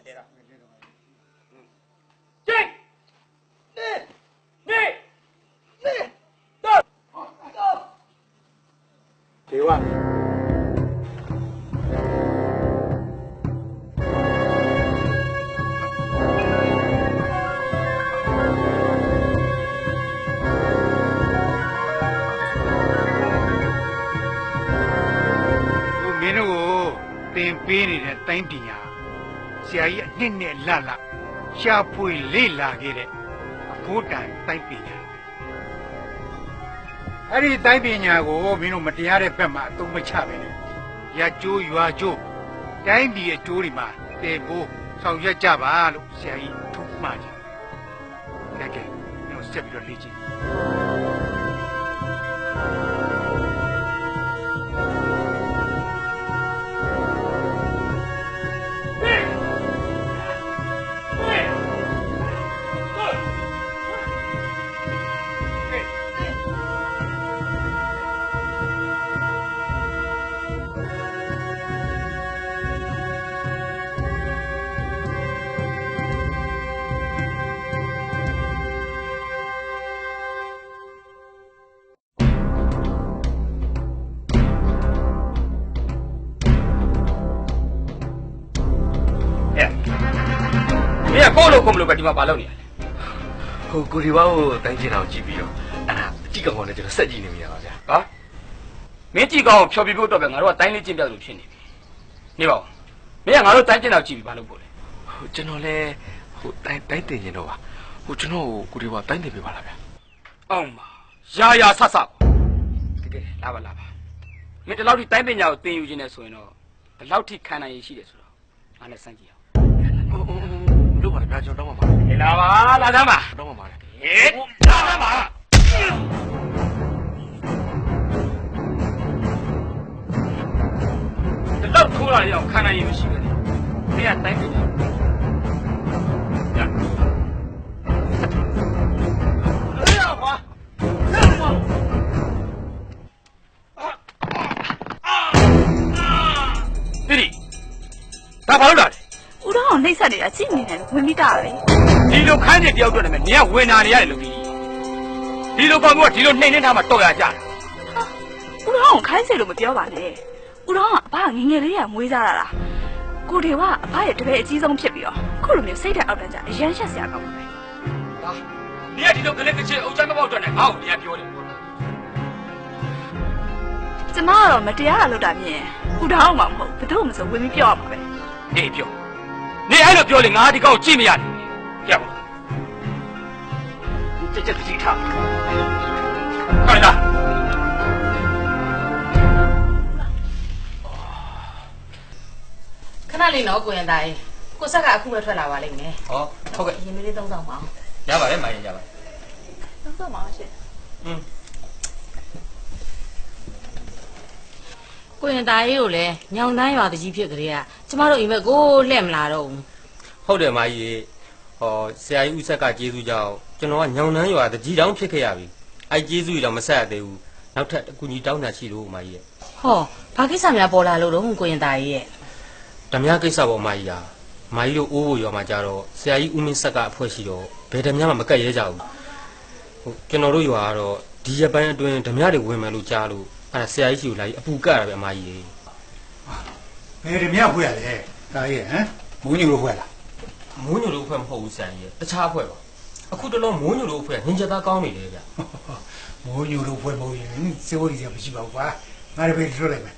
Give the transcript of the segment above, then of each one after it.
对了。进，你，到，几万？တင်ပေးနေတဲ့တိုင်းပညာဆရာကြီးအနှစ်နဲ့လတ်ရှာဖွေလေ့လာခဲ့တဲ့အဖို့တန်တိုင်းပညာအဲ့ဒီတိုင်းပညာကိုမင်းတို့မတရားတဲ့ဘက်မှာအသုံးမချပဲနဲ့ရကျိုးရွာကျိုးတိုင်းပြည်အကျိုးတွေမှာတည်ဖို့ဆောင်ရွက်ကြပါလို့ဆရာကြီးထုတ်မှချင်တယ်ကဲမင်းတို့ဆက်ပြီးတော့လေ့ကျင့်ကိုလိုကိုမလိုပဲဒီမှာဘာလုပ်နေရလဲဟိုကိုဒီဝါကိုတိုင်းကျင်အောင်ကြည့်ပြီးတော့အဲ့ဒါအကြည့်ကောင်းကောင်းနဲ့ကျွန်တော်စက်ကြည့်နေမိရပါဗျာဟာမင်းကြည့်ကောင်းကိုဖျော်ပြဖို့တော့ပဲငါတို့ကတိုင်းလေးကျင့်ပြလို့ဖြစ်နေပြီနေပါဦးမင်းကငါတို့တိုင်းကျင့်အောင်ကြည့်ပြီးဘာလုပ်ဖို့လဲဟိုကျွန်တော်လည်းဟိုတိုင်းတင်ရင်တော့ပါဟိုကျွန်တော်ကိုဒီဝါတိုင်းတင်ပေးပါလားဗျာအောင်ပါရာဆဆကဲလာပါမင်းဒီလောက်ထိတိုင်းပညာကိုသင်ယူခြင်းနဲ့ဆိုရင်တော့ဒီလောက်ထိခံနိုင်ရရှိတယ်ဆိုတော့ငါလည်းစမ်းကြည့်အောင်လို့ပါဗျာကျွန်တော်တောင်းပါပါလာပါလာသားပါတောင်းပါပါဟေးလာသားပါဒီလောက်ထိုးလာရအောင်ခံနိုင်ရမရှိပဲမင်းကတိုင်းပညာဘာလို့လဲဦးတော်နှိမ့်ဆက်နေတာကြည့်နေတယ်ဝင်မိတာပဲဒီလိုခန်းနေတယောက်တော့လည်းနင်ကဝင်နာနေရတယ်လို့ဒီလိုကောင်ကဒီလိုနှိမ့်နေထားမှတော်ရကြတာဦးတော်ခိုင်းစေလို့မပြောပါနဲ့ဦးတော်ကအဘငငယ်လေးကမွေးစားတာလားကိုတွေကအဘရဲ့တပည့်အကြီးဆုံးဖြစ်ပြီးတော့ခုလိုမျိုးစိတ်ဓာတ်အောက်တန်းကြအရန်ရှက်စရာကောင်းပါပဲဟာနင်ကဒီလိုကလေးကချင်အုပ်ချမ်းမပေါက်တော့နဲ့ငါ့ကိုနင်ကပြောတယ်ကျမကတော့မတရားတာလုပ်တာမြင်ဦးတော်မှမဟုတ်ဘယ်သူမှမဆိုဝင်ပြီးပြောရမှာပဲအေးပြောနေအဲ့လိုပြောလေငါဒီကောင်ကြည့်မရတယ်ကြောက်ချက်ကြည့်ထားခိုင်းလားခဏလေးနော်ကိုရင်သားကိုဆက်ကအခုပဲထွက်လာပါလိမ့်မယ်ဟောဟုတ်ကဲ့ရင်လေးသုံးဆောင်ပါရပါတယ်မရင်ရပါတယ်သုံးဆောင်ပါရှင်ကိုရင်သားရေးကိုလည်းညောင်တန်းရွာတကြီးဖြစ်ကြတဲ့ကကျမတို့အိမ်ဘက်ကိုလှည့်မလာတော့ဘူးဟုတ်တယ်မကြီးဟောဆရာကြီးဦးဆက်ကကျေးဇူးကြောင့်ကျွန်တော်ကညောင်တန်းရွာတကြီးတောင်းဖြစ်ခဲ့ရပြီအဲ့ကျေးဇူးကြီးတော့မဆက်ရသေးဘူးနောက်ထပ်အကူကြီးတောင်းတာရှိလို့မကြီးရဲ့ဟောဘာကိစ္စများပေါ်လာလို့တော့ကိုရင်သားရဲ့ဓမြကိစ္စပေါ်မကြီးဟာမကြီးတို့အိုးဖို့ရွာမှာကြတော့ဆရာကြီးဦးမင်းဆက်ကအဖွဲရှိတော့ဘယ်ဓမြမှမကတ်ရဲကြဘူးဟိုကျွန်တော်တို့ရွာကတော့ဒီရပိုင်းအတွင်းဓမြတွေဝင်မယ်လို့ကြားလို့အဲ့ဒါဆရာကြီးရှိကိုလာပြီးအပူကတ်ရပဲအမကြီးဘယ်ဓမြဖွဲ့ရလဲဒါရဲ့ဟမ်မိုးညိုလို့ဖွဲ့လားမိုးညိုလို့ဖွဲ့မဟုတ်ဘူးဆရာကြီးတခြားဖွဲ့ပါအခုတလုံးမိုးညိုလို့ဖွဲ့နင်ကြသားကောင်းနေတယ်ဗျမိုးညိုလို့ဖွဲ့မဟုတ်ရင်စေဝရီစရာမရှိပါဘူးကွာငါလည်းပဲလွတ်လိုက်မယ်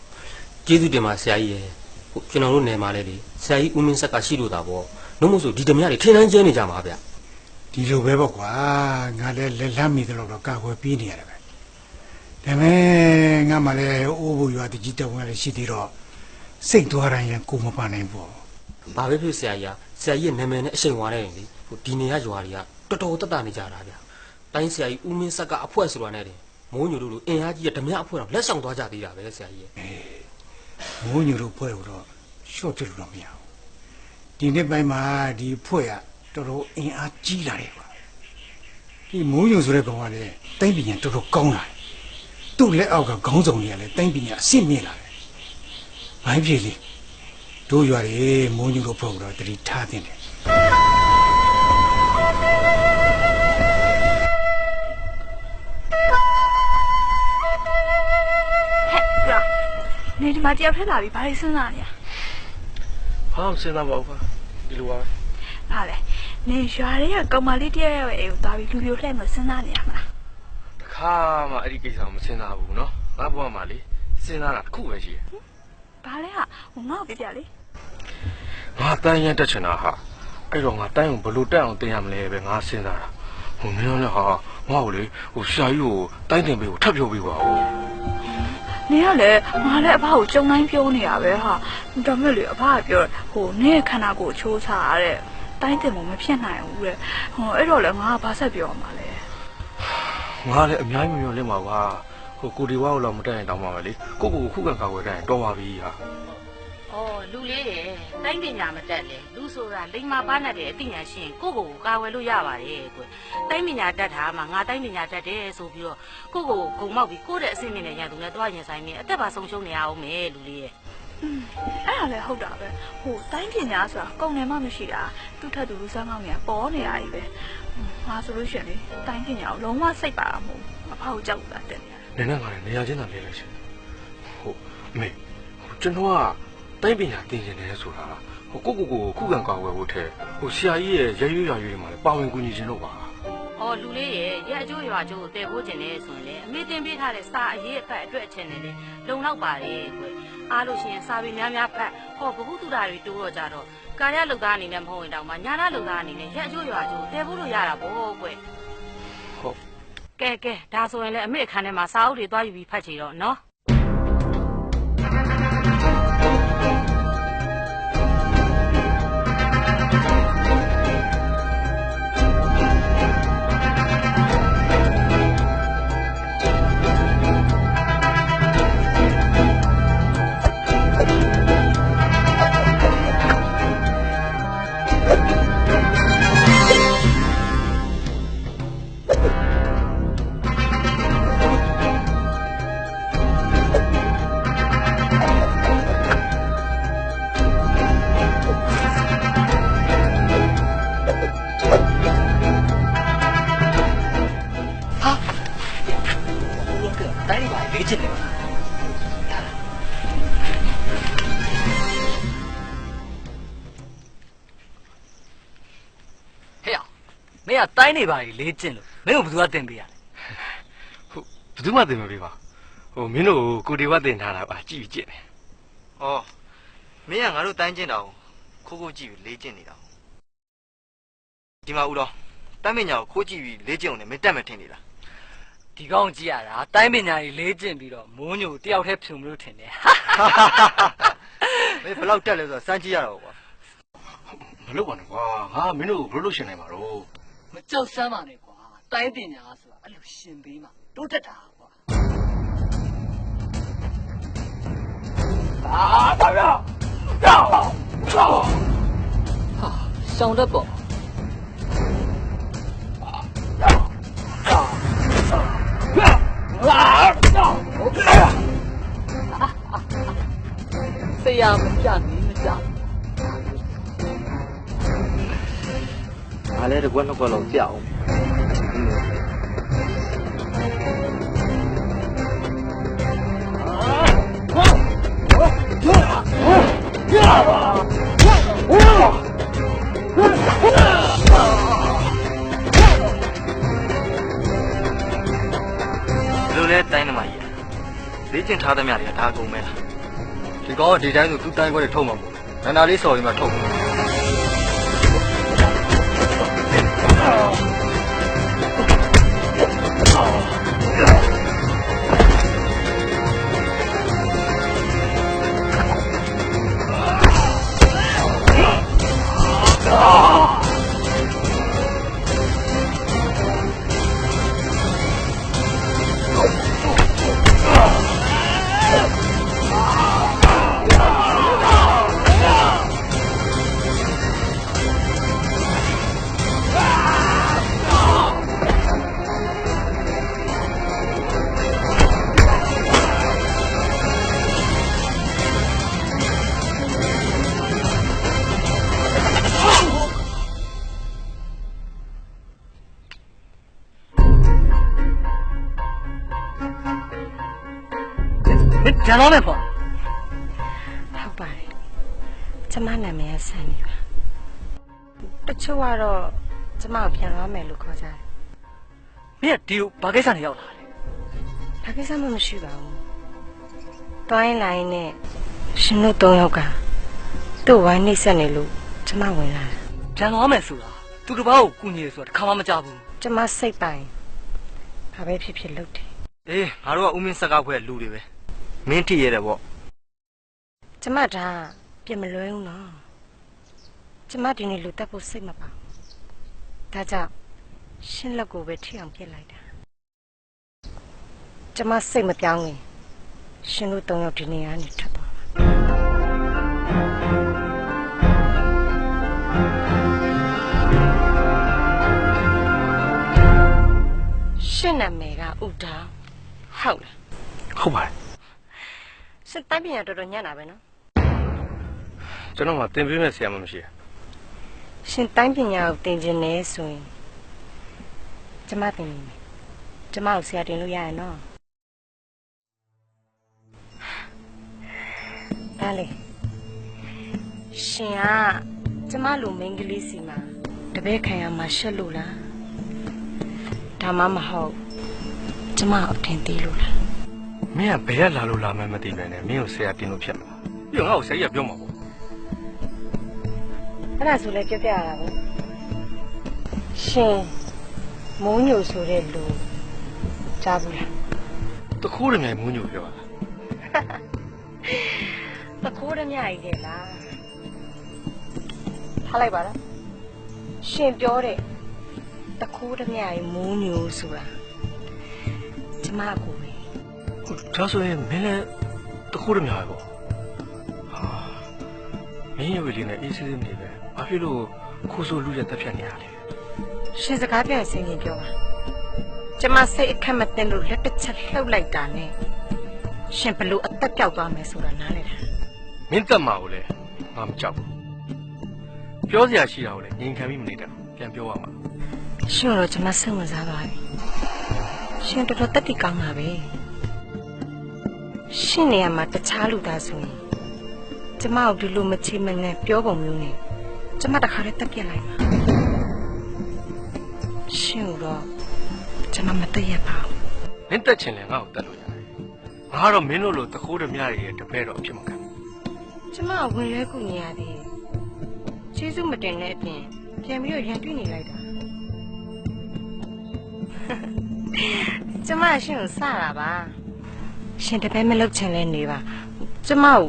ကျေးဇူးတင်ပါဆရာကြီးရဲ့ဟိုကျွန်တော်တို့နယ်မှာလဲလေဆရာကြီးဦးမင်းဆက်ကရှိလို့တာပေါ့နှုတ်မို့ဆိုဒီဓမြတွေထင်းတန်းကျဲနေကြမှာဗျဒီလိုပဲပေါ့ကွာငါလည်းလက်လမ်းမိတယ်လို့တော့ကာကွယ်ပြီးနေရတယ်ပဲဒါပေမဲ့ငါမှလည်းအိုးဖို့ရွာတကြီးတက်ဝင်လည်းရှိသေးတော့စိတ်သွားတိုင်းလည်းကိုမပါနိုင်ဘူးဘာပဲဖြစ်ဆရာကြီးဆရာကြီးရဲ့နာမည်နဲ့အရှိန်ဝါနေတယ်လေဟိုဒီနေရရွာတွေကတော်တော်တက်တာနေကြတာဗျတိုင်းဆရာကြီးဦးမင်းဆက်ကအဖွဲဆိုတာနဲ့တယ်မိုးညိုတို့လိုအင်အားကြီးရဲ့ဓမြအဖွဲတော့လက်ဆောင်သွားကြသေးတာပဲဆရာကြီးရဲ့မိုးညိုတို့ဖွဲတော့ရှော့တယ်လို့တော့မရဘူးဒီနေ့ပိုင်းမှာဒီဖွဲ့ကတော်တော်အင်အားကြီးလာတယ်ကွာဒီမိုးညိုဆိုတဲ့ကောင်ကလည်းတိုင်းပြည်တော်တော်ကောင်းလာတယ်သူ့လက်အောက်ကခေါင်းဆောင်တွေကလည်းတိုင်းပြည်အစ်စ်မြင့်လာတယ်။ဘာဖြစ်လဲ တို့ရွာတွေမိုးညူတို့ဖို့တော့တတိထားတင်တယ် ဟဲ့ကြာနေဒီမှာတယောက်ထက်လာပြီးဘာလို့စဉ်းစားနေရ ဟာမစဉ်းစားပါဘူးကွာဒီလိုပါပဲ ဟာလေနေရွာတွေကကောင်မလေးတယောက်ရဲ့အိမ်ကိုသွားပြီးလူပြိုလှည့်မစဉ်းစားနေရမှာ တခါမှအဲ့ဒီကိစ္စကိုမစဉ်းစားဘူးနော်ငါဘဝမှာလေစဉ်းစားတာတစ်ခုပဲရှိတယ် ဘာလဲဟာဟိုငါ့ကိုပြပြလေ ငါတန်းရင်တက်ချင်တာဟာအဲ့တော့ငါတန်းကိုဘလို့တက်အောင်တင်ရမလဲပဲငါစဉ်းစားတာဟိုမင်းလည်းဟာငါ့ကိုလေဟိုဆရာကြီးကိုတိုင်းတင်ပေးကိုထပ်ပြောပေးပါဦး နေရလေငါလည်းအဖကိုကြုံတိုင်းပြောနေရပဲဟာဒါမဲ့လေအဖကပြောဟိုနေခန္ဓာကိုချိုးစားရတဲ့တိုင်းတင်မမဖြစ်နိုင်ဘူးတဲ့ဟိုအဲ့တော့လေငါကဘာဆက်ပြောမှာလဲ ငါလည်းအများကြီးမပြောလင်းပါကွာဟိုကိုဒီဝါကိုတော့မတက်ရင်တောင်းပါမယ်လေကိုကိုခုခံကာကွယ်တဲ့တော်ပါပြီဟာ အော်လူလေးရဲ့တိုင်းပညာမတက်လေလူဆိုတာလိမ္မာပါနဲ့တဲ့အသိဉာဏ်ရှိရင်ကိုကိုကာဝယ်လို့ရပါတယ်ကွတိုင်းပညာတက်တာမှငါတိုင်းပညာတက်တယ်ဆိုပြီးတော့ကိုကိုဂုံမောက်ပြီးကိုတဲ့အစိမ့်နဲ့ရန်သူနဲ့တွားရင်ဆိုင်နေအသက်ပါဆုံးရှုံးနေရအောင်မယ်လူလေးရဲ့ အဲ့ဒါလည်းဟုတ်တာပဲဟိုတိုင်းပညာဆိုတာကုန်တယ်မှမရှိတာသူ့ထက်သူလူစမ်းကောင်းနေတာပေါ်နေတာကြီးပဲငါဆိုလို့ရှိရင်လေတိုင်းပညာကိုလုံးဝစိတ်ပါမှာမဟုတ်အဖကိုကြောက်တာတက်နေရ နည်းနည်းကလည်းနေရာချင်းသာလေးလို့ရှိဟုတ်အမေကျွန်တော်ကတိုင်းပညာသင်ကျင်တယ်ဆိုတာဟိုကိုခုခံကာကွယ်ဖို့ထဲဟိုဆရာကြီးရဲ့ရဲရွရွတွေမှာလည်းပါဝင်ကူညီခြင်းတော့ပါ အော်လူလေးရဲ့ရက်အကျိုးရွာကျိုးကိုတည်ဖို့ကျင်နေဆိုရင်လေအမေတင်ပေးထားတဲ့စာအရေးအဖက်အတွက်အချက်နဲ့လေလုံလောက်ပါတယ်ကွအားလို့ရှိရင်စာပေများများဖတ်ဟောဘဟုတုတာတွေတိုးတော့ကြတော့ကာယလုပ်သားအနေနဲ့မဟုတ်ရင်တောင်မှညာနာလုပ်သားအနေနဲ့ရက်အကျိုးရွာကျိုးတည်ဖို့လို့ရတာပေါ့ကွ ဟုတ် ကဲဒါဆိုရင်လေအမေအခန်းထဲမှာစာအုပ်တွေတွားယူပြီးဖတ်ချင်တော့နော် တိုင်းပါလေ့ကျင့်တယ် ဟဲ့မင်းကတိုင်းနေပါလေ့ကျင့်လို့မင်းကိုဘယ်သူကတင်ပေးရလဲ ဟုတ်ဘယ်သူမှသင်မပေးပါဟိုမင်းတို့ကိုဒီဝတ်တင်ထားတာပါကြည့်ပြီးကျင့်တယ် ။ဩမင်းကငါတို့တိုင်းကျင့်တာကိုခိုးကြည့်ပြီးလေးကျင့်နေတာ။ဒီမှာဦးတော်တိုင်းပညာကိုခိုးကြည့်ပြီးလေးကျင့်အောင်လည်းမတက်မထင်နေလား ဒီကောင်ကြည့်ရတာတိုင်းပညာကြီးလေ့ကျင့်ပြီးတော့မိုးညိုတယောက်တည်းဖြုံလို့ထင်တယ် ။မင်းဘယ်လောက်တက်လဲဆိုတော့စမ်းကြည့်ရတော့ကွာ မလုပ်ပါနဲ့ကွာငါမင်းတို့ကိုဘယ်လိုလုပ်ရှင်နိုင်မှာတော့ မကြောက်စမ်းပါနဲ့ကွာတိုင်းပညာဆိုတာအဲ့လိုရှင်ပေးမှတိုးတက်တာကွာဟာရှောင်းတဲ့ပေါ့ဆရာမပြနီးမကြ ။ငါလည်းတစ်ခွက်နှစ်ခွက်လောက်ကြောက်အောင်လူလဲတိုင်းနေမှာကြီးလေးကျင့်ထားသမျှတွေကဒါကုန်မဲလား ဒီကောင်ကဒီတိုင်းဆိုသူ့တိုင်းခွဲတွေထုတ်မှာပေါ့နန္ဒာလေးစော်ရင်မှထုတ်မှာ မ ဂျန်တော်မဲ့ပေါ့ ဟုတ်ပါတယ်ကျမနာမည်ကဆန်နေပါတချို့ကတော့ကျမကိုပြန်သွားမယ်လို့ခေါ်ကြတယ် မင်းကဒီကိုဘာကိစ္စနဲ့ရောက်လာလဲ ဘာကိစ္စမှမရှိပါဘူးတွိုင်းလိုင်းနဲ့ရှင်တို့၃ယောက်ကသူ့ဝိုင်းနှိမ့်ဆက်နေလို့ကျမဝင်လာတာ ဂျန်တော်မဲ့ဆိုတာသူတစ်ပါးကိုကူညီရဆိုတာတစ်ခါမှမကြားဘူး ကျမစိတ်ပိုင်ဘာပဲဖြစ်ဖြစ်လုပ်တယ် အေးငါတို့ကဦးမင်းစကားဖွဲ့လူတွေပဲမင်းထိရတယ်ပေါ့ ကျမဒါပြင်မလွဲဘူးနော်ကျမဒီနေ့လူတက်ဖို့စိတ်မပါဒါကြောင့်ရှင်းလက်ကိုပဲထိအောင်ပြစ်လိုက်တာကျမစိတ်မပြောင်းရင်ရှင်တို့၃ယောက်ဒီနေ့ကနေထွက်သွားမှာရှင်နာမည်ကဥတောင်ဟုတ်လား ဟုတ်ပါတယ် ရှင်တိုင်းပြန်တော်တော်ညံ့တာပဲနော် ကျွန်တော်မှတင်ပေးမဲ့ဆရာမမရှိဘူး ရှင်တိုင်းပညာကိုသင်ခြင်းနဲ့ဆိုရင်ကျမသင်နေမယ်ကျမကိုဆရာတင်လို့ရရနော်ဒါလေရှင်ကကျမလိုမိန်းကလေးစီမှာတပည့်ခံရမှာရှက်လို့လားဒါမှမဟုတ်ကျမအထင်သေးလို့လား မင်းကဘယ်ကလာလို့လာမှမသိနိုင်နဲ့မင်းကိုဆရာတင်လို့ဖြစ်မှာပြီးတော့ငါ့ကိုဆရာကြီးကပြောမှာပေါ့ အဲ့ဒါဆိုလည်းပြောပြရတာပေါ့ရှင်မိုးညိုဆိုတဲ့လူကြားဘူးလား တခိုးရမြိုင်မွေးညိုပြောတာ တခိုးရမြကြီးတဲ့လားထားလိုက်ပါလားရှင်ပြောတဲ့တခိုးရမြကြီးမိုးညိုဆိုတာကျမကိုပဲ ဒါဆိုရင်မင်းလည်းတခိုးရမြိုင်ပဲပေါ့ဟာမင်းရွေလေးနဲ့အေးစေးစေးနေပဲဘာဖြစ်လို့ခိုးဆိုလူရဲ့တက်ဖြတ်နေရလဲ ရှင်စကားပြန်ဆင်းရင်ပြောပါကျမစိတ်အခက်မတင်လို့လက်တစ်ချက်လှုပ်လိုက်တာနဲ့ရှင်ဘလို့အသက်ပြောက်သွားမယ်ဆိုတာနားလေတာ မင်းတက်မှာကိုလည်းငါမကြောက်ဘူးပြောစရာရှိတာကိုလည်းငြိမ်ခံပြီးမနေတတ်ဘူးပြန်ပြောရမှာ ရှင်တော့ကျမစိတ်ဝင်စားသွားပြီရှင်တော်တော်တက်တိကောင်းတာပဲရှင်နေရာမှာတခြားလူသားဆိုရင်ကျမတို့ဒီလိုမချေမနဲ့ပြောပုံမျိုးနဲ့ကျမတခါတည်းတက်ပြက်လိုက်မှာရှင်တော့ကျမမတည့်ရပါဘူး မင်းတက်ချင်လည်းငါ့ကိုတက်လို့ရတယ်ငါကတော့မင်းတို့လိုတခိုးရမြရဲ့တပည့်တော့အဖြစ်မခံဘူး ကျမဝင်လဲကူညီရသေးကျေးဇူးမတင်တဲ့အပြင်ပြန်ပြီးတော့ရန်တွေ့နေလိုက်တာကျမရှင်ကိုစတာပါရှင်တပည့်မလုပ်ချင်လဲနေပါကျမကို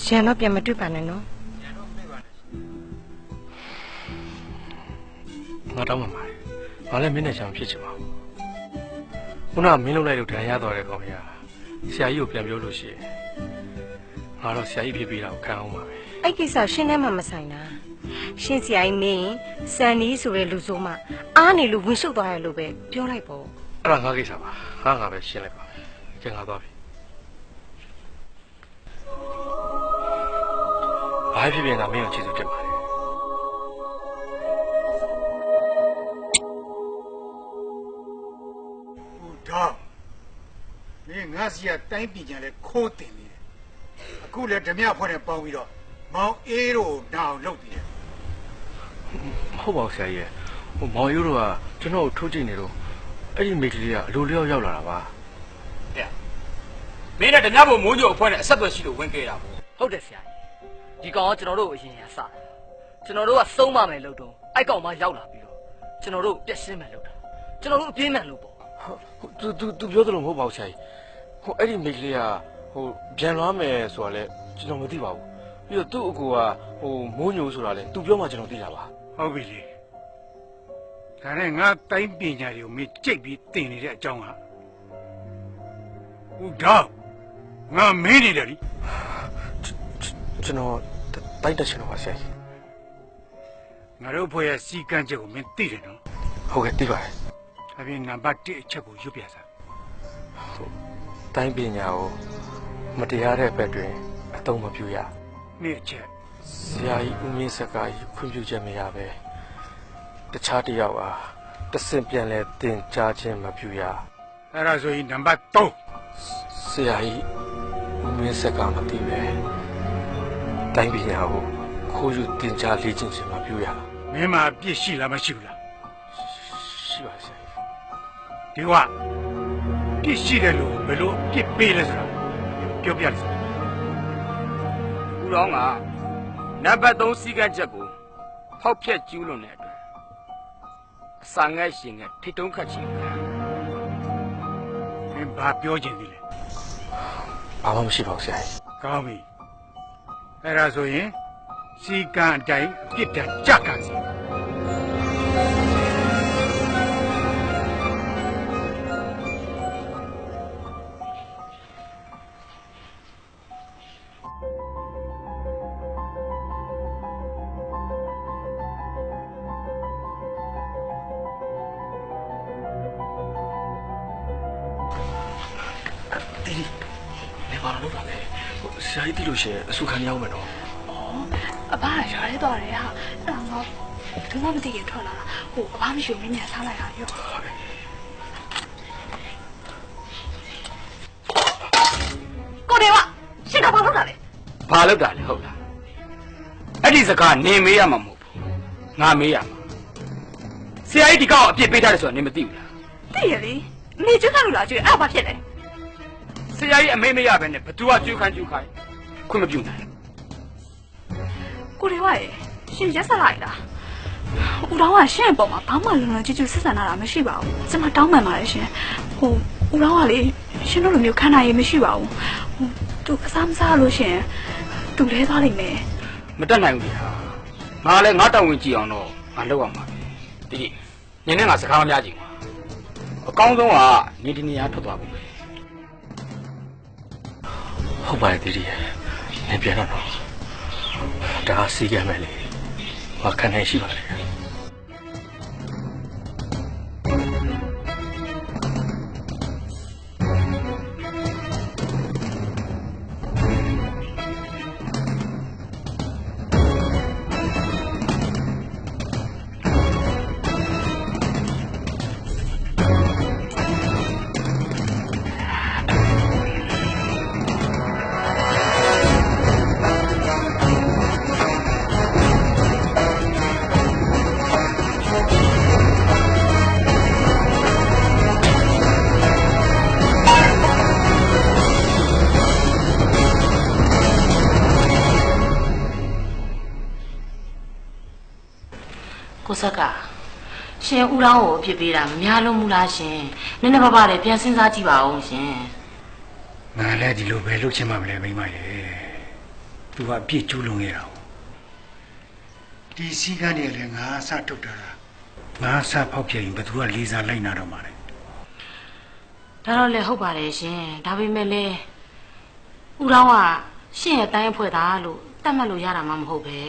ရန်တော့ပြန်မတွေ့ပါနဲ့နော် ငါတောင်းမှပါတယ်ငါလည်းမင်းနဲ့ချောင်ဖြစ်ချင်ပါဘူးခုနကမင်းလုပ်လိုက်လို့ဒဏ်ရသွားတဲ့ကောင်ကြီးဆရာကြီးကိုပြန်ပြောလို့ရှိရင်ငါတော့ဆရာကြီးဖြစ်ပြီးတာကိုခံအောင်ပါပဲ အဲ့ကိစ္စရှင်နဲ့မှမဆိုင်တာရှင်ဆရာကြီးမင်းစန်နီးဆိုတဲ့လူဆိုမှအားနေလို့ဝင်ရှုပ်သွားရလို့ပဲပြောလိုက်ပေါ့ အဲ့ဒါငါကိစ္စပါငါပဲရှင်းလိုက်ပါမယ်ကျန်ငါသွားပြီဘာဖြစ်ဖြစ်ငါမင်းကိုကျေးဇူးတင်ပါတယ် ဟိုတော့မင်းငါစီကတိုင်းပြည်ကြလဲခိုးတင်နေတယ်အခုလည်းဓမြဖွဲ့နဲ့ပေါင်းပြီးတော့မောင်အေးတို့နာအောင်လုပ်နေတယ် မဟုတ်ပါဘူးဆရာကြီးဟိုမောင်ရိုးတို့ကကျွန်တော်ကိုထိုးကြည့်နေတော့အဲ့ဒီမိကလေးကအလိုလျောက်ရောက်လာတာပါ တဲ့မင်းနဲ့ဓမြဘုံမိုးညိုအဖွဲ့နဲ့အဆက်အသွယ်ရှိလို့ဝင်ခဲ့တာပေါ့ ဟုတ်တယ်ဆရာကြီးဒီကောင်ကကျွန်တော်တို့အရင်ရစတာကျွန်တော်တို့ကစုံးမမယ်လို့တော့အဲ့ကောင်မှရောက်လာပြီးတော့ကျွန်တော်တို့ပြက်ရှင်းမယ်လို့တာကျွန်တော်တို့အပြင်းမှန်လို့ပေါ့ သူပြောသလိုမဟုတ်ပါဘူးဆရာကြီးဟိုအဲ့ဒီမိကလေးကဟိုပြန်လွှမ်းမယ်ဆိုတာလဲကျွန်တော်မသိပါဘူးပြီးတော့သူ့အကူကဟိုမိုးညိုဆိုတာလဲသူပြောမှကျွန်တော်သိတာပါ ဟုတ်ပြီလေဒါနဲ့ငါတိုင်းပညာတွေကိုမင်းကြိတ်ပြီးတင်နေတဲ့အကြောင်းကဟိုတော့ငါမင်းနေတယ်လी ကျွန်တော်တိုက်တက်ချင်တော့ပါဆရာကြီး ငါတို့ဖွဲ့ရဲ့စီကန်းချက်ကိုမင်းသိတယ်နော် ဟုတ်ကဲ့သိပါတယ် ဒါပြင်နံပါတ်1အချက်ကိုရွတ်ပြစား တိုင်းပညာကိုမတရားတဲ့ဘက်တွင်အသုံးမပြုရ နှစ်အချက် ဆရာကြီးဦးမင်းစကားကြီးခွင့်ပြုချက်မရပဲတခြားတစ်ယောက်အားတဆင့်ပြန်လဲတင်ကြားခြင်းမပြုရ အဲ့ဒါဆိုရင်နံပါတ်3 ဆရာကြီး မင်းဆက်ကမသိပဲတိုင်းပညာကိုခိုးယူတင်ကြားလေ့ကျင့်ခြင်းမပြုရလား မင်းမှာပြစ်ရှိလားမရှိဘူးလား ရှိပါဆရာကြီး ဒီကပြစ်ရှိတယ်လို့ဘယ်လိုပြစ်ပေးလဲဆိုတာပြောပြလိုက်စမ်း ဦးတော်ကနံပါတ်3စီကံချက်ကိုဖောက်ဖျက်ကျူးလွန်တဲ့အတွက်အစာငတ်ရှင်ကထိတ်တုံးခတ်ချင်ခံ မင်းဘာပြောချင်သေးလဲ ဘာမှမရှိပါဘူးဆရာကြီး ကောင်းပြီအဲ့ဒါဆိုရင်စီကံအတိုင်းအပြစ်ဒဏ်ကြခံစီတီတီနေပါတော့ပါလေဆရာကြီးတိလို့ရှိရင်အဆူခံရအောင်မယ်နော် အဘကရွာထဲသွားတယ်ဟာအဲ့ဒါတော့သူမှမသိရင်ထွက်လာတာဟိုအဘမရှိဘူးမင်းမြန်စားလိုက်တာရောကိုဒေဝရှင်းတော့ဘာလုပ်တာလဲ ဘာလုပ်တာလဲဟုတ်လားအဲ့ဒီစကားနေမေးရမှာမဟုတ်ဘူးငါမေးရမှာဆရာကြီးဒီကောင်အပြစ်ပေးထားတယ်ဆိုတာနေမသိဘူးလား သိရလေနေကျွတ်ခါလို့လားကျွတ်အဲ့ဘာဖြစ်လဲ ဆရာကြီးအမေးမရဘဲနဲ့ဘသူကကျူးခိုင်းခွင့်မပြုနိုင် ကိုဒေဝရေရှင်ရက်ဆက်လိုက်လားဦးတော်ကရှင့်အပေါ်မှာဘာမှလုံလုံကြွကြွဆက်ဆံလာတာမရှိပါဘူးကျွန်မတောင်းပန်ပါတယ်ရှင်ဟိုဦးတော်ကလေရှင်တို့လိုမျိုးခံနိုင်ရမရှိပါဘူးဟိုသူအစားမစားလို့ရှင်သူလဲသွားလိမ့်မယ် မတက်နိုင်ဘူးဟာငါလည်းငါတောင်းဝင်ကြည့်အောင်တော့ငါလုပ်ရမှာတိတိနင်းနဲ့ငါစကားမများကြည့်ဘူးအကောင်းဆုံးကနေဒီနေရာထွက်သွားပြီ ဟုတ်ပါတယ်တီတီနေပြန်တော့ဒါစီကံမယ်လေဘာခံနိုင်ရှိပါလဲ ကိုဆက်ကရှင်ဦးလောင်းကိုအပြစ်ပေးတာမများလို့မူလားရှင်နည်းနည်းပါးပါးလေးပြန်စဉ်းစားကြည့်ပါဦးရှင် ငါလည်းဒီလိုပဲလုပ်ချင်မှမလဲမိမရဲ့သူကအပြစ်ကျူးလွန်ခဲ့တာဒီစီကံတွေလည်းငါအစထုတ်တာငါအစဖောက်ပြရင်ဘသူကလေးစားလိုက်နာတော့မှာလဲ ဒါတော့လည်းဟုတ်ပါတယ်ရှင်ဒါပေမဲ့လေဦးလောင်းကရှင်ရဲ့တိုင်းအဖွဲ့သားလို့တတ်မှတ်လို့ရတာမှမဟုတ်ပဲ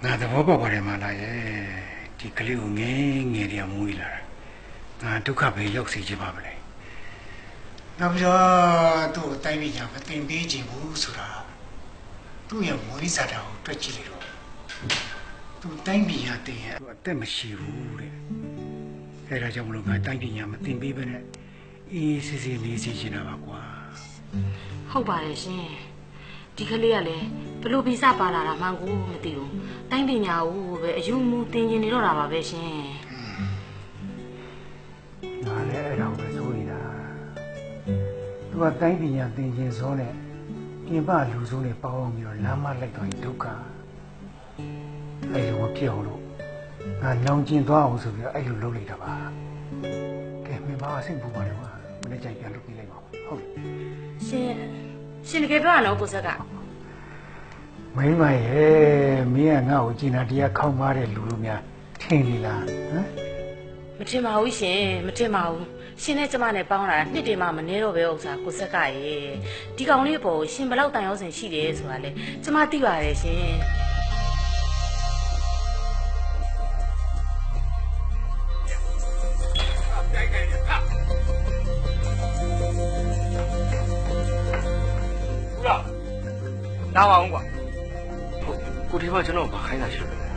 ငါသဘောပေါက်ပါတယ်မလားရဲ့ဒီကလေးကိုငယ်ငယ်တည်းမွေးလာတာငါဒုက္ခပဲရောက်စေချင်ပါမလဲနောက်ပြီးတော့သူ့အတိုင်းပညာမသင်ပေးခြင်းဘူးဆိုတာသူ့ရဲ့မွေးစားတာကိုတွက်ကြည့်လိုက်တော့သူတိုင်းပညာသင်ရသူအသက်မရှိဘူးတဲ့အဲဒါကြောင့်မလို့ငါတိုင်းပညာမသင်ပေးဘဲနဲ့အေးစစ်စစ်နေစီချင်တာပါကွာ ဟုတ်ပါတယ်ရှင်ဒီကလေးကလည်းဘလို့ဗီဇပါလာတာမှန်းကိုမသိဘူးတိုင်းပညာကိုပဲအယူမူသင်ကျင်နေတော့တာပါပဲရှင် ငါလည်းအဲ့ဒါကိုပဲဆိုနေတာသူကတိုင်းပညာသင်ခြင်းစောနဲ့ပြင်ပလူဆိုးနဲ့ပေါင်းအောင်ပြီးတော့လမ်းမလိုက်တော့ဒုက္ခအဲ့လိုမဖြစ်အောင်လို့ငါနောင်ကျင်သွားအောင်ဆိုပြီးတော့အဲ့လိုလုပ်လိုက်တာပါကဲမင်းမအဆင်ပူပါတော့မနေ့ကျပြန်လုပ်ပြလိုက်ပါဟုတ် ရှင်တကယ်ပြောရအောင်ကိုဆက်က မိမရဲ့မင်းကငါ့ကိုကျင်နာတရားခေါင်းမားတဲ့လူလိုများထင်နေလားဟမ် မထင်ပါဘူးရှင်မထင်ပါဘူးရှင်နဲ့ကျမနဲ့ပေါင်းလာတာနှစ်တည်းမှမနေတော့ပဲဥစ္စာကိုဆက်ကရဲ့ဒီကောင်လေးပေါ်ရှင်ဘယ်လောက်တန်ရောစင်ရှိတယ်ဆိုတာလေကျမသိပါတယ်ရှင် နားပါအောင်ကွာ ကိုဒီမှာကျွန်တော်ဘာခိုင်းတာရှိလို့လဲ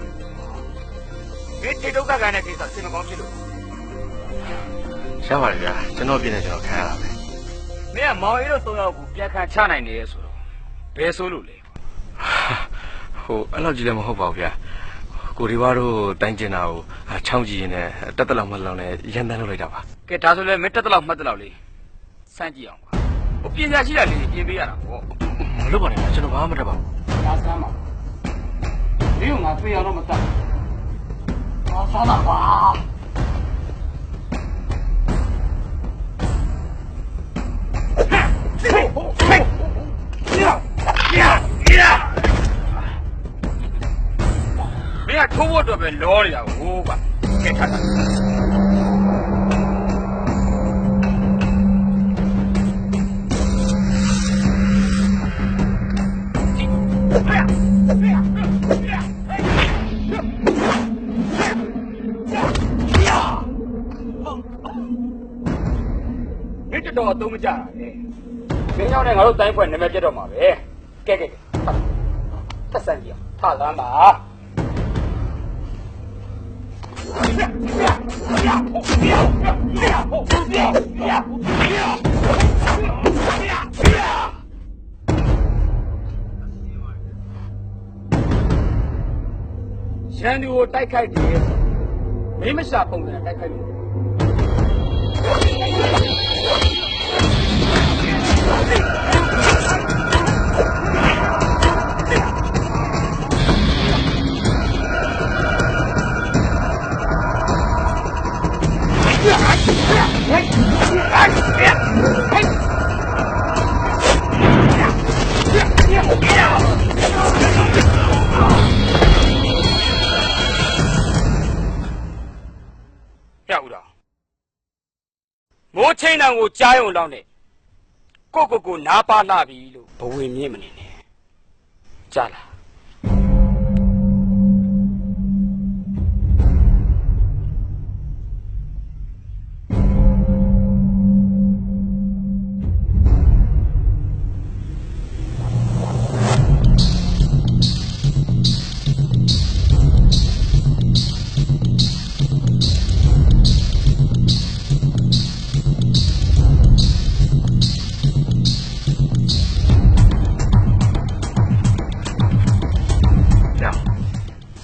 မင်းထိတ်ဒုက္ခကန်တဲ့ကိစ္စစင်မကောင်းဖြစ်လို့ ရပါတယ်ဗျာကျွန်တော်ပြင်းနေကျွန်တော်ခံရတာပဲ မင်းကမောင်အေးတို့3ယောက်ကိုပြန်ခံချနိုင်တယ်ဆိုတော့ဘယ်ဆိုလို့လဲ အဲ့လောက်ကြီးလည်းမဟုတ်ပါဘူးဗျာကိုဒီဝါတို့တိုင်းကျင်တာကိုချောင်းကြည့်ရင်လည်းတက်တက်လောက်မှလောက်နဲ့ရန်တန်းလုပ်လိုက်တာပါ ကဲဒါဆိုလည်းမင်းတက်တလောက်မှတ်တလောက်လေးစမ်းကြည့်အောင်ပါဟိုပညာရှိတာလေးပြင်ပေးရတာပေါ့ မလုပ်ပါနဲ့ကျွန်တော်ဘာမှမတတ်ပါဘူး ဒါစမ်းပါမင်းကငါပြေအောင်တော့မတတ်ဘာစမ်းတာပါမင်းကထိုးဖို့တော့ပဲလောနေတာဟိုးပါကဲထားတာတော့အသုံးမကျတာလေမင်းရောက်တဲ့ငါတို့တိုင်းဖွဲ့နာမည်ပြတ်တော့မှာပဲကဲသက်ဆန်းကြီးထလမ်းပါရန်သူကိုတိုက်ခိုက်တယ်မင်းမရှာပုံစံတိုက်ခိုက်လို့မိုးချိန်တံကိုကြားရုံလောက်နဲ့ကိုနားပါလှပြီလို့ဘဝင်မြင့်မနေနဲ့ကြားလား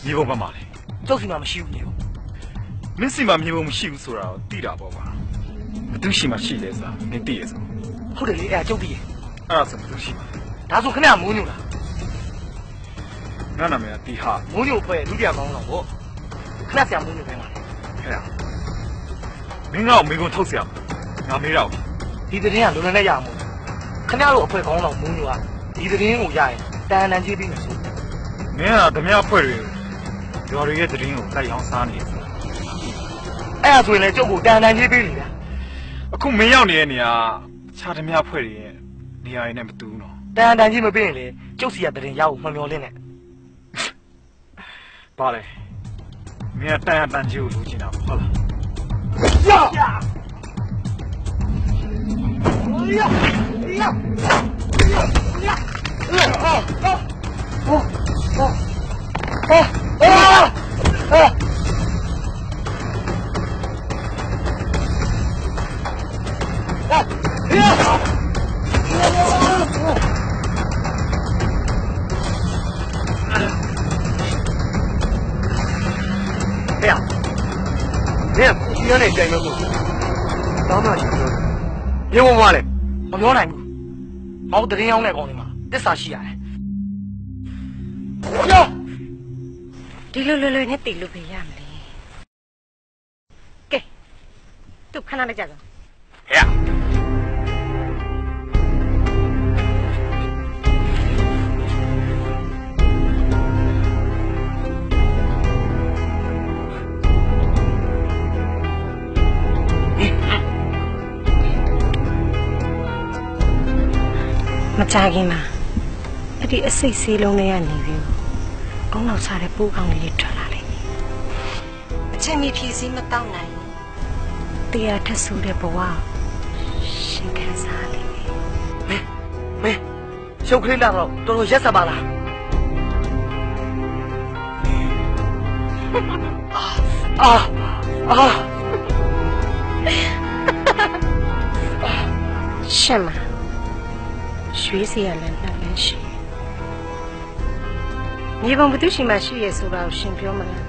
မြေပုံမှန်ပါလေကျုပ်စီမှာမရှိဘူးလေမင်းစီမှာမြေပုံမရှိဘူးဆိုတာကိုသိတာပေါ့ကွာဘသူရှိမှရှိတယ်ဆိုတာမင်းသိရဆိုဟုတ်တယ်လေအဲ့ကျုပ်သိရအဲ့ဒါဆိုဘသူရှိမှာဒါဆိုခဏမိုးညိုလားငါနာမည်ကတီဟာမိုးညိုဖွဲ့ဒုတိယကောင်းတော့ဗောခဏဆရာမိုးညိုခိုင်းပါလေအဲ့ဒါမင်းကမိကုံထုတ်ဆရာငါမေးတော့ဒီတရင်ကလွန်လွန်နဲ့ရအောင်ခဏလို့အဖွဲကောင်းတော့မိုးညိုကဒီတရင်ကိုရရင်တန်တန်ကြီးပြီးမယ်ဆိုမင်းကဓမြဖွဲ့တွေရွာတွေရဲ့တရင်ကိုလိုက်အောင်စားနေတယ်အဲ့ဒါဆိုရင်လည်းကျုပ်ကိုတန်တန်ကြီးပေးနေဗျာအခုမင်းရောက်နေတဲ့နေရာခြားဓမြဖွဲ့တွေရဲ့နေရာရင်းနဲ့မတူဘူးနော်တန်တန်ကြီးမပေးရင်လေကျုပ်စီကတရင်ရအောင်မှမျောလင်းနဲ့ပါလေမင်းကတန်တန်ကြီးကိုလိုချင်တာဟုတ်လား你那见没过？当然是别问我嘞，我聊难过，我这人要来讲的嘛，这啥戏啊？哟，ဒီလိုလွယ်လွယ်နဲ့တည်လို့ပဲရမလဲကဲသူခဏလေးကြာစမ်းဟဲ့မကြခင်မှာအဲ့ဒီအစိတ်ဆေးလုံးလေးကနေပြီးကောင်းလောက်စားတဲ့ပိုးကောင်းလေးထွက်လာလိမ့်မယ်အချိန်မီဖြည့်စည်းမတောင်းနိုင်တရားထဆူတဲ့ဘဝရှင်ခံစားလိမ့်မယ်မင်းရှုပ်ကလေးလာတော့တော်တော်ရက်စပါလား ရှင့်မှာရွှေစီရလည်းနှက်လည်းရှိမြေပုံဘသူရှိမှရှိရဆိုတာကိုရှင်ပြောမလား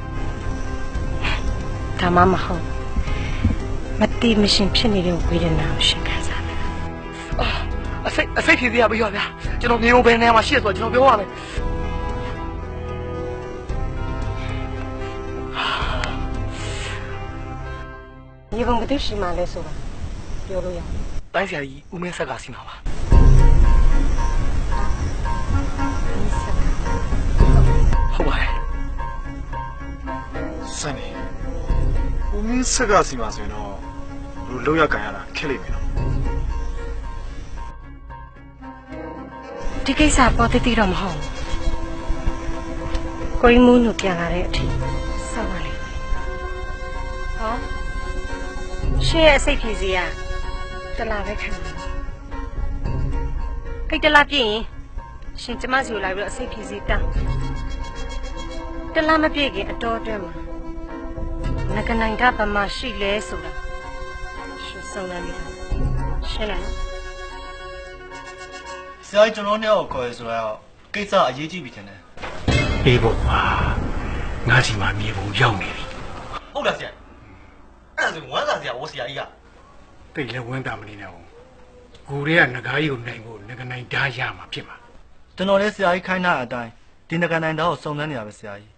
ဒါမှမဟုတ်မတိမရှင်ဖြစ်နေတဲ့ဝေဒနာကိုရှင်ခံစားမယ်အစိတ်ဖြည်းဖြည်းရပြီးရောဗျာကျွန်တော်မြေပုံဘယ်နေရာမှာရှိရဆိုတော့ကျွန်တော်ပြောရမယ်မြေပုံဘသူရှိမှလဲဆိုတာပြောလို့ရတိုင်းဆရာကြီးဦးမင်းဆက်ကစီမှာပါဟုတ်ပါတယ်စနေဦးမင်းဆက်ကစီမှာဆိုရင်တော့လူလောက်ရကန်ရတာခက်လိမ့်မယ်နော်ဒီကိစ္စပေါ်တိတိတော့မဟုတ်ကိုရီမူးတို့ပြန်လာတဲ့အထိစောင့်ပါလိမ့်မယ်ဟောရှင်ရဲ့အစိတ်ဖြည်စီကတလားပဲခံတယ်အဲ့တလားပြည့်ရင်ရှင်ကျမစီကိုလာပြီးတော့အစိတ်ဖြည်စီတောင်းတလားမပြည့်ခင်အတော်အတွင်းမှာငကနိုင်တာဘာမှရှိလဲဆိုတာရှင်စုံစမ်းနေတာရှင်းလားဆရာကြီးကျွန်တော်နဲ့ကိုခေါ်ရဆိုတော့ကိစ္စအရေးကြီးပြီထင်တယ်အေးပေါ့ကွာငါစီမှာမြေပုံရောက်နေပြီဟုတ်လားဆရာအဲ့ဒါဆိုဝမ်းသာဆရာဝဆရာကြီးကတိတ်လည်းဝမ်းသာမနေနဲ့ဘူးကိုရဲကငကားကြီးကိုနိုင်ဖို့ငကနိုင်ဓာရမှာဖြစ်မှာကျွန်တော်လည်းဆရာကြီးခိုင်းထားတဲ့အတိုင်းဒီငကနိုင်ဓာကိုစုံစမ်းနေရပဲဆရာကြီး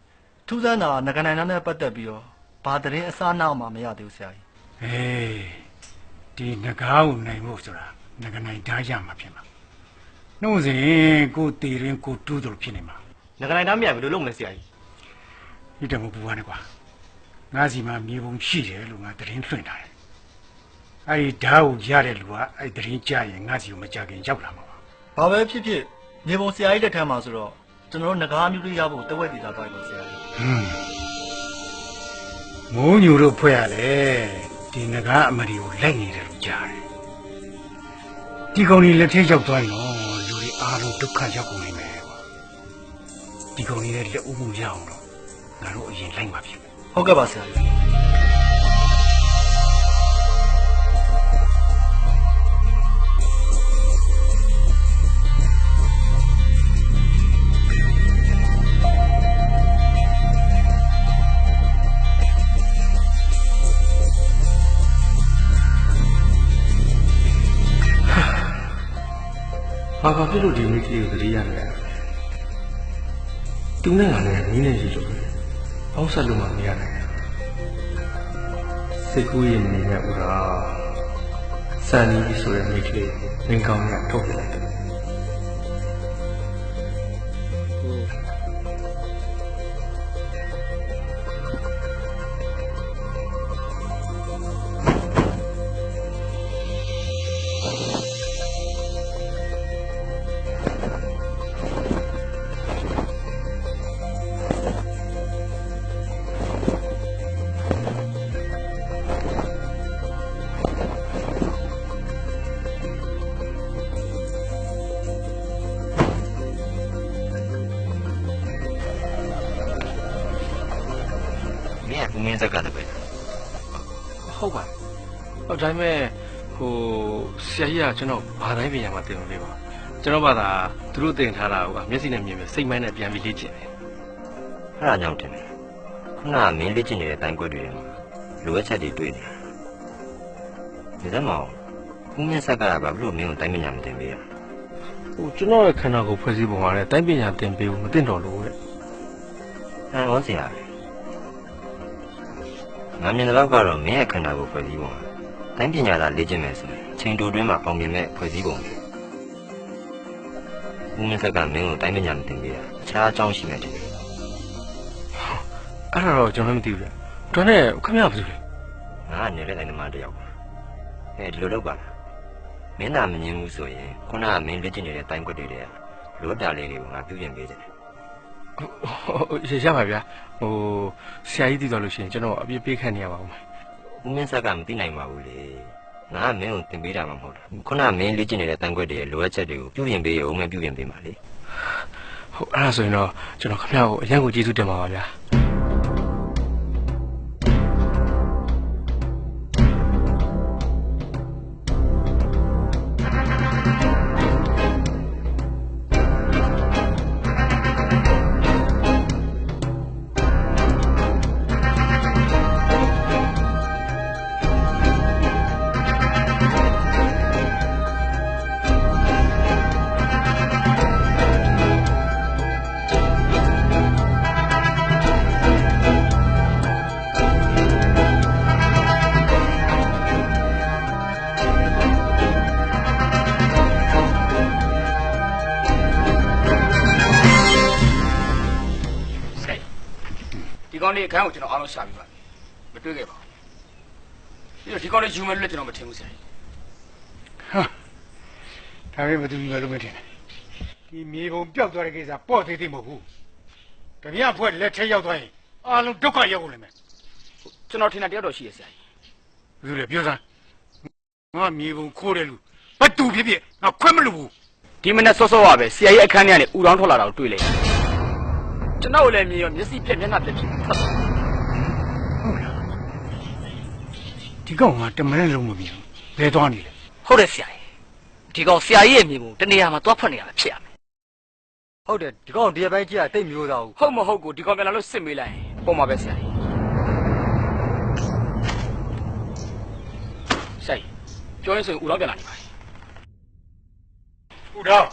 ထူးဆန်းတာငကနိုင်ဓာနဲ့ပတ်သက်ပြီးတော့ဘာသတင်းအစားနောက်မှမရသေးဘူးဆရာကြီးအေးဒီငကားကိုနိုင်ဖို့ဆိုတာငကနိုင်ဓာရမှာဖြစ်မှာနှုတ်စဉ်ကိုတီရင်ကိုတူးတို့ဖြစ်နေမှာငကနိုင်ဓာမြန်ဘယ်လိုလုပ်မလဲဆရာကြီးဒီတမို့ပူပါနဲ့ကွာငါစီမှာမြေပုံရှိတယ်လို့ငါသတင်းလွှင့်ထားတယ်အဲ့ဒီဓာတ်ကိုရတဲ့လူကအဲ့သတင်းကြရင်ငါစီကိုမကြခင်ရောက်လာမှာပါဘာပဲဖြစ်ဖြစ်မြေပုံဆရာကြီးလက်ထက်မှာဆိုတော့ကျွန်တော်တို့ငကားမျိုးလေးရဖို့တဝက်တည်တာသွားပြီဆရာကြီးမိုးညူတို့ဖွဲ့ရလေဒီငကားအမရီကိုလိုက်နေတယ်လို့ကြားတယ်ဒီကောင်ကြီးလက်ထဲရောက်သွားရင်တော့လူတွေအားလုံးဒုက္ခရောက်ကုန်နေမယ်ကွာဒီကောင်ကြီးလည်းလက်ဦးမှုရအောင်တော့ငါတို့အရင်လိုက်မှာဖြစ်ဟုတ်ကဲ့ပါဆရာကြီးဘာဖြစ်လို့ဒီမိကလေးကိုသတိရလဲသူနဲ့ငါနဲ့နင်းနေရလို့အောက်ဆက်လို့မှမရနိုင်စိတ်ကူးရင်နေတဲ့ဥရာစံနီးဆိုတဲ့မိကလေးငင်းကောင်းရထုတ်ပြလိုက်တယ်ဦးမင်းဆက်ကလည်းပဲဟုတ်ပါဟိုဒါပေမဲ့ဟိုဆရာကြီးကကျွန်တော်ဘာတိုင်းပြင်ရမှာတင်လို့လေးပါကျွန်တော်ဘာသာသူတို့တင်ထားတာကမျက်စိနဲ့မြင်ပြီးစိတ်မိုင်းနဲ့ပြန်ပြီးလေ့ကျင့်တယ်အဲ့ဒါကြောင့်တင်တယ်ခုနကမင်းလေ့ကျင့်နေတဲ့အတိုင်းကွက်တွေမှာလိုအပ်ချက်တွေတွေ့နေတယ်ဒါမှမဟုတ်ဦးမင်းဆက်ကဘာလို့မင်းကိုတိုင်းပညာမတင်ပေးရဟိုကျွန်တော်ရဲ့ခန္ဓာကိုယ်ဖွဲ့စည်းပုံကလည်းတိုင်းပညာတင်ပေးဖို့မတင်တော်လို့တဲ့ဟောဆရာငါမြင်တော့ကတော့မင်းရဲ့ခန္ဓာကိုယ်ဖွဲ့စည်းပုံတိုင်းပညာသာလေ့ကျင့်မယ်ဆိုရင်ချိန်တိုတွင်းမှာအောင်မြင်မဲ့ဖွဲ့စည်းပုံပဲဦးမင်းဆက်ကမင်းကိုတိုင်းပညာမတင်ပေးတာအခြားအကြောင်းရှိမှတယ်အဲ့ဒါတော့ကျွန်တော်မသိဘူးဗျဒါနဲ့ခင်ဗျားဘာလုပ်လဲငါကနေလည်းတိုင်းသမားတယောက်ပါဒီလိုလုပ်ပါလားမင်းသာမငြင်းဘူးဆိုရင်ခုနကမင်းလေ့ကျင့်နေတဲ့တိုင်းကွက်တွေတဲ့လိုတာလေးတွေကိုငါပြုပြင်ပေးတယ်ရပါဗျာဟိုဆရာကြီးသိသွားလို့ရှိရင်ကျွန်တော်အပြစ်ပေးခန့်နေရပါဦးမယ်ဦးမင်းဆက်ကမသိနိုင်ပါဘူးလေငါကမင်းကိုသင်ပေးတာမှမဟုတ်ဘူးခုနကမင်းလေ့ကျင့်နေတဲ့တန်ခွက်တွေရဲ့လိုအပ်ချက်တွေကိုပြုပြင်ပေးရုံနဲ့ပြုပြင်ပေးပါလေဟုတ်အဲ့ဒါဆိုရင်တော့ကျွန်တော်ခင်ဗျားကိုအရင်ကကျေးဇူးတင်ပါပါဗျာ ကောင်လေးအခန်းကိုကျွန်တော်အားလုံးရှာပြီးပါမတွေ့ခဲ့ပါဘူးပြီးတော့ဒီကောင်လေးယူမယ်လို့ကျွန်တော်မထင်ဘူးဆရာကြီး ဒါပေမဲ့ဘယ်သူမှလို့မထင်နဲ့ဒီမြေပုံပျောက်သွားတဲ့ကိစ္စပေါ့သေးသေးမဟုတ်ဘူးတပြားဖွဲ့လက်ထဲရောက်သွားရင်အားလုံးဒုက္ခရောက်ကုန်လိမ့်မယ် ကျွန်တော်ထင်တာတယောက်တော့ရှိရဆရာကြီး ဘယ်လိုလဲပြောစမ်းငါမြေပုံခိုးတယ်လို့ဘတ်တူဖြစ်ဖြစ်ငါခွင့်မလို့ဘူး ဒီမနေ့စောစောကပဲဆရာကြီးအခန်းထဲကနေဥတောင်းထွက်လာတာကိုတွေ့လိုက်ကျွန်တော်လည်းမြင်ရောမျက်စိပြက်မျက်နှာပြက်ဖြစ်ထွက်သွား ဟုတ်လားဒီကောင်ကတမန်လုံးမမြင်ဘူးဘယ်သွားနေလဲ ဟုတ်တယ်ဆရာကြီးဒီကောင်ဆရာကြီးရဲ့မြေပုံတနေရာမှာသွားဖွက်နေရပဲဖြစ်ရမယ် ဟုတ်တယ်ဒီကောင်ဒီအပိုင်းကြီးကတိတ်မျိုးသားဘူး ဟုတ်မဟုတ်ကိုဒီကောင်ပြန်လာလို့စစ်မေးလိုက်ရင်ပုံမှာပဲဆရာကြီးဆိုင်ပြောရင်ဆိုရင်ဥတောင်းပြန်လာနေပါပြီ ဦးတော်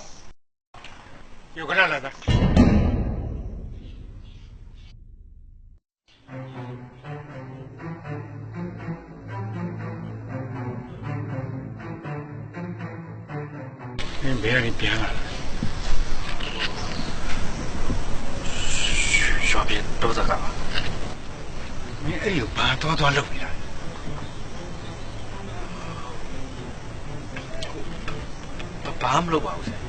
ယူခဏလာသားဘယ်ရည်ပြန်လာလဲ ရွာပြင်တော့စကားပါ မင်းအဲ့ဒီဘာသွားလုပ်နေတာ ဘာမှမလုပ်ပါဘူးဆရာ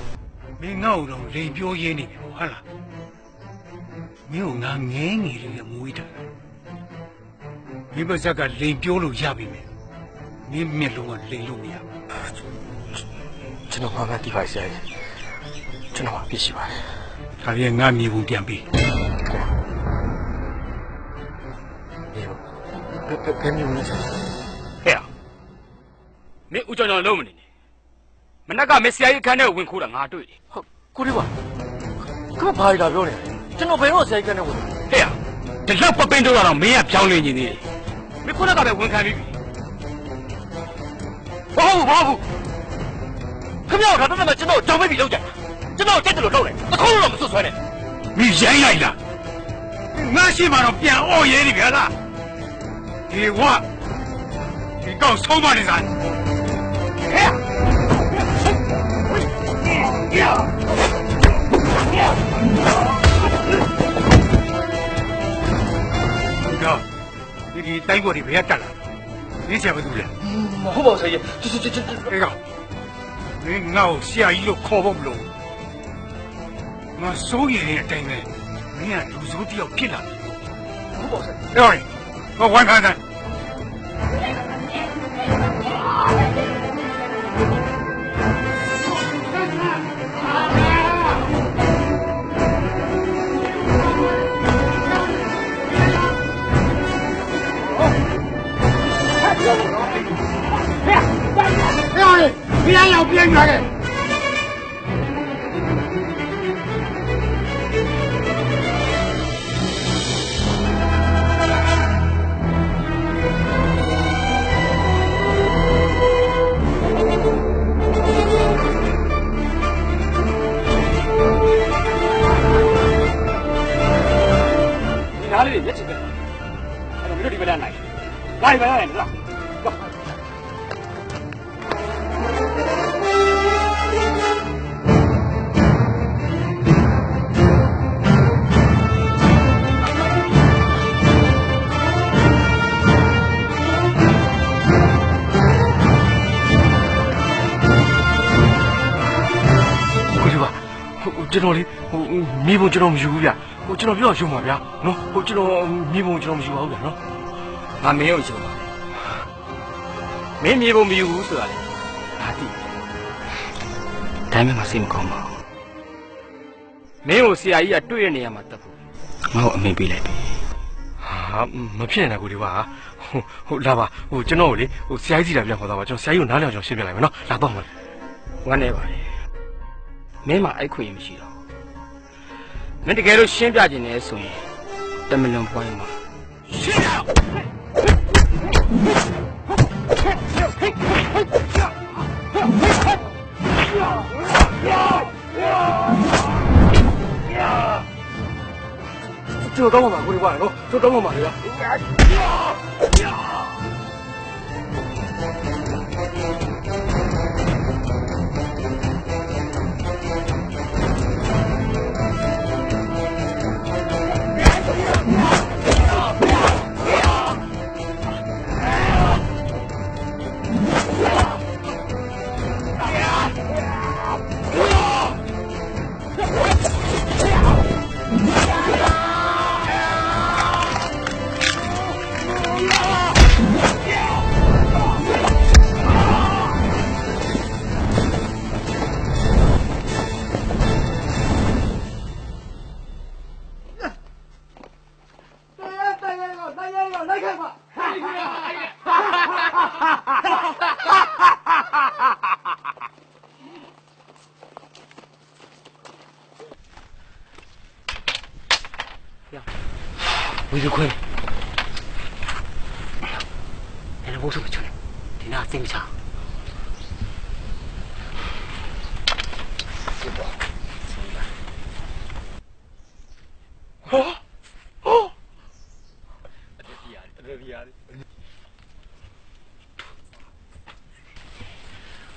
မင်းငေါ့တော့လိန်ပြောရင်းနေပြီဟုတ်လားမင်းကငါငဲငယ်လေးကမွေးတာမိဘဇက်ကလိန်ပြောလို့ရပြီမယ်မင်းမျက်လုံးကလိန်လို့မရဘူး ကျွန်တော်မှမသိပါဆရာကြီးကျွန်တော်ပြည့်ရှိပါတယ် ဒါပြန်ငါမြေပုံပြန်ပြီး ဘယ်မျိုးလဲဆရာ ဟဲ့မင်းဦးကြောင်ကြောင်လုံးမနေနဲ့မနက်ကမဆရာကြီးအခန်းထဲကိုဝင်ခိုးတာငါတွေ့တယ် ဟုတ်ကိုဒီပါကဘာလာပြောနေလဲကျွန်တော်ဘယ်တော့ဆရာကြီးကနေဝင် ဟဲ့ဒီလောက်ပပင်းတော့တော့မင်းကပြောင်းလဲနေသေးတယ်မင်းခုနကပဲဝန်ခံပြီးပြီ ဘာဘူးခင်ဗျားတို့ဒါတည်းကကျွန်တော်ကြောင်မိပြီလောက်ကြကျွန်တော်ကြက်တယ်လို့ထုတ်လိုက်အခုတော့မစွတ်ဆွဲနဲ့ မင်းရိုင်းလိုက်လားငါရှိမှတော့ပြန်အော်ရဲနေဗျာလားဒီဝဒီကောက်ဆုံးမနေစားဟဲ့ဒီတိုင်းပေါ်ဒီဘယ်ကတက်လာနင်းဆရာဘာလုပ်လဲ မဟုတ်ပါဘူးဆရာကြီး အေးကောင်မင်းငါ့ကိုဆရာကြီးလို့ခေါ်ဖို့မလို့ငါစိုးရိမ်နေတဲ့အတိုင်းပဲမင်းကလူစိုးတယောက်ဖြစ်လာပြီ ဟုတ်ပါဘူးဆရာ ပြောရင်ငါဝမ်းခံတယ်不要老边缘的。你哪里的？别吃这个，我们这里边来，哪里边来？你知道？走。 ကျွန်တော်လေမိဘကျွန်တော်မယူဘူးဗျကျွန်တော်ပြောရှုံးပါဗျာနော်ကျွန်တော်မိဘကျွန်တော်မယူပါဘူးဗျာနော် ငါမင်းကိုရှုံးပါမင်းမြေပုံမယူဘူးဆိုတာလေငါသိတယ်ဒါမှမစိတ်မကောင်းပါဘူးမင်းကိုဆရာကြီးကတွေ့ရနေရမှာတက်ဖို့ငါ့ကိုအမိန်ပေးလိုက်ပြီ ဟာမဖြစ်နိုင်ဘူးဒီပါဟုတ်လာပါကျွန်တော်ကိုလေဆရာကြီးစီလာပြန်ခေါ်သွားပါကျွန်တော်ဆရာကြီးကိုနားလည်အောင်ရှင်းပြလိုက်မယ်နော်လာတော့မယ် ဝမ်းနေပါလေမင်းမှာအိုက်ခွေမရှိတော့မင်းတကယ်လို့ရှင်းပြခြင်းနဲ့ဆိုရင်တမလွန်ပွိုင်းမှာရှင်းကျွန်တော်တောင်းပါမှာကိုဒီပါနော်ကျွန်တော်တောင်းပါမှာလေဗျာ ဟ လိုက်ခဲ့ပါဝီလူခွေးလည်းဘိုးစုမချွန်းဒီနာစိတ်မချ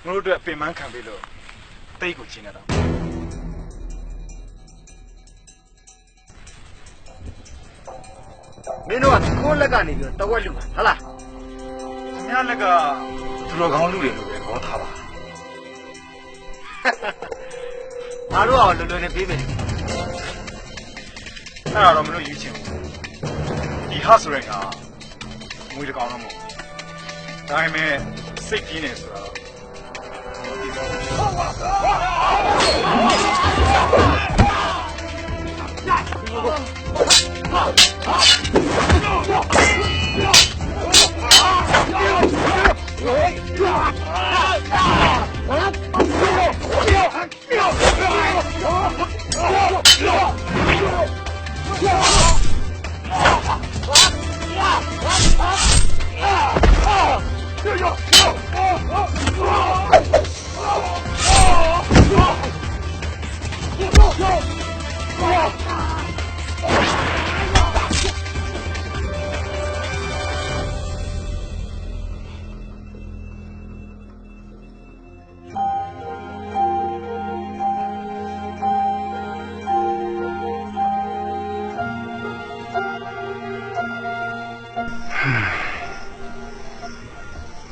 ငါတို့အတွက်ပင်ပန်းခံပြီးလို့တိတ်ကိုချင်းနေတာမင်းတို့ကကိုယ့်လက်ကနေပြီးတော့တဝက်လူပါဟုတ်လား ခင်ဗျားလက်ကသူတော်ကောင်းလူတွေလို့ပဲခေါ်ထားပါ ငါတို့ကလွယ်လွယ်နဲ့ပြေးမယ် အဲ့ဒါတော့မလို့ယူချင်ဘူးဒီဟာဆိုရင်ကငွေတကောင်တော့မဟုတ်ဒါပေမဲ့စိတ်ပြင်းနေဆိုတော့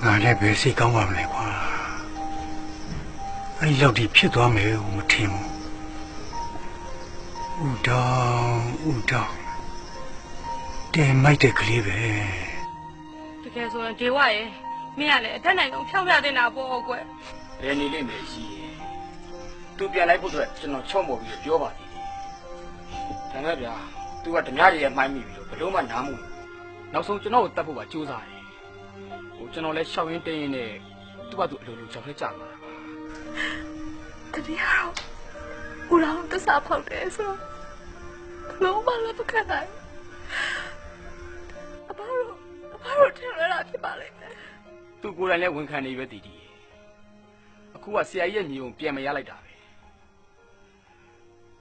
ငါလည်းပဲစိတ်ကောင်းပါမလဲကွာအဲ့လောက်ဒီဖြစ်သွားမယ်ကိုမထင်ဘူးဥတောင်းတဲမိုက်တဲ့ကလေးပဲ တကယ်ဆိုရင်ဒေဝရဲ့မင်းကလည်းအထက်နိုင်ဆုံးဖြောင်းပြတင်တာပေါ့ကွယ် ဘယ်နေလိမ့်မယ်ရှိရင်သူပြန်လိုက်ဖို့အတွက်ကျွန်တော်ချော့မော်ပြီးပြောပါသေးတယ်ဒါနဲ့ဗျာသူကဓမြတွေရဲ့မှိုင်းမိပြီးတော့ဘလို့မှနားမဘူးနောက်ဆုံးကျွန်တော်ကိုတတ်ဖို့ပါကြိုးစားတယ်ဟိုကျွန်တော်လည်းရှောက်ရင်းတင်းရင်းနဲ့သူ့ဘာသူအလိုလိုကြောက်ခဲကြမှာပါ တတိယတော့ဦးလောင်တစားဖောက်တယ်ဆိုတော့လုံးမလည်းမခက်နိုင်အဘတို့ထင်ရတာဖြစ်ပါလိမ့်မယ် သူကိုယ်တိုင်လည်းဝန်ခံနေပဲတည်အခုကဆရာကြီးရဲ့ညီုံပြန်မရလိုက်တာပဲ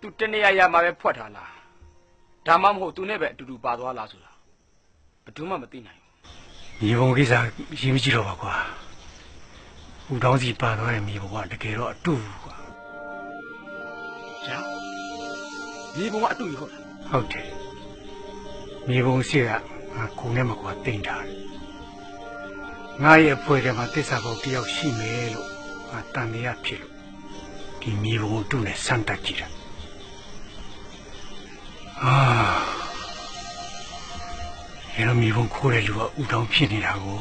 သူတနေရာမှာပဲဖွက်ထားလားဒါမှမဟုတ်သူနဲ့ပဲအတူတူပါသွားလားဆိုတာဘယ်သူမှမသိနိုင်ဘူး မြေပုံကိစ္စရေးမကြည့်တော့ပါကွာဦးတောင်းစီပါသွားတဲ့မြေပုံကတကယ်တော့အတူကွာ ညာမြေပုံကအတူကြီးဟုတ်လား ဟုတ်တယ်မြေပုံစီကငါကိုနဲ့မကွာတိတ်ထားတယ်ငါရဲ့အဖွဲ့ထဲမှာတစ္ဆာပေါက်တယောက်ရှိမယ်လို့ငါတန်တရားဖြစ်လို့ဒီမြေပုံကိုတူနဲ့စမ်းတက်ကြည့်တာအဲ့တော့မြေပုံခိုးတဲ့လူကဦးတောင်းဖြစ်နေတာကို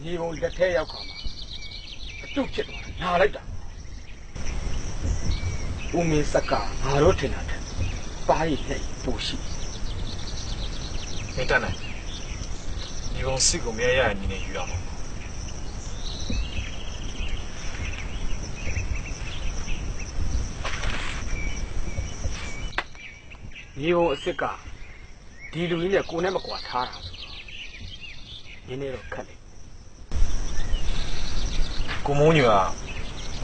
ညီဘုံလက်ထဲရောက်ခါမှာအတုဖြစ်သွားတာနားလိုက်တာဦးမင်းစက်ကငါတို့ထင်တာတဲ့ပါးရည်နဲ့ပူရှိမင်းတတ်နိုင်ညီဘုံစစ်ကိုမရရရင်ညီနေယူရမှာညီဘုံအစ်စ်ကဒီလူကြီးနဲ့ကိုယ်နဲ့မကွာထားတာဆိုတော့ညီနေတော့ခက်တယ်ကိုမိုးညူက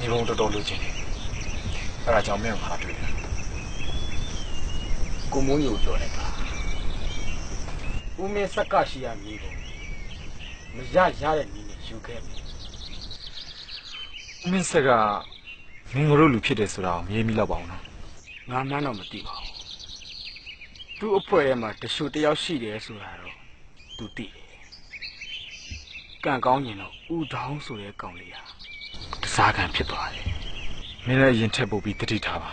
ညီဘုံတော်တော်လိုချင်တယ်အဲ့ဒါကြောင့်မင်းကိုငါတွေ့တယ်ကိုမိုးညိုပြောလိုက်ပါဦးမင်းစက်ကရှိရမည်ကိုမရရတဲ့နည်းနဲ့ယူခဲ့ပြီဦးမင်းဆက်ကမင်းတို့လူဖြစ်တယ်ဆိုတာကိုမြင်မိလောက်ပါအောင်နော်ငါမှန်းတော့မသိပါဘူးသူ့အဖွဲ့ထဲမှာတရှူတယောက်ရှိတယ်ဆိုတာတော့သူသိတယ်ကံကောင်းရင်တော့ဦးတောင်းဆိုတဲ့ကောင်လေးဟာတစားခံဖြစ်သွားတယ်မင်းလည်းအရင်ထက်ပို့ပြီးတတိထားပါ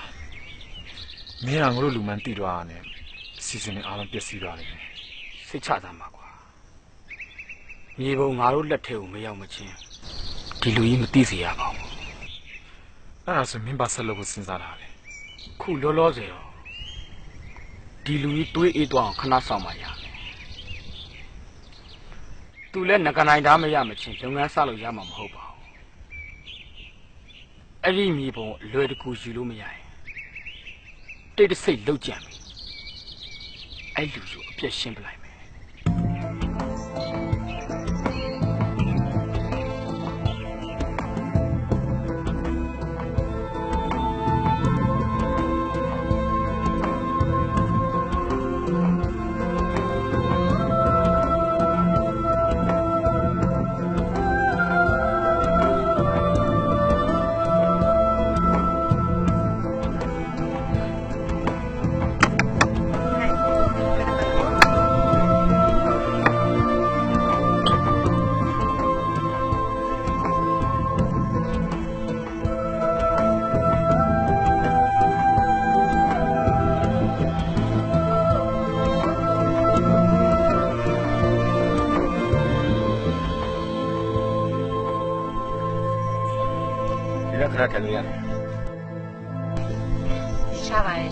မင်းကငါတို့လူမှန်တိသွားရတယ်စီစဉ်နေအားလုံးပျက်စီးသွားတယ်စိတ်ချသားမှာကွာမြေပုံငါတို့လက်ထဲကိုမရောက်မချင်းဒီလူကြီးမသိစေရပါဘူးအဲ့ဒါဆိုမင်းပါဆက်လို့ကိုစဉ်းစားတာလေခုလောလောဆယ်တော့ဒီလူကြီးတွေးအေးသွားအောင်ခဏဆောင်ပါရမယ်သူလည်းငကနိုင်သားမရမချင်းလုပ်ငန်းစလို့ရမှာမဟုတ်ပါဘူးအဲ့ဒီမြေပုံအလွယ်တကူယူလို့မရရင်တိတ်တဆိတ်လောက်ကြံပြီအဲ့လူကြီးအပြည့်ရှင်းပလိုက်မယ်ခဏထိုင်လို့ရတယ်ရှားပါရဲ့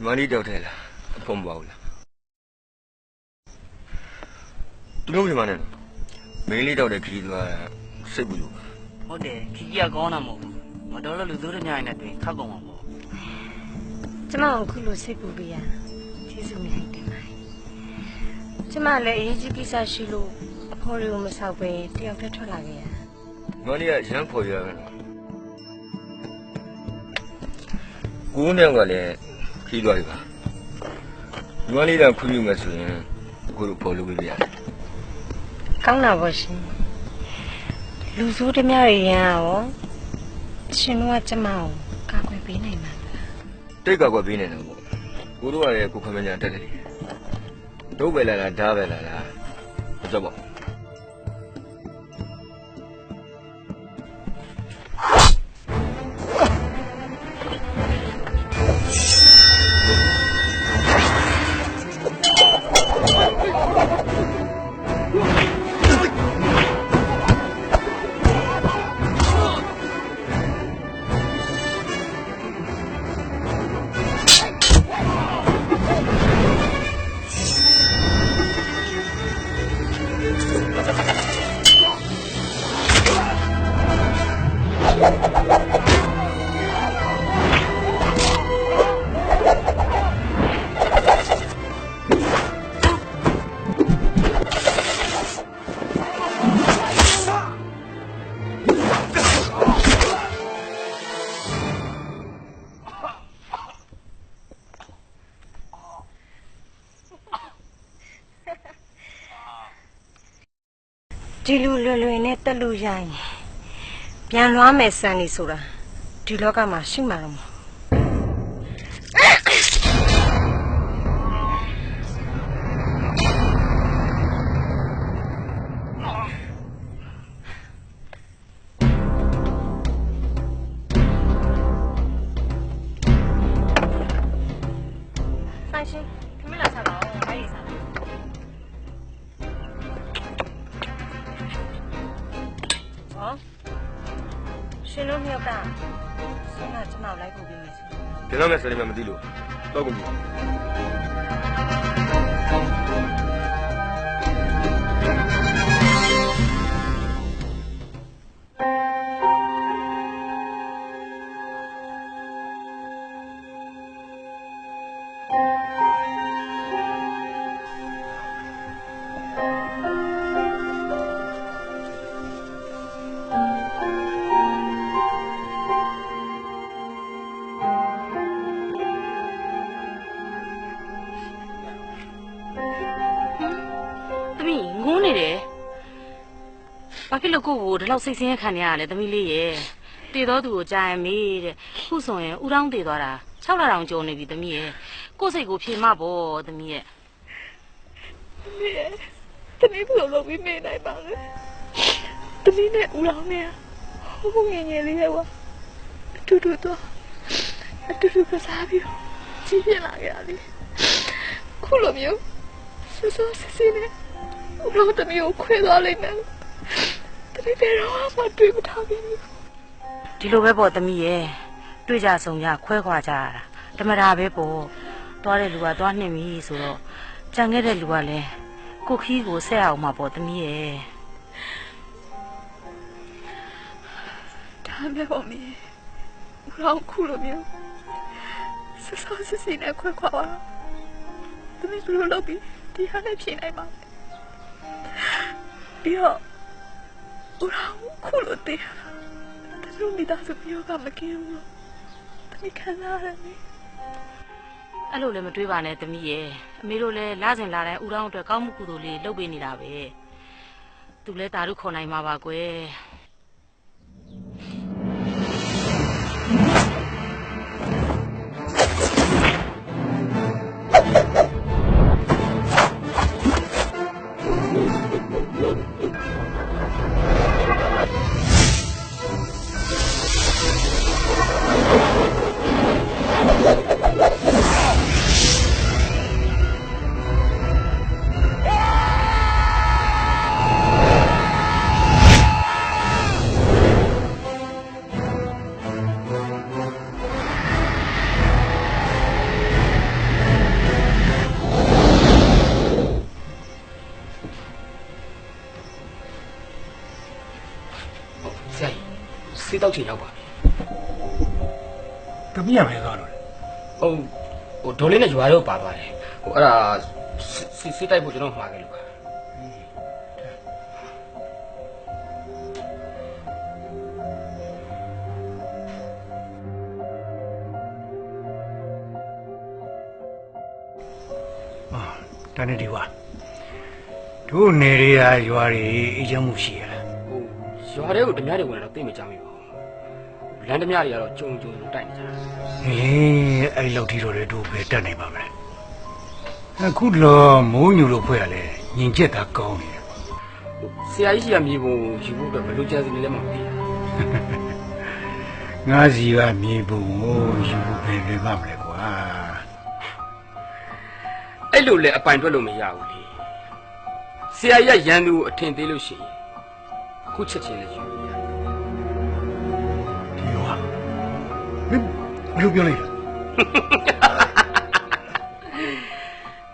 မနီတောက်ထဲလားအဖုံးပါဘူးလားသူတို့ညီမနဲ့မင်းလေးတောက်တဲ့ခရီးသွားစိတ်ဘူးလို့ဟုတ်တယ်ခီကြီးကကောင်းတာမဟုတ်ဘူးမတော်လို့လူသူတွေညနေနဲ့တွေ့ခက်ကုန်မှာပေါ့ကျမကိုခုလိုစိတ်ပူပေးရကျေးဇူးများတင်ပါတယ်ကျမလည်းအရေးကြီးကိစ္စရှိလို့အဖေါ်တွေကိုမဆောက်ပဲတယောက်တည်းထွက်လာခဲ့ရမနီကရမ်းခေါ်ရမယ်ကိုနဲ့ကလည်းခီးသွားပြီပါညီမလေးကခွင့်ပြုမယ်ဆိုရင်ကိုတို့ပေါ်လို့ပြရတယ်ကောင်းတာပေါ့ရှင်လူဆိုးတများတွေရန်ရောရှင်တို့ကကျမကိုကာကွယ်ပေးနိုင်မှာတိတ်ကာကွယ်ပေးနိုင်တယ်ပေါ့ကိုတို့ကလည်းကိုခွင့်မညာတက်တယ်တို့ပဲလာလားဓာပဲလာလားမကြောက်ပါ ဒီလူလွယ်နဲ့တက်လို့ရရင်ပြန်လွှားမယ်စံနေဆိုတာဒီလောကမှာရှိမှာတော့မဟုတ်ဆိုင်ရှင်ခမလာစားပါဦးအဲ့ဒီစားဟောရှင်တို့မြောက်ကဆန္ဒကျွန်တော်လိုက်ဖို့ပြီးမယ်ဆို ကျွန်တော်လည်းစရိမမသိလို့တော့ကုန်ပြီဘာဖြစ်လို့ကိုကိုဒီလောက်စိတ်ဆင်းရဲခံနေရလဲသမီးလေးရဲ့တည်တော်သူကိုကြားရင်မေးတဲ့ခုဆိုရင်ဦးတောင်းတည်သွားတာ6လတောင်ကျော်နေပြီသမီးရဲ့ကိုစိတ်ကိုဖြေမပေါ့သမီးရဲ့သမီးဘယ်လိုလုပ်ပြီးမေးနိုင်ပါလဲသမီးနဲ့ဦးတောင်းနဲ့ဟိုငယ်ငယ်လေးကွာအတူတူကစားပြီးကြီးပြင်းလာကြတယ်ခုလိုမျိုးစစ်စစ်နဲ့ဦးတောင်းသမီးကိုခွဲသွားလိုက်မယ်သမီးဘယ်တော့မှတွေ့မထားဘူးဒီလိုပဲပေါ့သမီးရဲ့တွေ့ကြဆုံကြခွဲခွာကြရတာဓမ္မတာပဲပေါ့သွားတဲ့လူကသွားနှင်ပြီဆိုတော့ကြံခဲ့တဲ့လူကလည်းကိုခီးကိုဆက်အောင်မှာပေါ့သမီးရဲ့ဒါမဲ့ပေါ့မင်းဦးလောင်းခုလိုမျိုးစစ်စစ်နဲ့ခွဲခွာသွားသမီးဘယ်လိုလုပ်ပြီးဒီဟာနဲ့ဖြေနိုင်မှာပြီးတော့ဦးလောင်းခုလိုတည်းသူမိသားစုပြောကမကင်းဘူးတမီးခံစားရတယ်အဲ့လိုလည်းမတွေးပါနဲ့သမီးရဲ့အမေတို့လည်းလာစဉ်လာတိုင်းဦးတောင်းအတွက်ကောင်းမှုကုသိုလ်လေးလုပ်ပေးနေတာပဲသူလည်းတာတို့ခေါ်နိုင်မှာပါကွယ်စေးတောက်ချင်ရောက်ပါပြီတမီးရမယ်သွားလို့ဟိုဒေါ်လေးနဲ့ရွာတော့ပါသွားတယ်အဲ့ဒါစေးတိုက်ဖို့ကျွန်တော်မှာခဲ့လို့ပါတနေ့ဒီဝါတို့နေရရွာတွေအေးချမ်းမှုရှိရလားရွာတွေကိုဓမြတွေဝင်တော့သိမကြမိပါဘူးလမ်းဓမြတွေကတော့ကြုံတိုက်နေကြတာအဲ့လောက်ထိတော့လေတို့ပဲတက်နိုင်ပါမလဲအခုလောမိုးညူလို့ဖွဲ့ရလဲညင်ချက်တာကောင်းနေတယ်ဆရာကြီးရှိရမြေပုံယူဖို့အတွက်ဘယ်လိုကြံစီနေလဲမသိငါစီကမြေပုံကိုယူဖို့ပဲလွယ်ပါမလဲကွာအဲ့လိုလေအပိုင်တွက်လို့မရဘူးလေဆရာကြီးရန်သူကိုအထင်သေးလို့ရှိရင်ခုချက်ချင်းလည်းယူလို့ရတယ်ဒီရောဘယ်လိုပြောလိုက်လဲ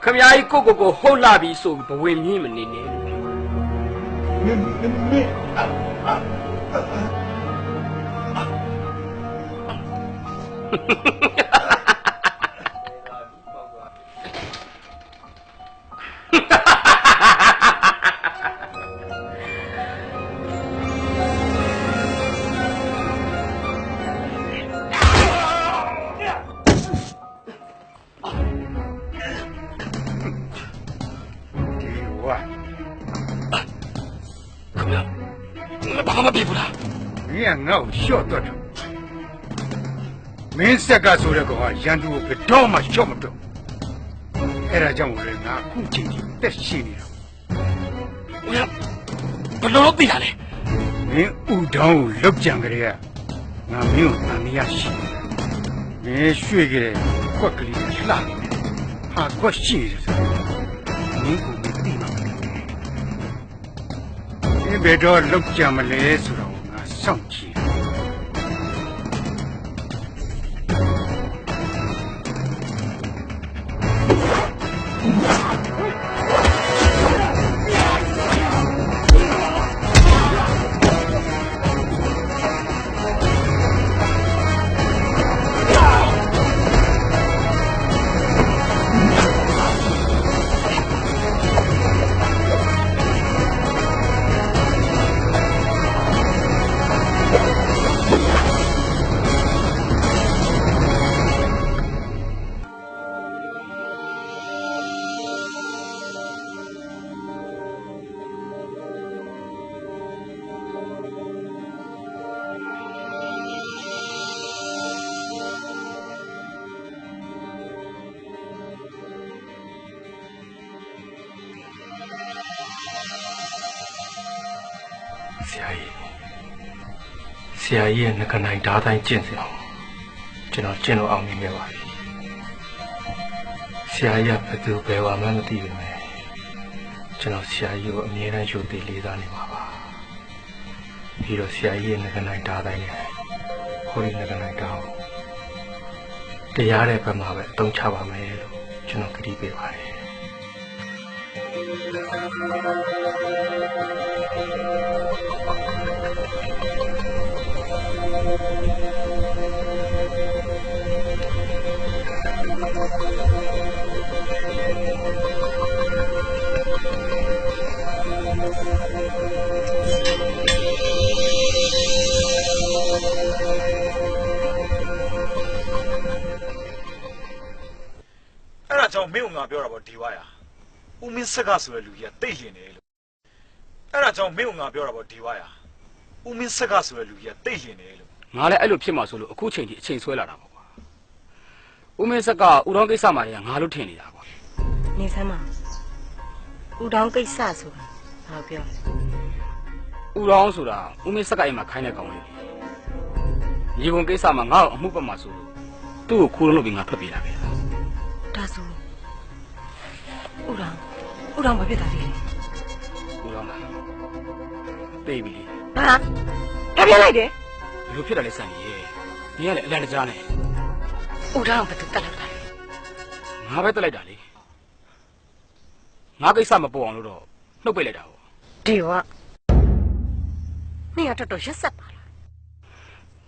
ခမကြီးကိုဟုတ်လာပြီဆိုဘဝင်မြင့်မနေနဲ့ခမ ကိုလျှော့တော့တယ်မင်းဆက်ကဆိုတဲ့ကောင်ကရန်သူကိုဘယ်တော့မှလျှော့မတော့အဲ့ဒါကြောင့်လည်းငါအခုချိန်ကြီးတက်ရှိနေတာ ဘလို့လို့သိတာလဲ မင်းဥတောင်းကိုလောက်ကြံကြတဲ့ကငါမင်းကိုတန်မြာရှိမင်းရွှေ့ကြတဲ့ကွက်ကလေးလှနေတယ်ဟာကွက်ရှိတယ်ဆိုမင်းကိုမသိမှာမဟုတ်ဘူးဘယ်တော့လောက်ကြံမလဲဆိုတော့ငါစောင့်ကြည့်ဆရာကြီးရဲ့ငကနိုင်ဓာတ်တိုင်းကျင့်စီအောင်ကျွန်တော်ကျင့်လို့အောင်မြင်ခဲ့ပါပြီဆရာကြီးကဘယ်သူဘယ်ဝါမှမသိပေမဲ့ကျွန်တော်ဆရာကြီးကိုအမြဲတမ်းယူတည်လေးစားနေပါပါပြီးတော့ဆရာကြီးရဲ့ငကနိုင်ဓာတ်တိုင်းနဲ့ဟိုဒီငကနိုင်ဓာတ်ကိုတရားတဲ့ဘက်မှာပဲအသုံးချပါမယ်လို့ကျွန်တော်ကတိပေးပါတယ်အဲ့ဒါကြောင့်မင်းကငါပြောတာပေါ့ဒီဝါရဦးမင်းဆက်ကဆိုတဲ့လူကြီးကတိတ်လင်တယ်လို့အဲ့ဒါကြောင့်မင်းကငါပြောတာပေါ့ဒီဝါရဦးမင်းဆက်ကဆိုတဲ့လူကြီးကတိတ်လင်တယ်လို့ ငါလည်းအဲ့လိုဖြစ်မှာဆိုလို့အခုချိန်ထိအချိန်ဆွဲလာတာပေါ့ကွာဦးမင်းဆက်ကဦးတော်ကိစ္စမှာလည်းငါလို့ထင်နေတာကွာ နေစမ်းမဦးတောင်းကိစ္စဆိုတာဘာပြောလဲ ဦးတော်ဆိုတာဦးမင်းဆက်ကအိမ်မှာခိုင်းတဲ့ကောင်လေးညီကုံကိစ္စမှာငါ့ကိုအမှုပတ်မှာဆိုလို့သူ့ကိုခိုးလို့ပြီးငါထွက်ပြေးလာခဲ့တာ ဒါဆိုဦးတောင်းဘာဖြစ်တာလဲ ဦးတော်လားသိပြီလေ ဟာတပြလိုက်တယ် ဘယ်လိုဖြစ်တာလဲစံကြီးရဲ့နင်ကလည်းအလန့်တကြားနဲ့ ဦးတောင်းဘာတူတက်လာတာလဲ ငါပဲတက်လိုက်တာလေငါကိစ္စမပေါ်အောင်လို့တော့နှုတ်ပိတ်လိုက်တာပေါ့ ဒီကနေရတော်ရက်ဆက်ပါလား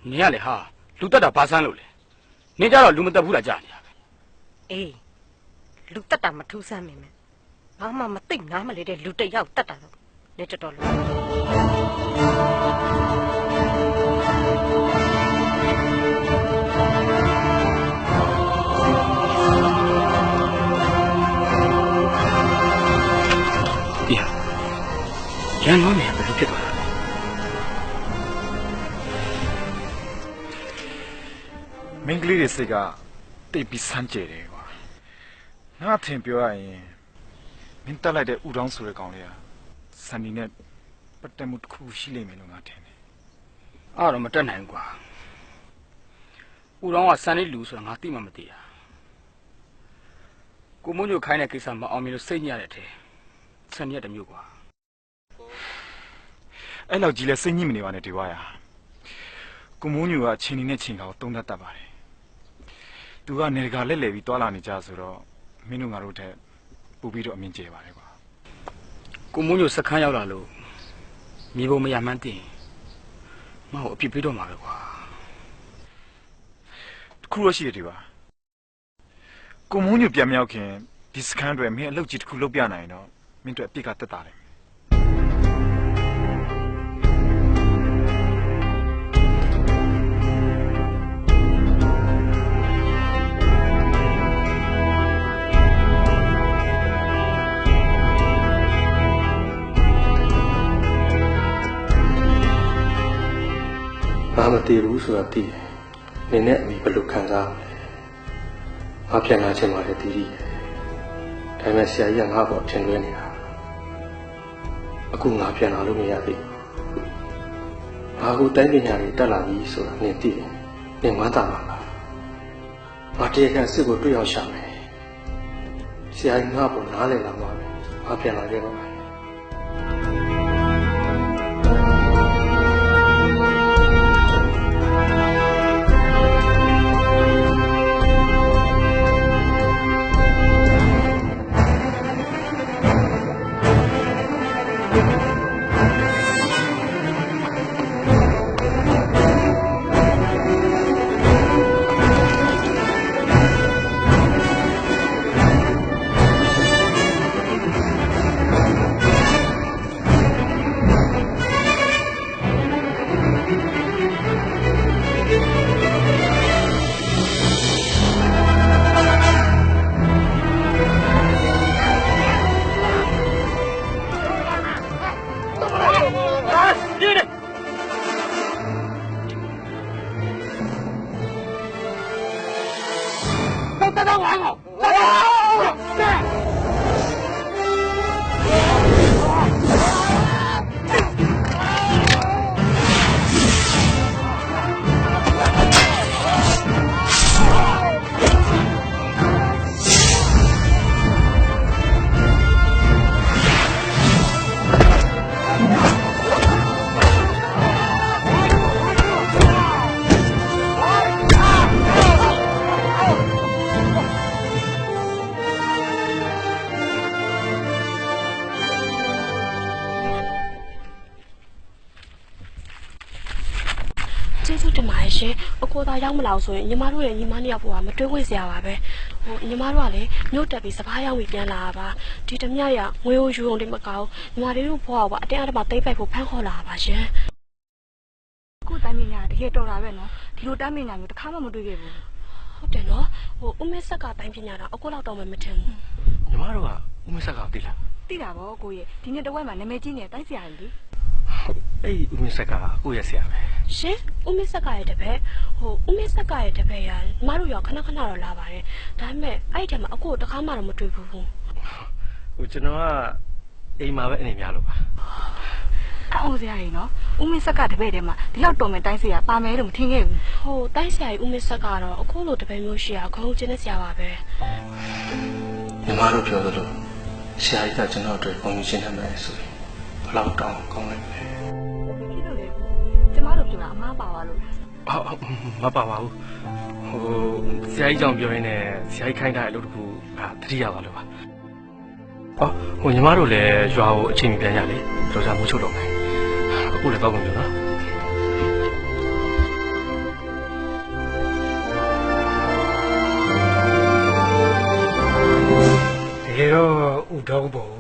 နင်ကလေဟာလူတက်တာဘာဆန်းလို့လဲနင်ကြတော့လူမတက်ဘူးလားကြာနေတာပဲ အေးလူတက်တာမထူးဆန်းမိမယ်ဘာမှမသိနားမလဲတဲ့လူတစ်ယောက်တက်တာတော့နေတော်လို့ဒီဟာရန်ကုန်နေဘယ်လိုဖြစ်သွားတာလဲ မင်းကလေးတွေစိတ်ကတိတ်ပြီးစမ်းကြယ်တယ်ကွာငါထင်ပြောရရင်မင်းတက်လိုက်တဲ့ဦးတောင်းဆိုတဲ့ကောင်လေးကစန်နီနဲ့ပတ်သက်မှုတစ်ခုရှိလိမ့်မယ်လို့ငါထင်တယ် အဲ့တော့မတက်နိုင်ဘူးကွာဦးတော်ကစံလေးလူဆိုတာငါသိမှမသိတာကိုမုန်းညိုခိုင်းတဲ့ကိစ္စမအောင်မြင်လို့စိတ်ညစ်ရတဲ့အထဲစံရက်တစ်မျိုးကွာ အဲ့လောက်ကြီးလဲစိတ်ညစ်မနေပါနဲ့ဒီဝါရကိုမိုးညူကချင်းနေနဲ့ချင်းကောင်တုံးတတ်တတ်ပါတယ်သူကနေတကာလက်လဲပြီးတွာလာနေကြဆိုတော့မင်းတို့ငါတို့ထက်ပူပြီးတော့အမြင်ကျဲပါတယ်ကွာ ကိုမုန်းညိုစခန်းရောက်လာလို့မြေပုံမရမှန်းသိရင်ငါ့ကိုအပြစ်ပေးတော့မှာပဲကွာ တခုတော့ရှိတယ်ဒီပါကိုမိုးညူပြန်မရောက်ခင်ဒီစခန်းတွေမင်းအလုပ်ကြီးတစ်ခုလုပ်ပြနိုင်ရင်တော့မင်းတို့အပြစ်ကတက်တာတယ် ဘာ မတည်ဘူးဆိုတာသိတယ်နင်းနဲ့အမိဘယ်လိုခံစားရမလဲငါပြန်လာချင်ပါတယ်တီတီဒါပေမဲ့ဆရာကြီးကငါ့ဘောထင်လွဲနေတာအခုငါပြန်လာလို့မရသေးဘူးငါကိုတိုင်းပညာတွေတက်လာပြီဆိုတာနင်သိတယ်နင်ဝမ်းသာပါလားငါတရားခံစစ်ကိုတွေ့အောင်ရှာမယ်ဆရာကြီးငါ့ဘောနားလည်လာမှာပဲငါပြန်လာခဲ့တော့မယ်ကျေးဇူးတင်ပါတယ်ရှင်အကိုသားရောက်မလာဆိုရင်ညီမတို့ရဲ့ညီမနှစ်ယောက်ဘဝမတွေးဝဲစရာပါပဲဟိုညီမတို့ကလည်းမြို့တက်ပြီးစပားရောက်ပြီးပြန်လာပါဒီတမရငွေကိုယူအောင်တိမကောင်းညီမတို့ဘဝကအတင်းအဓမ္မသိမ့်ပိုက်ဖို့ဖမ်းခေါ်လာပါရှင်အခုတိုင်းပညာတကယ်တော်တာပဲနော်ဒီလိုတိုင်းပညာမျိုးတစ်ခါမှမတွေ့ခဲ့ဘူးဟုတ်တယ်နော်ဟိုဦးမေဆက်ကတိုင်းပညာတော့အကိုလောက်တော့မထင်ဘူးညီမတို့ကဦးမေဆက်ကသိလားသိတာပေါ့ကိုရဲ့ဒီနေ့တဝက်မှာနာမည်ကြီးနေတိုင်းဆရာကြီးလေအဲ့ဦးမေဆက်ကကိုရဲ့ဆရာပဲရှင်ဦးမေဆက်ကရဲ့တပည့်ဟိုဦးမေဆက်ကရဲ့တပည့်ရညီမတို့ရောခဏခဏတော့လာပါတယ်ဒါပေမဲ့အဲ့ဒီထဲမှာအကိုတခါမှတော့မတွေ့ဘူးဟိုကျွန်တော်ကအိမ်မှာပဲအနေများလို့ပါအော်ဆရာကြီးနော်ဦးမေဆက်ကတပည့်ထဲမှာဒီလောက်တော်မယ်တိုင်းဆရာပါမယ်လို့မထင်ခဲ့ဘူးဟိုတိုင်းဆရာကြီးဦးမေဆက်ကတော့အခုလိုတပည့်မျိုးရှိရခေါင်းကျင်းတဲ့ဆရာပါပဲညီမတို့ပြောသလိုဆရာကြီးကကျွန်တော်တို့ခေါင်းကျင်းနေမယ်ဆိုရင်ဘလောက်တောင်းကောင်းလိုက်လဲကျမတို့ပြောတာအမှားပါသွားလို့မပါပါဘူးဟိုဆရာကြီးကြောင့်ပြောရင်းနဲ့ဆရာကြီးခိုင်းထားတဲ့အလုပ်တစ်ခုသတိရပါလို့ပါဟိုညီမတို့လည်းရွာကိုအချိန်ပြန်ရလေတော်ကြမိုးချုပ်တော့မယ်အခုလည်းတော့မပြောနော်တကယ်တော့ဥတောင်းပေါ်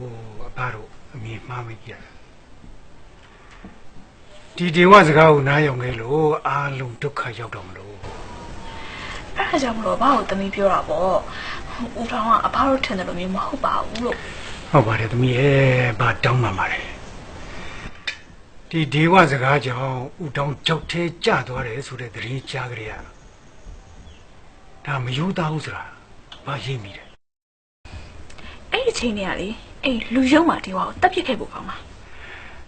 အဖတို့အမြင်မှားမကြည့်ဒီဒေဝစကားကိုနားယောင်ခဲ့လို့အားလုံးဒုက္ခရောက်တော့မလို့အဲ့ဒါကြောင့်မလို့ဘာလို့သမီးပြောတာပေါ့ဦးထောင်ကအဖတို့ထင်တယ်လို့မျိုးမဟုတ်ပါဘူးလို့ဟုတ်ပါတယ်သမီးရဲ့ဘာတောင်းမှမှာလဲဒီဒေဝစကားကြောင့်ဦးထောင်ကြောက်သေးကြသွားတယ်ဆိုတဲ့သတင်းကြားကြရဒါမယူသားဘူးဆိုတာဘာရိပ်မိတယ်အဲ့ဒီချိန်တွေကလေအဲ့လူယုံမှာဒီဝါကိုတက်ပြစ်ခဲ့ဖို့ကောင်းလား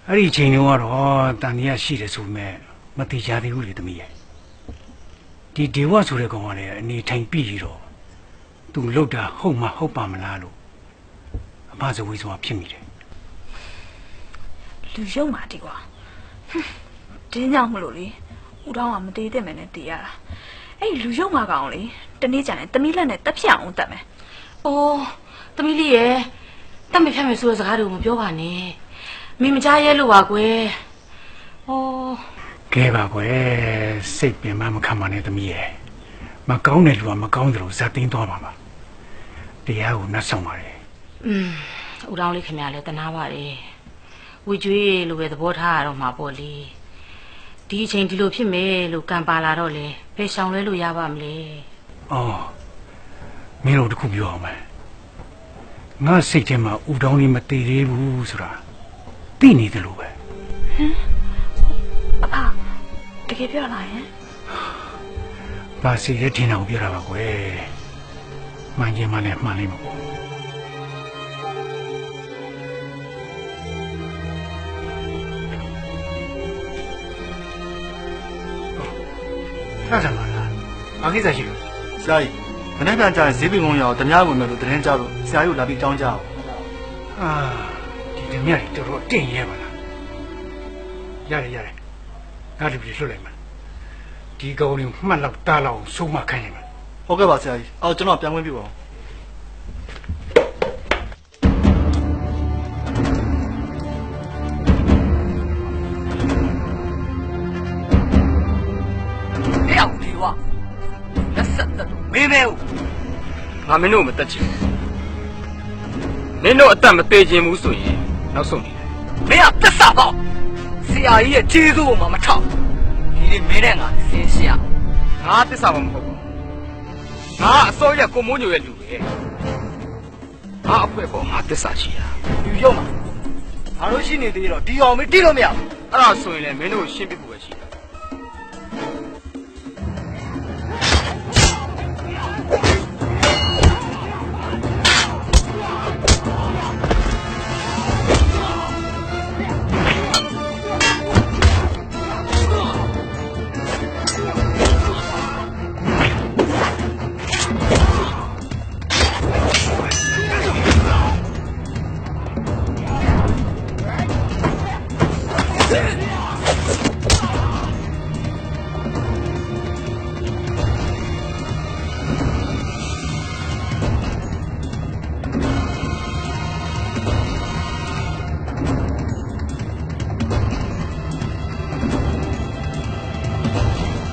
အဲ့ဒီချိန်တုန်းကတော့တန်တရားရှိတယ်ဆိုမဲ့မတိကြသေးဘူးလေသမီးရဲ့ဒီဒေဝဆိုတဲ့ကောင်ကလည်းအနေထိုင်ပြီတော့သူလှုပ်တာဟုတ်မှဟုတ်ပါမလားလို့အမဇဝေးဆိုတာဖြစ်မိတယ်လူယုံမှာဒီကွာတင်းကြောင်မလို့လေဦးတောင်းကမသေးတဲ့မယ်နဲ့တည်ရတာအဲ့လူယုံမှာကောင်လေတနေ့ကျရင်တမီးလက်နဲ့တက်ပြအောင်တက်မယ်အိုးတမီးလေးရဲ့တက်မဖြတ်မယ်ဆိုတဲ့စကားတွေကိုမပြောပါနဲ့မင်းမကြားရဲလို့ပါကွယ်။အော်ကဲပါကွယ်စိတ်ပင်မခံပါနဲ့သမီးရဲ့မကောင်းတဲ့လူကမကောင်းတယ်လို့ဇာတင်းသွားပါမှာတရားကိုနှတ်ဆောင်ပါလေ။ဦးတောင်းလေးခင်ဗျာလည်းတနာပါတယ်။ဝီကျွေးလိုပဲသဘောထားရတော့မှာပေါ့လေ။ဒီအချိန်ဒီလိုဖြစ်မယ်လို့ကံပါလာတော့လေဘယ်ဆောင်လဲလို့ရပါမလဲ။အော်မင်းတို့တခုပြောအောင်မယ်။ငါစိတ်ထဲမှာဦးတောင်းလေးမတည်သေးဘူးဆိုတာသိနေတယ်လို့ပဲအဖ တကယ်ပြောလာရင် ဘာစီရဲထင်အောင်ပြောတာပါကွယ်မှန်ချင်းမှလည်းမှန်လိမ့်မယ်ထားစမ်းပါလားဘာကိစ္စရှိလို့ ဆရာကြီးမနေ့ပြန်ကြရင်ဈေးပင်ကုန်းရောက်ဓမြဝင်မယ်လို့သတင်းကြားလို့ဆရာကြီးကိုလာပြီးတောင်းကြအောင် အာဒီမြတ်တော်တော်တင့်ရဲပါလားရတယ်ငါတို့ပြည်လွတ်လိုက်မှာဒီကောင်လေးမှတ်လောက်တားလောက်ဆုံးမခိုင်းရမှာ ဟုတ်ကဲ့ပါဆရာကြီးအော်ကျွန်တော်ပြန်ဝင်ပြပါဦး တယောက်ဒီဝလက်ဆက်သက်မင်းမဲဦး ငါမင်းတို့မတက်ချင်မင်းတို့အသက်မသေးခြင်းဘူးဆိုရင်နောက်ဆုံးနေတယ် မင်းကသစ္စာပေါ့ဆရာကြီးရဲ့ကျေးဇူးကိုမှမထောက်ဒီနေ့မင်းနဲ့ငါဆင်းရှင်း ငါတစ္ဆာမမဟုတ်ဘူးငါအစိုးရကိုမိုးညိုရဲ့လူပဲငါအဖွဲပေါ်ငါတစ္ဆာရှိတာ လူရုံမှာငါတို့ရှိနေသေးတော့ဒီအောင်မတိလို့မရဘူး အဲ့ဒါဆိုရင်လည်းမင်းတို့ရှင်းပြဖို့ပဲရှိတာ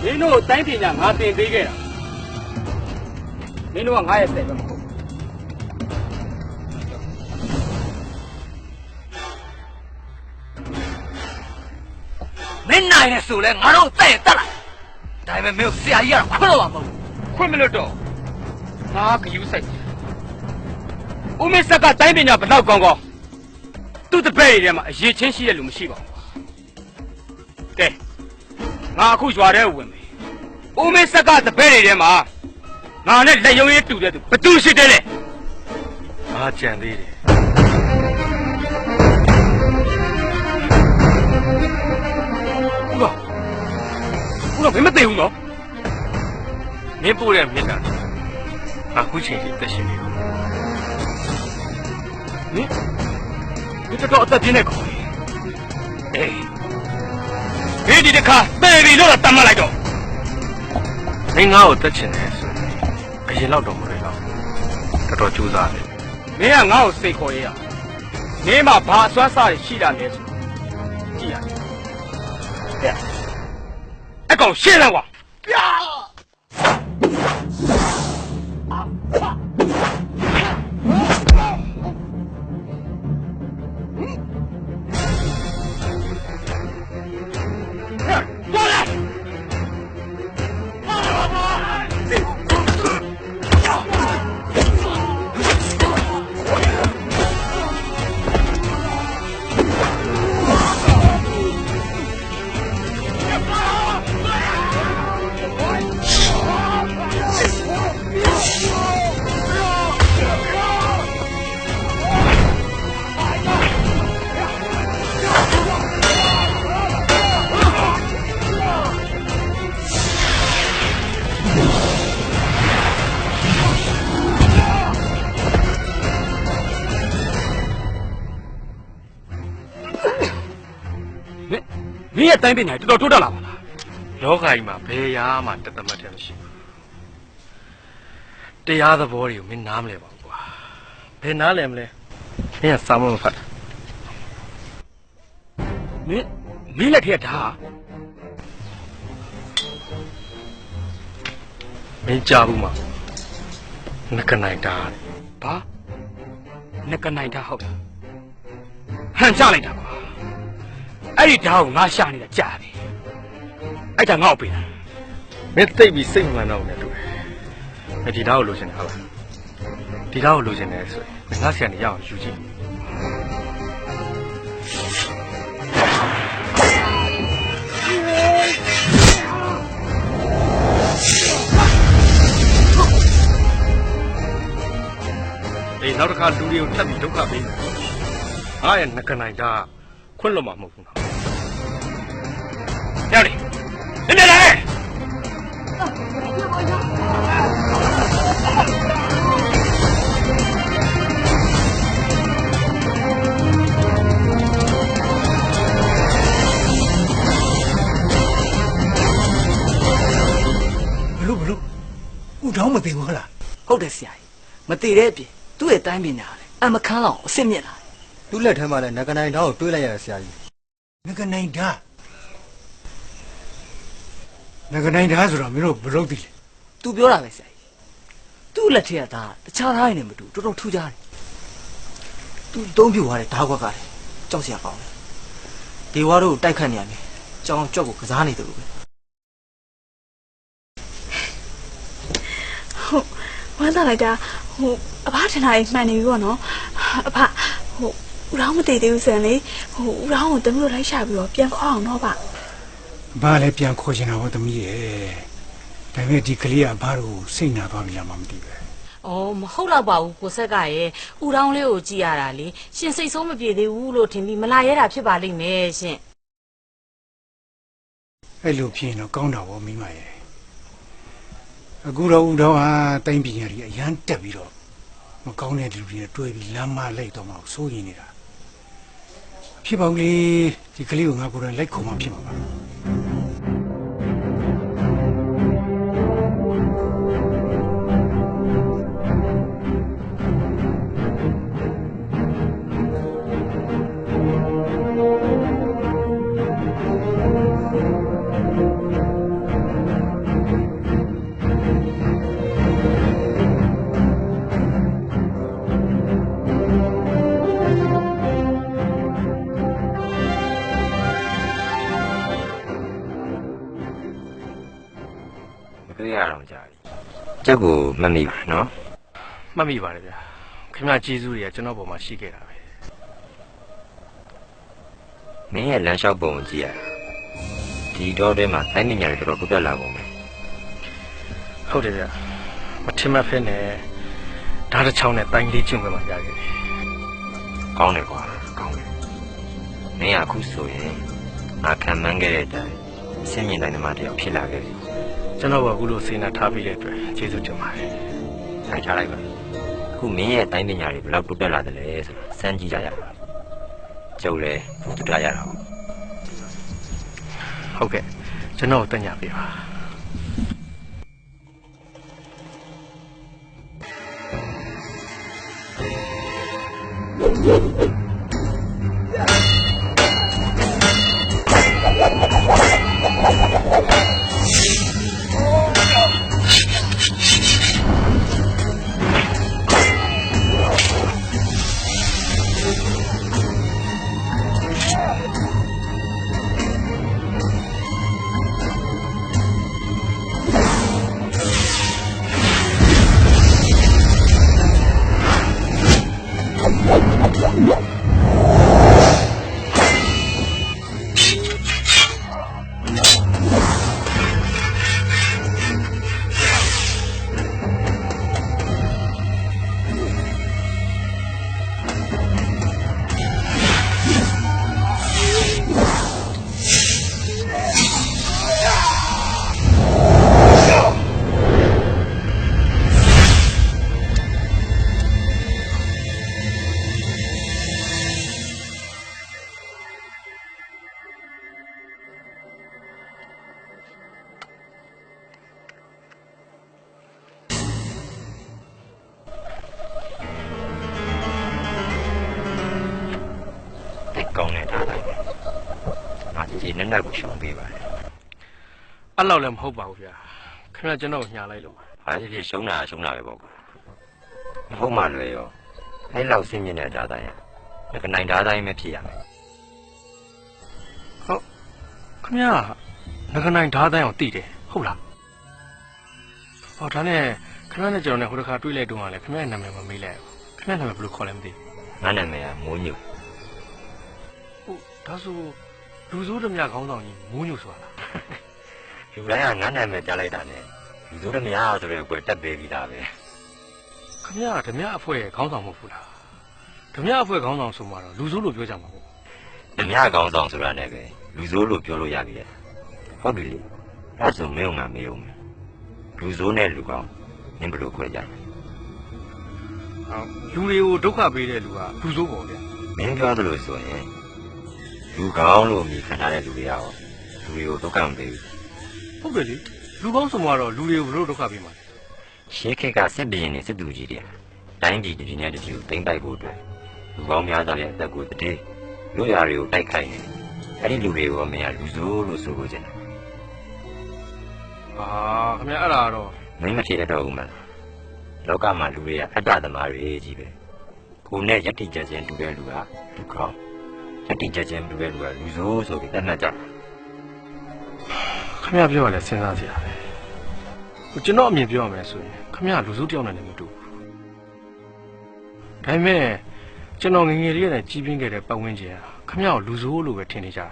မင်းတို့တိုင်းပညာငါသင်ပေးခဲ့တာမင်းတို့ကငါရဲ့တဲ့ပဲမဟုတ် မင်းနိုင်နေဆိုလဲငါတို့တဲ့တက်လာဒါပေမဲ့မင်းဆရာကြီးကတော့ခွင့်တော့မှာမဟုတ် ခွင့်မလွတ်တော့ငါကယူဆိုင်ဦးမင်းဆက်ကတိုင်းပညာဘယ်တော့ကောင်းကောင်းသူ့တပည့်တွေထဲမှာအရေးချင်းရှိတဲ့လူမရှိပါဘူးကဲငါအခုရွာထဲဝင်မယ်ဦးမင်းဆက်ကတပည့်တွေထဲမှာငါနဲ့လက်ရုံးရေးတူတဲ့သူဘသူရှိတယ်လဲ ငါကြံသေးတယ် ဦးကမင်းမသိဘူးနော် မင်းပို့တဲ့မြစ်တာအခုချိန်ထိတက်ရှင်နေတော့ မင်းတော်အသက်ပြင်းတဲ့ကောင်အေးမင်းဒီတစ်ခါသေပြီလို့တော့တတ်မှတ်လိုက်တော့ မင်းငါ့ကိုတက်ချင်တယ်ဆိုအရင်တော့တော့မလို့တော့တော်ကြိုးစားတယ် မင်းကငါ့ကိုစိတ်ခေါ်ရရမင်းမှာဘာအစွမ်းစားရရှိတာလဲဆိုကြည့်ရတယ်ဟဲ့အကောင်ရှင်းလိုက်ကွာပြာ မင်းရဲ့တိုင်းပညာတော်တော်တိုးတက်လာပါလား လောကကြီးမှာဘယ်ရာမှတသက်မတ်တယ်မရှိဘူးတရားသဘောတွေကိုမင်းနားမလဲပါဘူးကွာဘယ်နားလဲမလဲမင်းကစာမမဖတ် မင်းလက်ထက်ဒါ မင်းကြားဘူးမှာငကနိုင်တာ ဘာနကနိုင်တာဟုတ်လားဟန်ချလိုက်တာကွာအဲ့ဒီဓာတ်ကိုငါရှာနေတာကြာပြီအဲ့ဒါငါ့ကိုပေးတာ မင်းသိပ်ပြီးစိတ်မှန်တော့နေတူတယ်မဒီသားကိုလိုချင်တယ်ဟုတ်လားဒီသားကိုလိုချင်တယ်ဆိုရင်ငါဆရာနေရအောင်ယူကြည့် ဟ နောက်တစ်ခါလူတွေကိုထပ်ပြီးဒုက္ခပေးမယ်ငါရဲ့ငကနိုင်တာခွင့်လွတ်မှာမဟုတ်ဘူးနော်ကြောက်လေနည်းနည်းလေဦးတောင်းမသိဘူးဟုတ်လား ဟုတ်တယ်ဆရာကြီးမတည်တဲ့အပြင်သူ့ရဲ့တိုင်းပညာလေအမခန်းလောက်အစ်စ်မြင့်လာတယ် သူ့လက်ထဲမှာလည်းငကနိုင်သားကိုတွေးလိုက်ရဆရာကြီး ငကနိုင်ဓာငကနိုင်ဓာဆိုတော့မင်းတို့ဘယ်လိုသိလဲ သူပြောတာပဲဆရာကြီးသူ့လက်ထက်ကဒါတခြားသားရင်းနဲ့မတူတော်တော်ထူးခြားတယ်သူသုံးပြသွားတဲ့ဓာတ်ခွက်ကလည်းကြောက်စရာကောင်းတယ်ဒေဝါတို့တိုက်ခတ်နေရမယ်ကြောင်ကြွက်ကိုကစားနေတယ်လို့ပဲ ဝမ်းသာလိုက်တာအဖထင်တာအိမ်မှန်နေပြီပေါ့နော်အဖဦးရောင်းမတည်သေးဘူးဆိုရင်လေဦးရောင်းကိုတမီးတို့လိုက်ရှာပြီးတော့ပြန်ခေါ်အောင်တော့ဗျ ဘာလဲပြန်ခေါ်ချင်တာဟောသမီးရဲ့ဒါပေမဲ့ဒီကလေးကဘာလို့စိတ်နာသွားပြီလားမသိပဲ ။အော်မဟုတ်တော့ပါဘူးကိုဆက်ကရဲ့ဦးတောင်းလေးကိုကြည့်ရတာလေရှင်စိတ်ဆိုးမပြေသေးဘူးလို့ထင်ပြီးမလာရဲတာဖြစ်ပါလိမ့်မယ်ရှင် အဲ့လိုဖြစ်ရင်တော့ကောင်းတာဗောမိမရဲ့အခုတော့ဦးတော်ဟာတိုင်းပညာကြီးအရန်တက်ပြီးတော့မကောင်းတဲ့လူတွေနဲ့တွေ့ပြီးလမ်းမလိုက်တော့မှစိုးရင်နေတာဖြစ်ပါဦးလေဒီကလေးကိုငါကိုယ်တိုင်လိုက်ခုံမှဖြစ်မှာပါ တွေ့ရအောင်ကြာပြီကြောက်ကိုမမိဘူးနော် မှတ်မိပါတယ်ဗျာခင်ဗျာကျေးဇူးတွေကကျွန်တော်ပေါ်မှာရှိခဲ့တာပဲ မင်းရဲ့လမ်းလျှောက်ပုံကိုကြည့်ရဒီတော့ထဲမှာတိုင်းပညာတွေတော်တော်ပြတ်လာပုံပဲ ဟုတ်တယ်ဗျာမထင်မှတ်ဖက်နဲ့ဓာတ်တစ်ချောင်းနဲ့တိုင်းလေးကျုံပဲမှာရခဲ့တယ် ကောင်းတယ်ကွာကောင်းတယ်မင်းကအခုဆိုရင်ငါခံမှန်းခဲ့တဲ့အတိုင်းအဆင့်မြင့်တိုင်းသမားတယောက်ဖြစ်လာခဲ့ပြီ ကျွန်တော်ကအခုလိုစေနာထားပြီးတဲ့အတွက်ကျေးဇူးတင်ပါတယ် ထိုင်ချလိုက်ပါအခုမင်းရဲ့တိုင်းပညာတွေဘယ်လောက်တိုးတက်လာတယ်လဲဆိုတာစမ်းကြည့်ကြရပါကျုပ်လည်းတူတာရတာပေါ့ ဟုတ်ကဲ့ကျွန်တော်တက်ညာပေးပါ ကောင်းနေတာတိုင်းငါဒီနေ့နဲ့ကိုရှုံးပေးပါတယ် အဲ့လောက်လည်းမဟုတ်ပါဘူးဗျာခင်ဗျာကျွန်တော်ညာလိုက်လို့ ဟာဒီဖြစ်ရှုံးတာပဲပေါ့ကွာမဟုတ်မှလွယ်ရောအဲ့လောက်ဆင်းမြင့်တဲ့ဓာတ်တိုင်းငကနိုင်ဓာတ်တိုင်းပဲဖြစ်ရမယ် ဟုတ်ခင်ဗျာငကနိုင်ဓာတ်တိုင်းအောင်တည်တယ်ဟုတ်လားဟောဒါနဲ့ခင်ဗျာနဲ့ကျွန်တော်နဲ့ဟိုတစ်ခါတွေ့လိုက်တုန်းကလည်းခင်ဗျာရဲ့နာမည်မမေးလိုက်ဘူးခင်ဗျာနာမည်ဘယ်လိုခေါ်လဲမသိ ငါနာမည်ကမိုးညို ဟုတ်ဒါဆိုလူစိုးဓမြခေါင်းဆောင်ကြီးမိုးညိုဆိုတာလား လူတိုင်းကငါနာမည်ကြားလိုက်တာနဲ့လူတို့တမရဆိုတဲ့ကွယ်တက်ပေးပြီးသားပဲ ခင်ဗျားဓမြအဖွဲ့ရဲ့ခေါင်းဆောင်မဟုတ်ဘူးလားဓမြအဖွဲ့ခေါင်းဆောင်ဆိုမှတော့လူဆိုးလို့ပြောကြမှာပေါ့ ဓမြခေါင်းဆောင်ဆိုတာနဲ့ပဲလူဆိုးလို့ပြောလို့ရပြီရဲ့ဟုတ်ပြီလေအဲ့ဆိုမင်းငါမေးအောင်လူဆိုးနဲ့လူကောင်းမင်းဘယ်လိုခွဲကြလဲလူတွေကိုဒုက္ခပေးတဲ့လူကလူဆိုးပေါ့ဗျာမင်းပြောသလိုဆိုရင်လူကောင်းလို့မြင်ခံထားတဲ့လူတွေရောလူတွေကိုဒုက္ခမပေးဘူးဟုတ်တယ်လေလူကောင်းဆိုမှတော့လူတွေကိုဘယ်လိုဒုက္ခပေးမှာလဲရှေးခေတ်ကစစ်ဘီရင်နဲ့စစ်သူကြီးတွေတိုင်းပြည်တစ်ပြည်နဲ့တစ်ပြည်ကိုသိမ်းပိုက်ဖို့အတွက်လူကောင်းများစွာရဲ့အသက်ကိုတည်လူရတွေကိုတိုက်ခိုက်နေအဲ့ဒီလူတွေကိုမင်းကလူဆိုးလို့ဆိုလို့ကျင်တယ်ခင်ဗျာအဲ့ဒါတော့မင်းမဖြေတတ်တော့ဘူးမလားလောကမှာလူတွေကအတ္တသမားတွေကြီးပဲကိုယ်နဲ့ယက်တိကြခြင်းတူတဲ့လူကလူကောင်းယက်တိကြခြင်းတူတဲ့လူကလူဆိုးဆိုပြီးတတ်မှတ်ကြတယ်ခင်ဗျာပြောရလဲစဉ်းစားစရာပဲကျွန်တော်အမြင်ပြောရမယ်ဆိုရင်ခင်ဗျာလူစုတယောက်နဲ့လည်းမတူဘူးဒါပေမဲ့ကျွန်တော်ငငယ်လေးနဲ့ကြီးပြင်းခဲ့တဲ့ပတ်ဝန်းကျင်ကခင်ဗျာကိုလူဆိုးလို့ပဲထင်နေကြတာ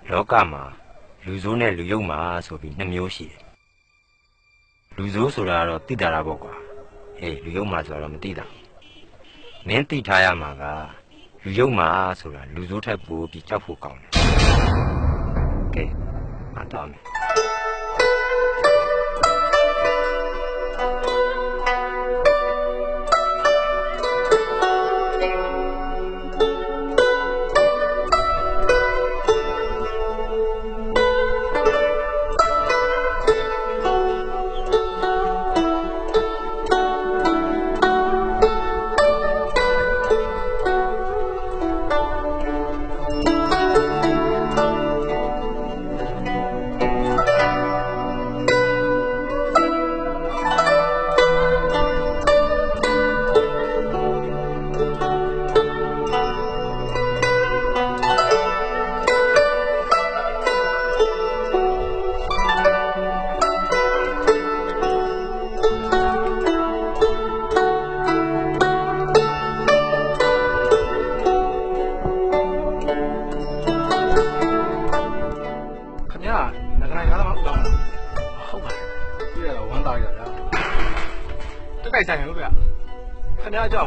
လောကမှာလူဆိုးနဲ့လူယုံမှာဆိုပြီးနှစ်မျိုးရှိတယ်လူဆိုးဆိုတာတော့သိတာပေါ့ကွာဟေးလူယုံမှာဆိုတော့မသိတာမင်းသိထားရမှာကလူယုံမှာဆိုတာလူဆိုးထက်ပိုပြီးကြောက်ဖို့ကောင်းတယ်ကဲမတော်မယ်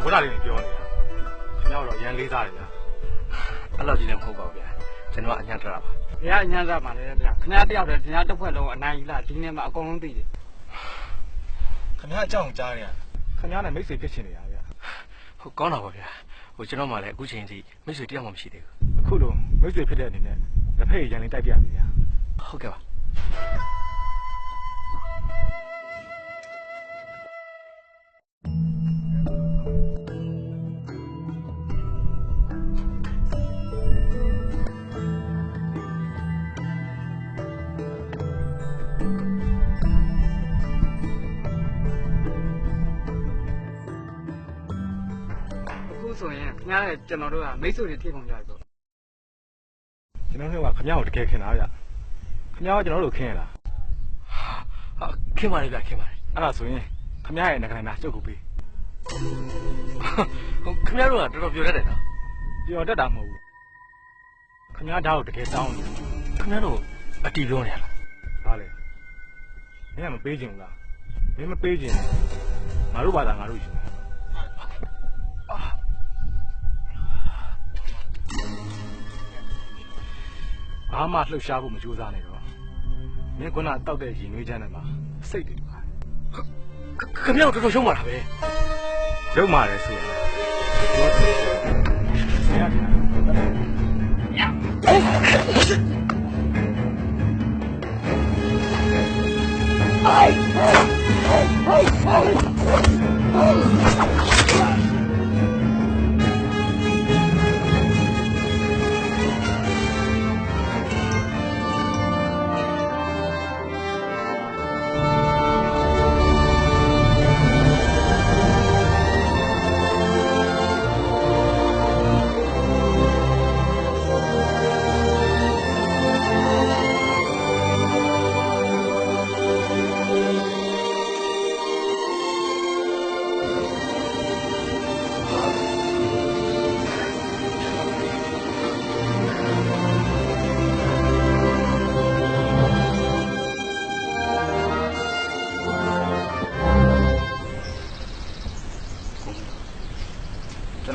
ဝရလေးပြောနေတာခင်ဗျားတို့ရန်လေးစားတယ်ဗျာအဲ့လိုကြီးလည်းမဟုတ်ပါဘူးဗျာကျွန်တော်အညာထားတာပါဗျာအညာထားပါလေဗျာခင်ဗျားတယောက်တည်းခင်ဗျားတစ်ဖွဲ့လုံးအနိုင်ကြီးလားဒီနေ့မှအကုန်လုံးသိတယ်ခင်ဗျားအကြောင်းကြားနေရခင်ဗျားနဲ့မိတ်ဆွေဖြစ်ချင်နေတာဗျာဟုတ်ကောင်းတာပါဗျာကျွန်တော်မှလည်းအခုချိန်ထိမိတ်ဆွေတယောက်မှမရှိသေးဘူးအခုလိုမိတ်ဆွေဖြစ်တဲ့အနေနဲ့တစ်ဖက်ရန်လေးတိုက်ပြပြီဗျာဟုတ်ကဲ့ပါဆိုရင်ခင်ဗျားနဲ့ကျွန်တော်တို့ကမိတ်ဆွေတွေဖြစ်ကုန်ကြပြီပေါ့ကျွန်တော်တို့ကခင်ဗျားကိုတကယ်ခင်တာဗျခင်ဗျားကကျွန်တော်တို့ခင်ရလားခင်ပါလေဗျခင်ပါလေအဲ့ဒါဆိုရင်ခင်ဗျားရဲ့ငကနိုင်မှာကျုပ်ကိုပေးခင်ဗျားတို့ကတော်တော်ပြောတတ်တယ်နော်ပြောတတ်တာမဟုတ်ဘူးခင်ဗျားဒါကိုတကယ်တောင်းနေခင်ဗျားတို့အတီးပြောနေရလားဟာလေမင်းကမပေးချင်ဘူးလားမင်းမပေးချင်ငါတို့ဘာသာငါတို့ယူဘာမှလှုပ်ရှားဖို့မကြိုးစားနဲ့တော့မင်းကတောက်တဲ့ရင်နွေးချမ်းနဲ့မှာစိတ်တွေတူပါတယ်ခင်ဗျားတို့တော်တော်ရှုံးပါတာပဲရုံပါတယ်ဆိုရင်ပြောတယ်ဆရာက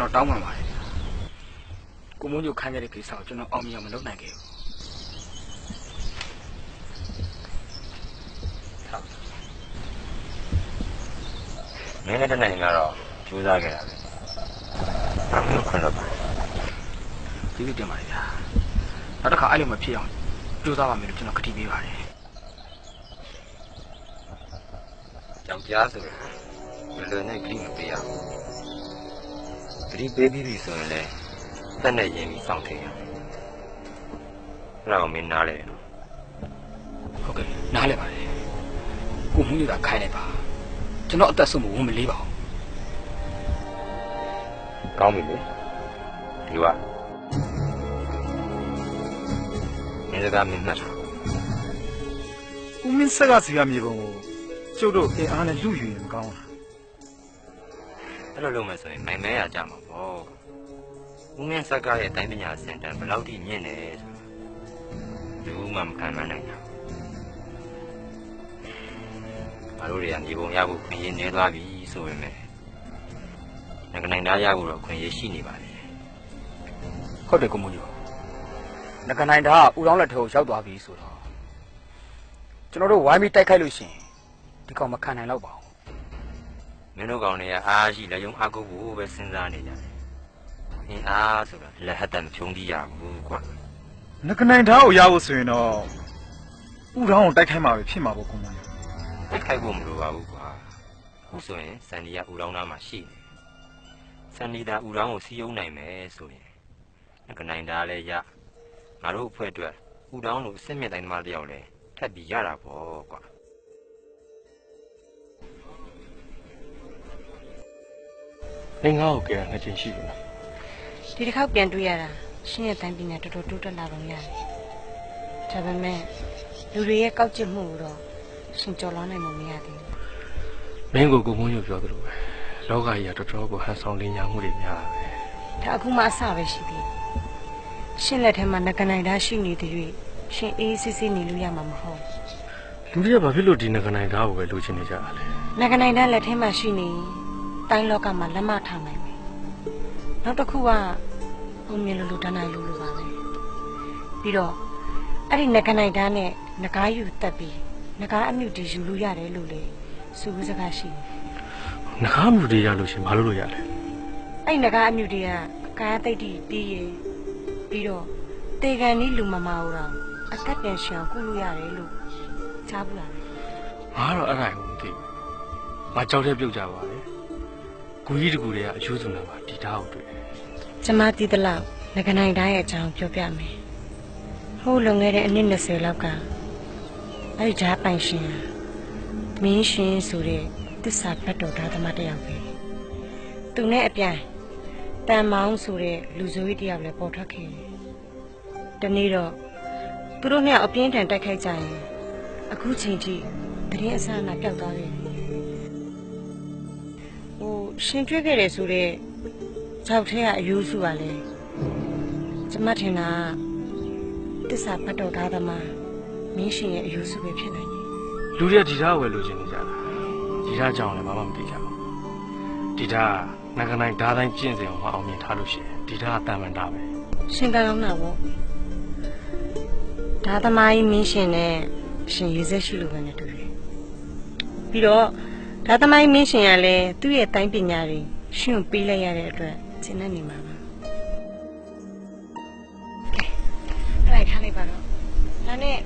တော်တောင်းပန်ပါတယ်ကိုမိုးညိုခိုင်းခဲ့တဲ့ကိစ္စကိုကျွန်တော်အောင်မြင်အောင်မလုပ်နိုင်ခဲ့ဘူးမင်းနဲ့တနိုင်ကတော့ကြိုးစားခဲ့တာပဲဘာလို့ခွင့်တော့ပါကျေးဇူးတင်ပါတယ်ဗျာနောက်တစ်ခါအဲ့လိုမဖြစ်အောင်ကြိုးစားပါမယ်လို့ကျွန်တော်ကတိပေးပါတယ်ကြောက်ကြားဆိုရင်ဘယ်လိုနဲ့ကတိမပေးရဘူးကတိပေးပြီးဆိုရင်လည်းတက်နဲ့ရင်းပြီးစောင့်ထည့်ရအဲ့တော့မင်းနားလဲဟုတ်ကဲ့နားလဲပါတယ်ကိုမှုရတာခိုင်းလိုက်ပါကျွန်တော်အသက်ဆုံးမဝင်မလေးပါဘူးကောင်းပြီလေဒီကမင်းစကားမင်းမှတ်တာဦးမင်းဆက်ကစီကမြေပုံကိုကျုပ်တို့အင်အားနဲ့လူယူရင်မကောင်းဘူးအဲ့လိုလုပ်မယ်ဆိုရင်နိုင်မဲရကြမှာပေါ့ဦးမင်းဆက်ကရဲ့တိုင်းပညာစင်တန်းဘယ်လောက်ထိမြင့်နေဆိုတာဘူးမှမခံမနိုင်တာငါတို့တွေကမြေပုံရဖို့ခွင့်ရနေသွားပြီဆိုပေမဲ့နိုင်သားရဖို့တော့ခွင့်ရရှိနေပါလေဟုတ်တယ်ကိုမိုးညိုငကနိုင်တာကဦးလောင်းလက်ထဲကိုရောက်သွားပြီဆိုတော့ကျွန်တော်တို့ဝိုင်းပြီးတိုက်ခိုက်လို့ရှိရင်ဒီကောင်မခံနိုင်တော့ပါဘူးမင်းတို့ကောင်တွေကအားရှိလက်ယုံအားကိုးဖို့ပဲစဉ်းစားနေကြတယ်အင်းအားဆိုတာလက်ဟတ်တမဖြုံးကြည့်ရဘူးကွာငကနိုင်သားကိုရဖို့ဆိုရင်တော့ဥထောင်းကိုတိုက်ခိုက်မှာပဲဖြစ်မှာပေါ့ကွန်မကြီးတိုက်ခိုက်ဖို့မလိုပါဘူးကွာအခုဆိုရင်စန်ဒီကဥလောင်းသားမှာရှိနေစန်ဒီတာဥလောင်းကိုစီးယုံနိုင်မယ်ဆိုရင်ငကနိုင်သားလည်းရငါတို့အဖွဲ့အတွက်ဥလောင်းကိုစစ်မြစ်တိုင်းသမားတယောက်လည်းထပ်ပြီးရတာပေါ့ကွာ你ငါ့ကိုကြံနှစ်ချိန်ရှိပြီလားဒီတစ်ခေါက်ပြန်တွေ့ရတာရှင်းရဲ့တိုင်းပညာတော်တော်တိုးတက်လာတော့ရတယ်ဒါပေမဲ့လူတွေရဲ့ကောက်ကျစ်မှုတော့ရှင်ကျော်လွှမ်းနိုင်မှုမရသေးဘူးမင်းကိုမိုးညိုပြောသလိုပဲလောကကြီးကတော်တော်ကိုဟန်ဆောင်လင်းညာမှုတွေများတာပဲဒါအခုမှအစပဲရှိသေးတယ်ရှင်လက်ထဲမှာငကနိုင်သားရှိနေတဲ့၍ရှင်အေးစစ်စစ်နေလို့ရမှာမဟုတ်လူတွေကဘာဖြစ်လို့ဒီငကနိုင်သားကိုပဲလိုချင်နေကြတာလဲငကနိုင်သားလက်ထဲမှာရှိနေတိုင်းလောကမှာလက်မထားနိုင်ဘူးနောက်တစ်ခုကဘုံမြင်လူတန်းနိုင်လူပါပဲပြီးတော့အဲ့ဒီငကနိုင်သားနဲ့ငကားယူတက်ပြီးငကားအမြူတီယူလို့ရတယ်လို့လေစုစကားရှိငကားအမြူတီရလို့ရှင်ဘာလို့ရလဲအဲ့ငကားအမြူတီကကာယတိတ်တီပြီးရပြီးတော့တေကန်နီးလူမမအောင်တော့အသက်ပြန်ရှောင်ကုလို့ရတယ်လို့ချားဘူးလားငါတော့အဲ့ဒါကိုမသိဘူးငါကြောက်တဲ့ပြုတ်ကြပါလေဂူကြီးတကူတွေကအယူစုနာမှာဒီသားကိုတွေ့တယ်ကျမတီးတလောက်ငကနိုင်တိုင်းရဲ့အကြောင်းပြောပြမယ်ဟိုးလွန်ခဲ့တဲ့အနှစ်20လောက်ကအဲ့ဒီဓာတ်ပိုင်ရှင်မင်းရှင်ဆိုတဲ့တစ္ဆာဘတ်တော်ဓာတ်သမားတယောက်ပဲသူနဲ့အပြိုင်တန်မောင်းဆိုတဲ့လူဆိုးကြီးတယောက်လည်းပေါ်ထွက်ခဲ့တယ်တနေ့တော့သူတို့နှစ်ယောက်အပြင်းထန်တိုက်ခိုက်ကြရင်အခုချိန်ထိတရင်အဆအနာပျောက်သွားတယ်ဟိုရှင်တွေ့ခဲ့တယ်ဆိုတဲ့ခြောက်ထဲကအယူစုပါလေကျမထင်တာတစ္ဆာဘတ်တော်ဓာတ်သမားမင်းရှင်ရဲ့အယူစုပဲဖြစ်နိုင်တယ်လူတွေကဒီသားကိုပဲလိုချင်နေကြတာဒီသားကြောင့်လည်းဘာမှမသိကြဘူးဒီသားငကနိုင်ဓာတ်တိုင်းကျင့်စဉ်ကိုအောင်မြင်ထားလို့ရှိရင်ဒီသားအတန်မှန်တာပဲရှင်ကကောင်းတာပေါ့ဓာတ်သမားကြီးမင်းရှင်နဲ့ရှင်ရေးစက်ရှိလို့ပဲနဲ့တူတယ်ပြီးတော့ဓာတ်သမားကြီးမင်းရှင်ကလည်းသူ့ရဲ့တိုင်းပညာတွေရှင်ကိုပေးလိုက်ရတဲ့အတွက်ကျင့်နေမှာပါအဲ့ဒါထားလိုက်ပါတော့ဒါနဲ့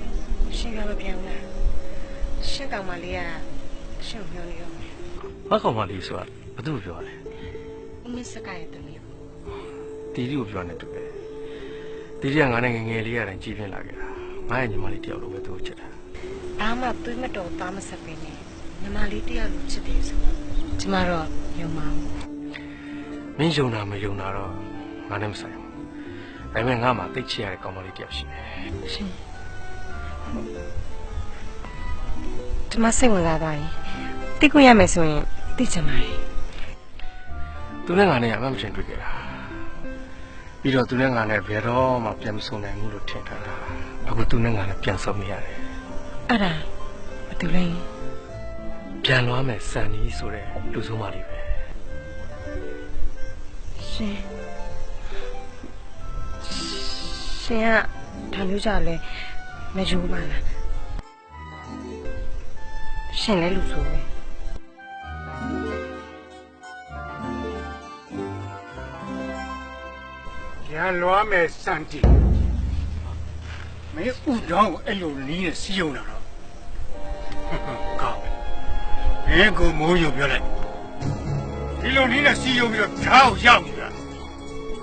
ရှင်ကမပြောင်းလားရှင်ကောင်မလေးကရှင်ပြောနေရောဘာကောင်မလေးဆိုတာဘာသူ့ပြောလဲဦးမင်းစကားရဲ့တမီးတီတီကိုပြောနေတူတယ်တီတီကငါနဲ့ငငယ်လေးရတိုင်းကြီးပြင်းလာခဲ့တာငါရဲ့ညီမလေးတယောက်လိုပဲသူ့ကိုချစ်တာဘာမှတွေးမတော်သားမဆက်ပဲနဲ့ညီမလေးတယောက်လိုချစ်တယ်ဆိုတော့ကျမတော့ယုံပါဘူးမင်းယုံတာမယုံတာတော့ငါနဲ့မဆိုင်ဘူးဒါပေမဲ့ငါမှသိချရတဲ့ကောင်မလေးတယောက်ရှိတယ်ရှင်ကျမစိတ်ဝင်စားသွားရင်သိခွင့်ရမယ်ဆိုရင်သိချင်ပါတယ်သူနဲ့ငါနဲ့အမှမချင်းတွေ့ခဲ့တာပြီးတော့သူနဲ့ငါနဲ့ဘယ်တော့မှပြန်မဆုံနိုင်ဘူးလို့ထင်ထားတာအခုသူနဲ့ငါနဲ့ပြန်ဆုံနေရတယ်အဲ့ဒါဘာတူလဲပြန်လွားမယ်စံနီးဆိုတဲ့လူဆုံးမလေးပဲရှ ရှင်ကဒါမျိုးကြလဲမယူပါလားရှင်လည်းလူဆိုပဲညာလွားမယ်စန်တီမင်းဥတောင်းအဲ့လိုနီးနဲ့စီးုံလာတော့ကောင်းမင်းကမိုးရုံပြောလိုက်ဒီလိုနီးနဲ့စီးုံပြီးတော့ကြောက်ရောက်နေတာ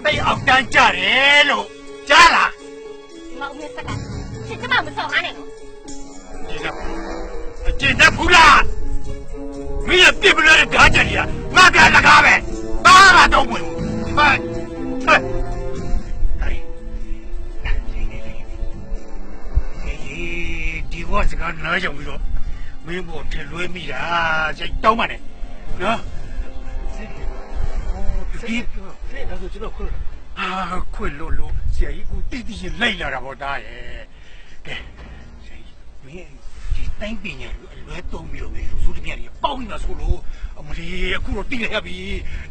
တိတ်အောင်တန်းကြတယ်လို့ကြားလား မောင်မေစကားရှင်ကျမမဆောင်အားနဲ့နော်ကျင်းတဲ့ဖူလားမင်းပြစ်ပလို့ဓာတ်ကြရငါကလကားပဲဘာမှတော့ဝင်ဟဲ့ဒီဝတ်စကားနားကြောင်ပြီးတော့မင်းဘောထလွဲမိတာစိတ်တောင်းပါနဲ့နော်ဒီဒါဆိုကျွန်တော်ခွခွလို့ဆရာကြီးကတိတိကျလိုက်လာတာပေါ့သားရဲ့ကဲဆရာကြီးမင်းဒီတိုင်းပညာလွဲသုံးပြီးတော့လူစုတပြက်ကြီးပေါင်းနေတာဆိုလို့အမလီအခုတော့တိလိုက်ရပြီ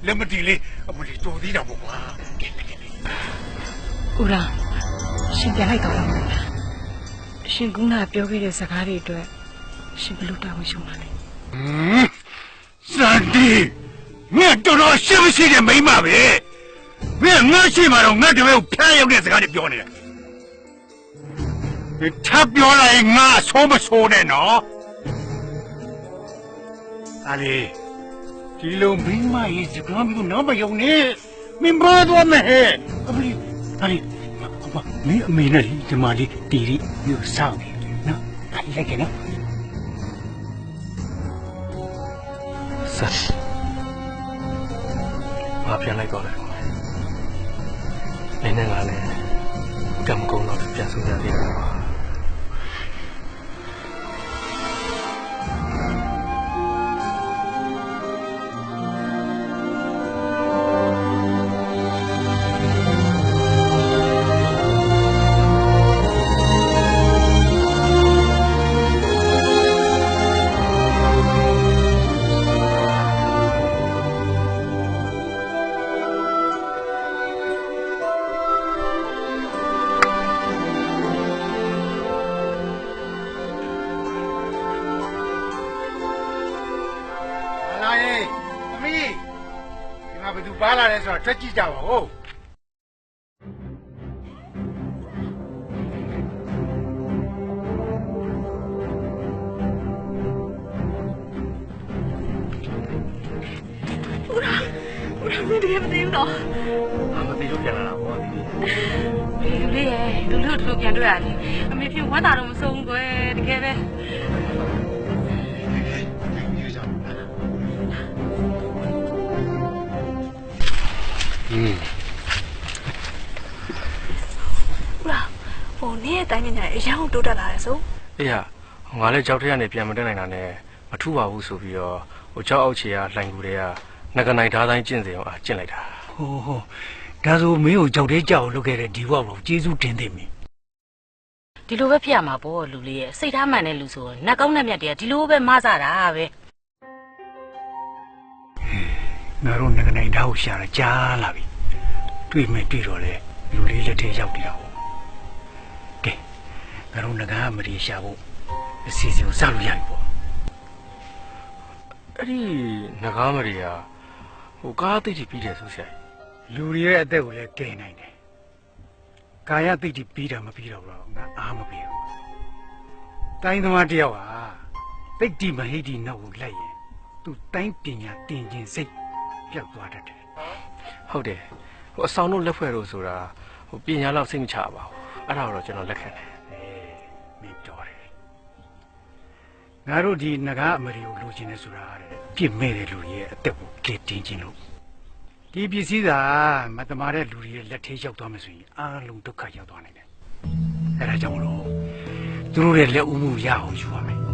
လက်မတင်လေးအမလီတော်သေးတာပေါ့ကွာကဲဦးရာရှင်ပြန်လိုက်တော့လားရှင်ကပြောခဲ့တဲ့စကားတွေအတွက်ရှင်ဘလို့တာဝန်ယူမှာလဲစန်တီငါတော်တော်ရှိမရှိတဲ့မိမပဲမင်းငါရှိမှတော့ငါတပည့်ကိုဖျားရောက်တဲ့စကားတွေပြောနေတာထပ်ပြောလိုက်ရင်ငါဆိုးမဆိုးနဲ့နော်အားလေဒီလိုမိမရဲ့စကားမျိုးတော့မယုံနဲ့မင်းဘာတော့မဲအမလီအားလေမင်းအမေနဲ့ဒီမှာလေးတီရီမျိုးစောင့်နေနော်အားလိုက်ကြနော်ဆက်ဘာပြန်လိုက်တော့လဲနင်းနဲ့ငါလည်းကံမကုန်တော့ပြန်ဆုံးရသေးတယ်ပါဘာလာလဲဆိုတော့ထွက်ကြည့်ကြပါဦးဦးရာမင်းတကယ်မသိဘူးနော်မသိလို့ပြန်လာတာပေါ့ဒီလူလေးရဲ့လူလို့တို့ပြန်တွေ့ရတယ်အမေဖြစ်ဝမ်းသာတော့မဆုံးဘူးကွယ်တကယ်ပဲနင်းရဲ့တိုင်းပညာအရန်ကိုတိုးတက်လာတယ်ဆိုအေးဟာငါလည်းကြောက်တဲ့ကနေပြန်မတက်နိုင်တာနဲ့မထူပါဘူးဆိုပြီးတော့ဟိုကြောက်အောက်ခြေကလှိုင်ကူတွေကငကနိုင်ဓာတ်တိုင်းကျင့်စေအောင်ကျင့်လိုက်တာဟိုဒါဆိုမင်းကိုကြောက်တဲ့ကြောက်လုပ်ခဲ့တဲ့ဒီဝေါ့ကိုကျေးဇူးတင်သိမင်းဒီလိုပဲဖြစ်ရမှာပေါ့လူလေးရဲ့စိတ်ထားမှန်တဲ့လူဆိုနှက်ကောင်းနှက်မြတ်တွေကဒီလိုပဲမဆတာပဲငါတို့ငကနိုင်ဓာတ်ကိုရှာတာကြားလာပြီတွေ့မယ်တွေ့တော့လေလူလေးလက်ထဲရောက်နေတာငါတို့ငကားမရီရှာဖို့အစီအစဉ်ကိုစလို့ရပြီပေါ့အဲ့ဒီငကားမရီကဟိုကားသိတိပြီးတယ်ဆိုဆရာလူတွေရဲ့အသက်ကိုလည်းကယ်နိုင်တယ်ကာယသိတိပြီးတာမပြီးတော့ဘူးငါအားမပြီးဘူးတိုင်းသမားတယောက်ဟာသိတိမဟိတိနောက်ကိုလိုက်ရင်သူတိုင်းပညာတင်ခြင်းစိတ်ပြောက်သွားတတ်တယ်ဟုတ်တယ်ဟိုအဆောင်တို့လက်ဖွဲ့တို့ဆိုတာဟိုပညာလောက်စိတ်မချပါဘူးအဲ့ဒါတော့ကျွန်တော်လက်ခံတယ်ငါတို့ဒီငကားအမရီကိုလိုချင်နေဆိုတာတဲ့ပြစ်မဲ့တဲ့လူတွေရဲ့အသက်ကိုကယ်တင်ခြင်းလို့ဒီပစ္စည်းသာမတမာတဲ့လူတွေရဲ့လက်ထဲရောက်သွားမှဆိုရင်အားလုံးဒုက္ခရောက်သွားနိုင်တယ်အဲဒါကြောင့်မလို့သူတို့ရဲ့လက်ဦးမှုရအောင်ယူရမယ်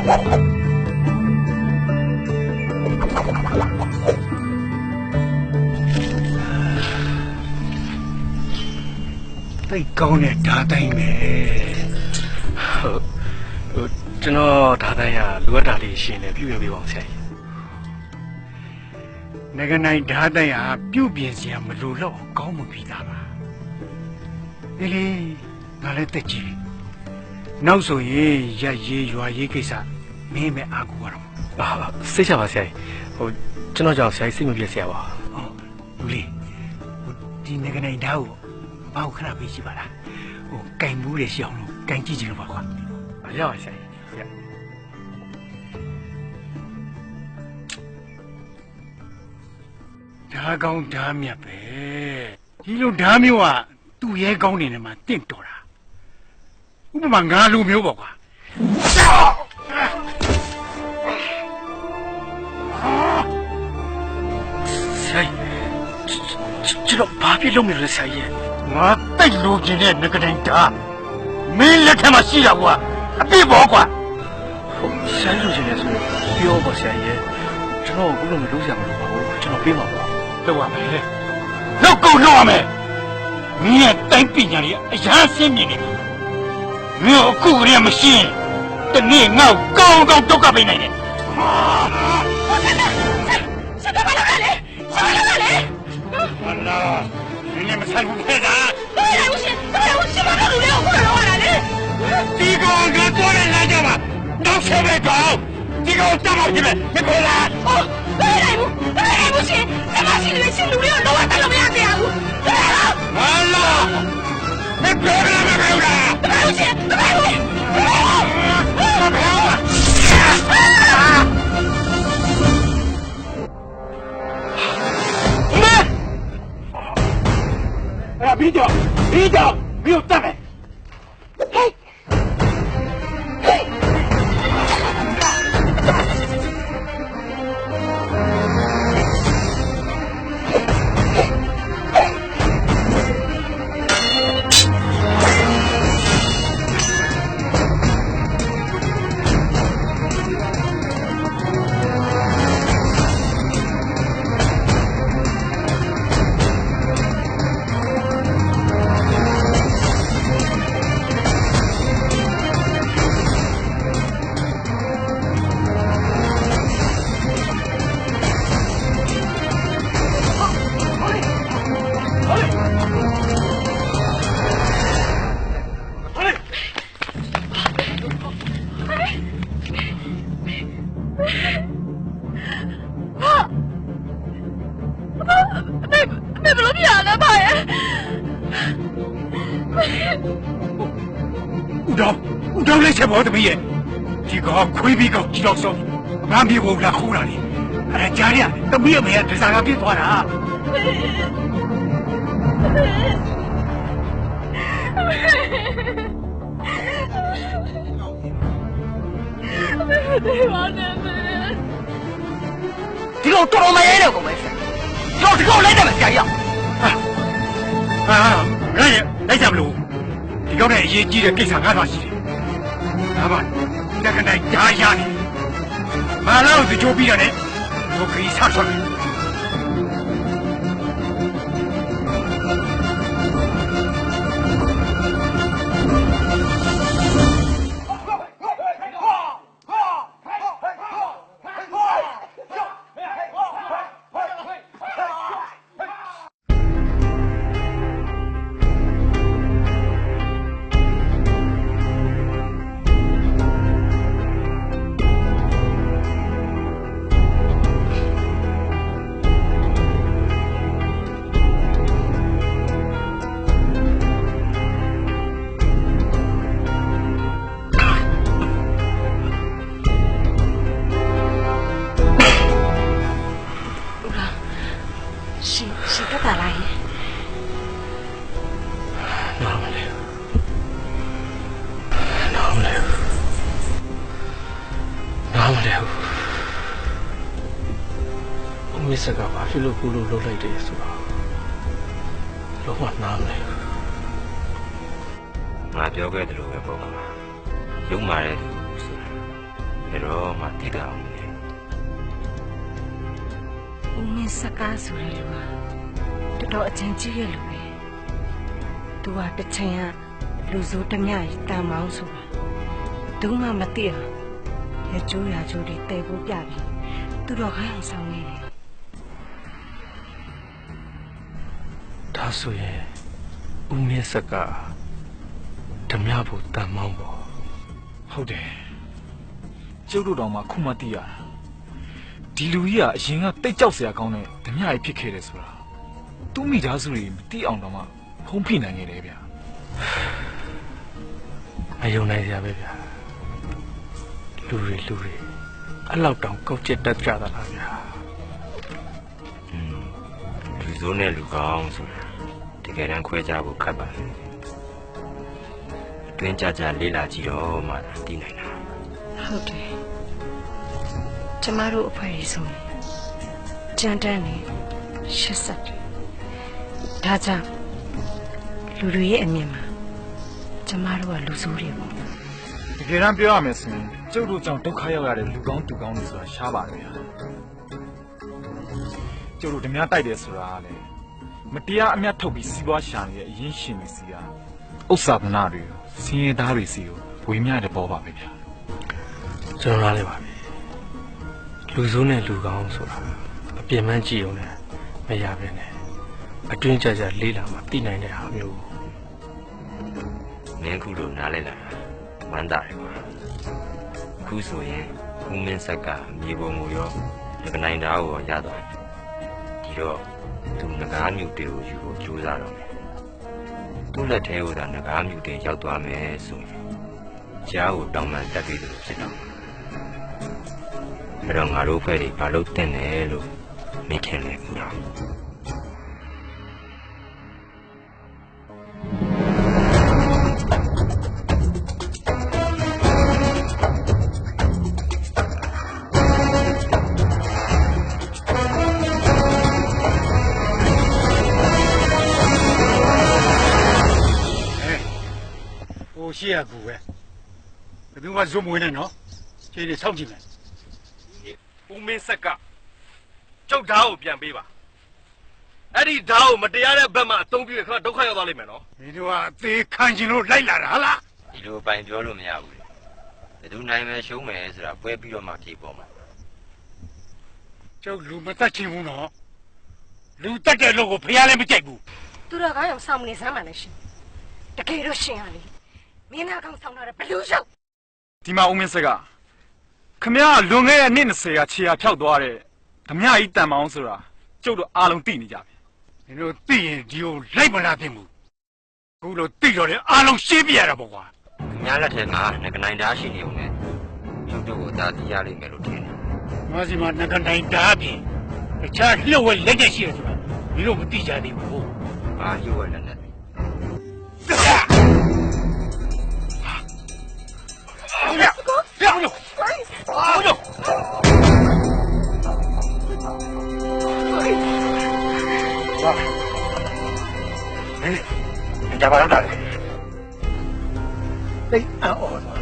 တိတ်ကောင်းတဲ့ဓာတ်တိုင်းပဲ ကျွန်တော်ဒါတိုင်းကလိုအပ်တာလေးရှင်းနေပြုပြင်ပေးပါအောင်ဆရာကြီး ငကနိုင်ဓာတ်တိုင်းဟာပြုတ်ပြင်စရာမလိုတော့ကောင်းမှပြီးသားပါလေလေငါလည်းတက်ကြည့်နောက်ဆိုရင်ရရေးရွာရေးကိစ္စမင်းမဲ့အားကိုရတော့ စိတ်ချပါဆရာကြီးကျွန်တော်ကြောင့်ဆရာကြီးစိတ်မပြေဆရာပါ လူလေးဒီငကနိုင်ဓာတ်ကိုဘာခဏပေးရှိပါလားကင်မှုတွေရှိအောင်လို့ကင်ကြည့်ကြည့်လို့ပါကွာ ရပါဆရာကြီး ဓာတ်ကောင်းဓာတ်မြတ်ပဲဒီလိုဓာတ်မျိုးကသူ့ရဲကောင်းနေတယ်မှာတင့်တော်တာဥပမာငါလူမျိုးပေါ့ကွာ ဆရာကြီးကျွန်တော်ဘာဖြစ်လို့မလဲဆရာကြီး ငါတိတ်လိုချင်တဲ့ငကတိုင်းဓာတ်မင်းလက်ထက်မှာရှိတာကွာအပြစ်ပေါ့ကွာ ဆရာကြီးလိုချင်တယ်ဆိုပြောပါဆရာကြီးကျွန်တော်အခုလိုမလုပ်ရမှာပါဘူးကျွန်တော်ပြေးမှာပါ လောက်ရမယ်လောက်ကုန်လောက်ရမယ်မင်းရဲ့တိုင်းပညာကြီးအရာဆင်းမြင်နေပြီမင်းအခုကလေးမရှိရင်တနေ့ငါ့ကိုကောင်းကောင်းဒုက္ခပေးနိုင်တယ် ဆက်တော့မလုပ်ရလေဆက်တော့မလုပ်ရလေ ဟလာမင်းလည်းမဆိုင်ဘူးခဲ့တာ တော်ရဦးရှင်မတော်လူလေးကိုခေါ်တော့ရတာလေ ဒီကောင်ကတော့လည်းလာကြပါနောက်ဆက်ပဲကောင်ဒီကောင်တောက်အောင်ကြည့်မယ်မခေါ်လား တော်ရဦးရှင်ကျမရှိလေရှင်လူလေးကိုတော့တက်လို့မရသေးဘူး ဟလာမခေါ်လားမခေါ်လား တော်ရဦးရှင်တော်ရဦးရှင် ပြီးတော့မင်းတို့တတ်မယ်ဟေး ဦးတော်လိုက်ချက်ပေါ်သမီးရဲ့ဒီကောင်ခွေးပြီးကောင်ကြီးတော့ဆုံးငါမြေကိုလာခိုးတာလေအဲ့ဒါကြားရသမီးအမေကဒဇာကပြစ်သွားတာဒီကောင်တော်မရဲတဲ့ကောင်ပဲကျွန်တော်ဒီကောင်လိုက်တယ်မကြာရအောင်လိုက်ကြမလို့ဒီကောင်နဲ့အရေးကြီးတဲ့ကိစ္စငါသွားရှိတယ်ဒါမှတက္ကနိုင်ကြားရတယ်မလာလို့ကြိုးပြီးရတယ်ဘုခရီးဆောက်ဆောက်မစ္စကဘာဖြစ်လို့ကိုလိုလှုပ်လိုက်တယ်ဆိုတော့လုံးဝနားမလဲ ငါပြောခဲ့တယ်လို့ပဲပေါ့ကွာရုံမာတဲ့သူဆိုတာဘ တော့မှသိတာအောင်လေ ဦးမင်းစကားဆိုရလူဟာတော်တော်အချင်းကြီးရဲ့လူပဲသူကတစ်ချိန်ကလူစိုးတမျှကြီးတန်မောင်းဆိုတာသူမှမသိအောင်ရကျိုးရကျိုးတွေတဲဖို့ပြပြီးသူတော့ခိုင်းအောင်ဆောင်နေတယ် ဒါဆိုရင်ဦးမင်းဆက်ကဓမြဖို့တန်မောင်းပေါ့ ဟုတ်တယ်ကျုပ်တို့တောင်မှခုမှသိရတာဒီလူကြီးကအရင်ကတိတ်ကြောက်စရာကောင်းတဲ့ဓမြကြီးဖြစ်ခဲ့တယ်ဆိုတာသူ့မိသားစုတွေမသိအောင်တောင်မှဖုံးဖိနိုင်ခဲ့တယ်ဗျာ မယုံနိုင်စရာပဲဗျာလူတွေအဲ့လောက်တောင်ကောက်ကျက်တတ်ကြတာလားဗျာ လူဆိုးနဲ့လူကောင်းဆိုတာတကယ်တမ်းခွဲခြားဖို့ခက်ပါလေအတွင်းကြကြလေးလာကြည့်တော့မှသိနိုင်တာ ဟုတ်တယ်ကျမတို့အဖွဲ့ကြီးဆိုရင်ကြမ်းတမ်းနေရှစ်ဆက်တယ်ဒါကြောင့်လူတွေရဲ့အမြင်မှာကျမတို့ကလူဆိုးတွေပေါ့ တကယ်တမ်းပြောရမယ်ဆိုရင်ကျုပ်တို့ကြောင့်ဒုက္ခရောက်ရတဲ့လူကောင်းသူကောင်းတွေဆိုတာရှားပါတယ်ဗျာကျုပ်တို့ဓမြတိုက်တယ်ဆိုတာကလည်းမတရားအမြတ်ထုတ်ပြီးစီးပွားရှာနေတဲ့အရင်းရှင်တွေစီကဥစ္စာဗနာတွေစင်းရဲသားတွေစီကိုဝေမျှတဲ့ပေါ်ပါပဲဗျာ ကျွန်တော်နားလဲပါပြီလူဆိုးနဲ့လူကောင်းဆိုတာအပြင်းမှန်းကြည့်ုံနဲ့မရပဲနဲ့အတွင်းကြကြလေးလာမှသိနိုင်တဲ့ဟာမျိုး မင်းခုလိုနားလဲလာတာဝမ်းသာတယ်ကွာအခုဆိုရင်ဦးမင်းဆက်ကမြေပုံကိုရောဒီကနိုင်သားကိုရောရသွားဒီတော့သူငကားမြူတွေကိုယူဖို့ကြိုးစားတော့မယ်သူ့လက်ထဲကငကားမြူတွေရောက်သွားမယ်ဆိုရင်ကြားကိုတောင်းပန်တက်ပြီးလို့ဖြစ်တော့အဲ့တော့ငါတို့ဖွဲ့တွေဘာလို့တင်တယ်လို့မင်းထင်လဲကွာ ရှိရကူပဲဘယ်သူမှဇွတ်မဝင်နဲ့နော်ခြေတွေဆောက်ကြည့်မယ် ဦးမင်းဆက်ကကျုပ်ဓာတ်ကိုပြန်ပေးပါအဲ့ဒီဓာတ်ကိုမတရားတဲ့ဘက်မှာအသုံးပြုရင်ခါဒုက္ခရောက်သွားလိမ့်မယ်နော် မင်းတို့ကအသေးခံချင်လို့လိုက်လာတာဟာလား ဒီလိုပိုင်ပြောလို့မရဘူးလေဘယ်သူနိုင်မယ်ရှုံးမယ်ဆိုတာပွဲပြီးတော့မှဖြေပေါ်မှာ ကျုပ်လူမတတ်ချင်ဘူးနော်လူတတ်တဲ့လူကိုဖျားလည်းမကြိုက်ဘူး သူတော့ခိုင်းအောင်ဆောင်နေစမ်းပါလေရှင်တကယ်တော့ရှင်ဟာလေမင်းသားကောင်းဆောင်တာဘလူးရောက် ဒီမှာဦးမင်းဆက်ကခမရလွန်ခဲ့တဲ့နှစ်20ကခြေရာဖြောက်သွားတဲ့ဓမြကြီးတန်မောင်းဆိုတာကျုပ်တို့အားလုံးသိနေကြပြီ မင်းတို့သိရင်ဒီကိုလိုက်မလာသင့်ဘူးအခုလိုသိတော့လေအားလုံးရှင်းပြရတာပေါ့ကွာ ခင်ဗျားလက်ထက်ကငကနိုင်သားရှိနေုံနဲ့ကျုပ်တို့ကိုသာသိရလိမ့်မယ်လို့ထင်တယ် ငါစီမှာငကနိုင်တားပြင်တခြားလှုပ်ဝဲလက်ချက်ရှိရဆိုတာမင်းတို့မသိကြသေးဘူး ။ဘာရုပ်ဝဲလက်နဲ့ ကြပါတော့တယ်တိတ်အော်သွား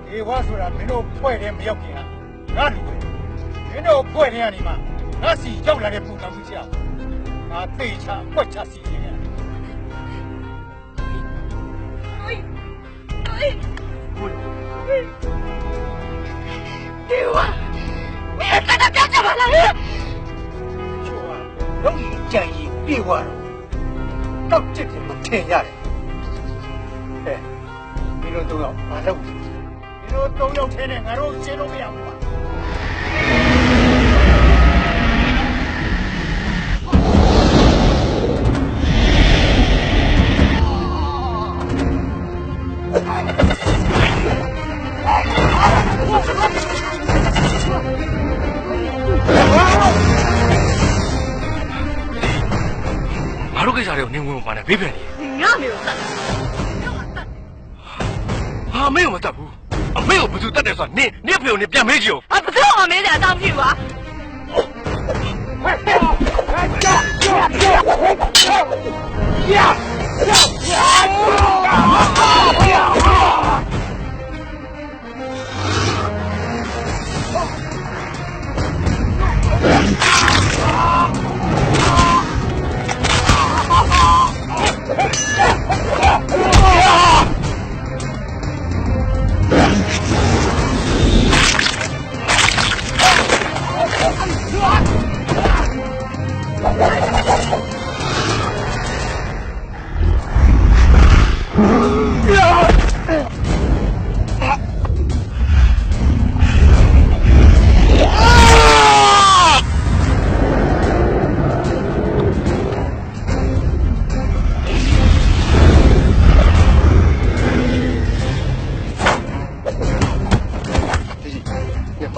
ဒီဝါဆိုတာမင်းတို့ဖွဲ့တယ်မရောက်ခင်ငါလူပဲမင်းတို့ဖွဲ့တယ်ကနေမှငါစီရောက်လာတဲ့ပုံစံမျိုးချအောင်ငါသိချာဖွက်ချစီနေတယ်ဒီဝါမင်းကတော့ပြောကြပါလားချိုးပါလုံးကြီးကြံကြီးပြေသွားတော့တောက်ကျစ်တယ်မထင်ရတယ်ဟဲ့ဒီလိုတော့မလုပ်ဘူးဒီလိုတော့ရောက်ထဲနဲ့ငါတို့ရှင်းလို့မရဘူးကွာငါတို့ကိစ္စတွေကိုနင်းဝင်ပါနဲ့ဘေးပြန်နေ ငါမေကိုတတ် ဟာမေကိုမတတ်ဘူးအမေကိုဘယ်သူတတ်တယ်ဆိုတာနင်းဖေကိုနင်းပြန်မေးကြည့် ဘယ်သူ့အမေးတဲ့အကြောင်းဖြစ်ပါ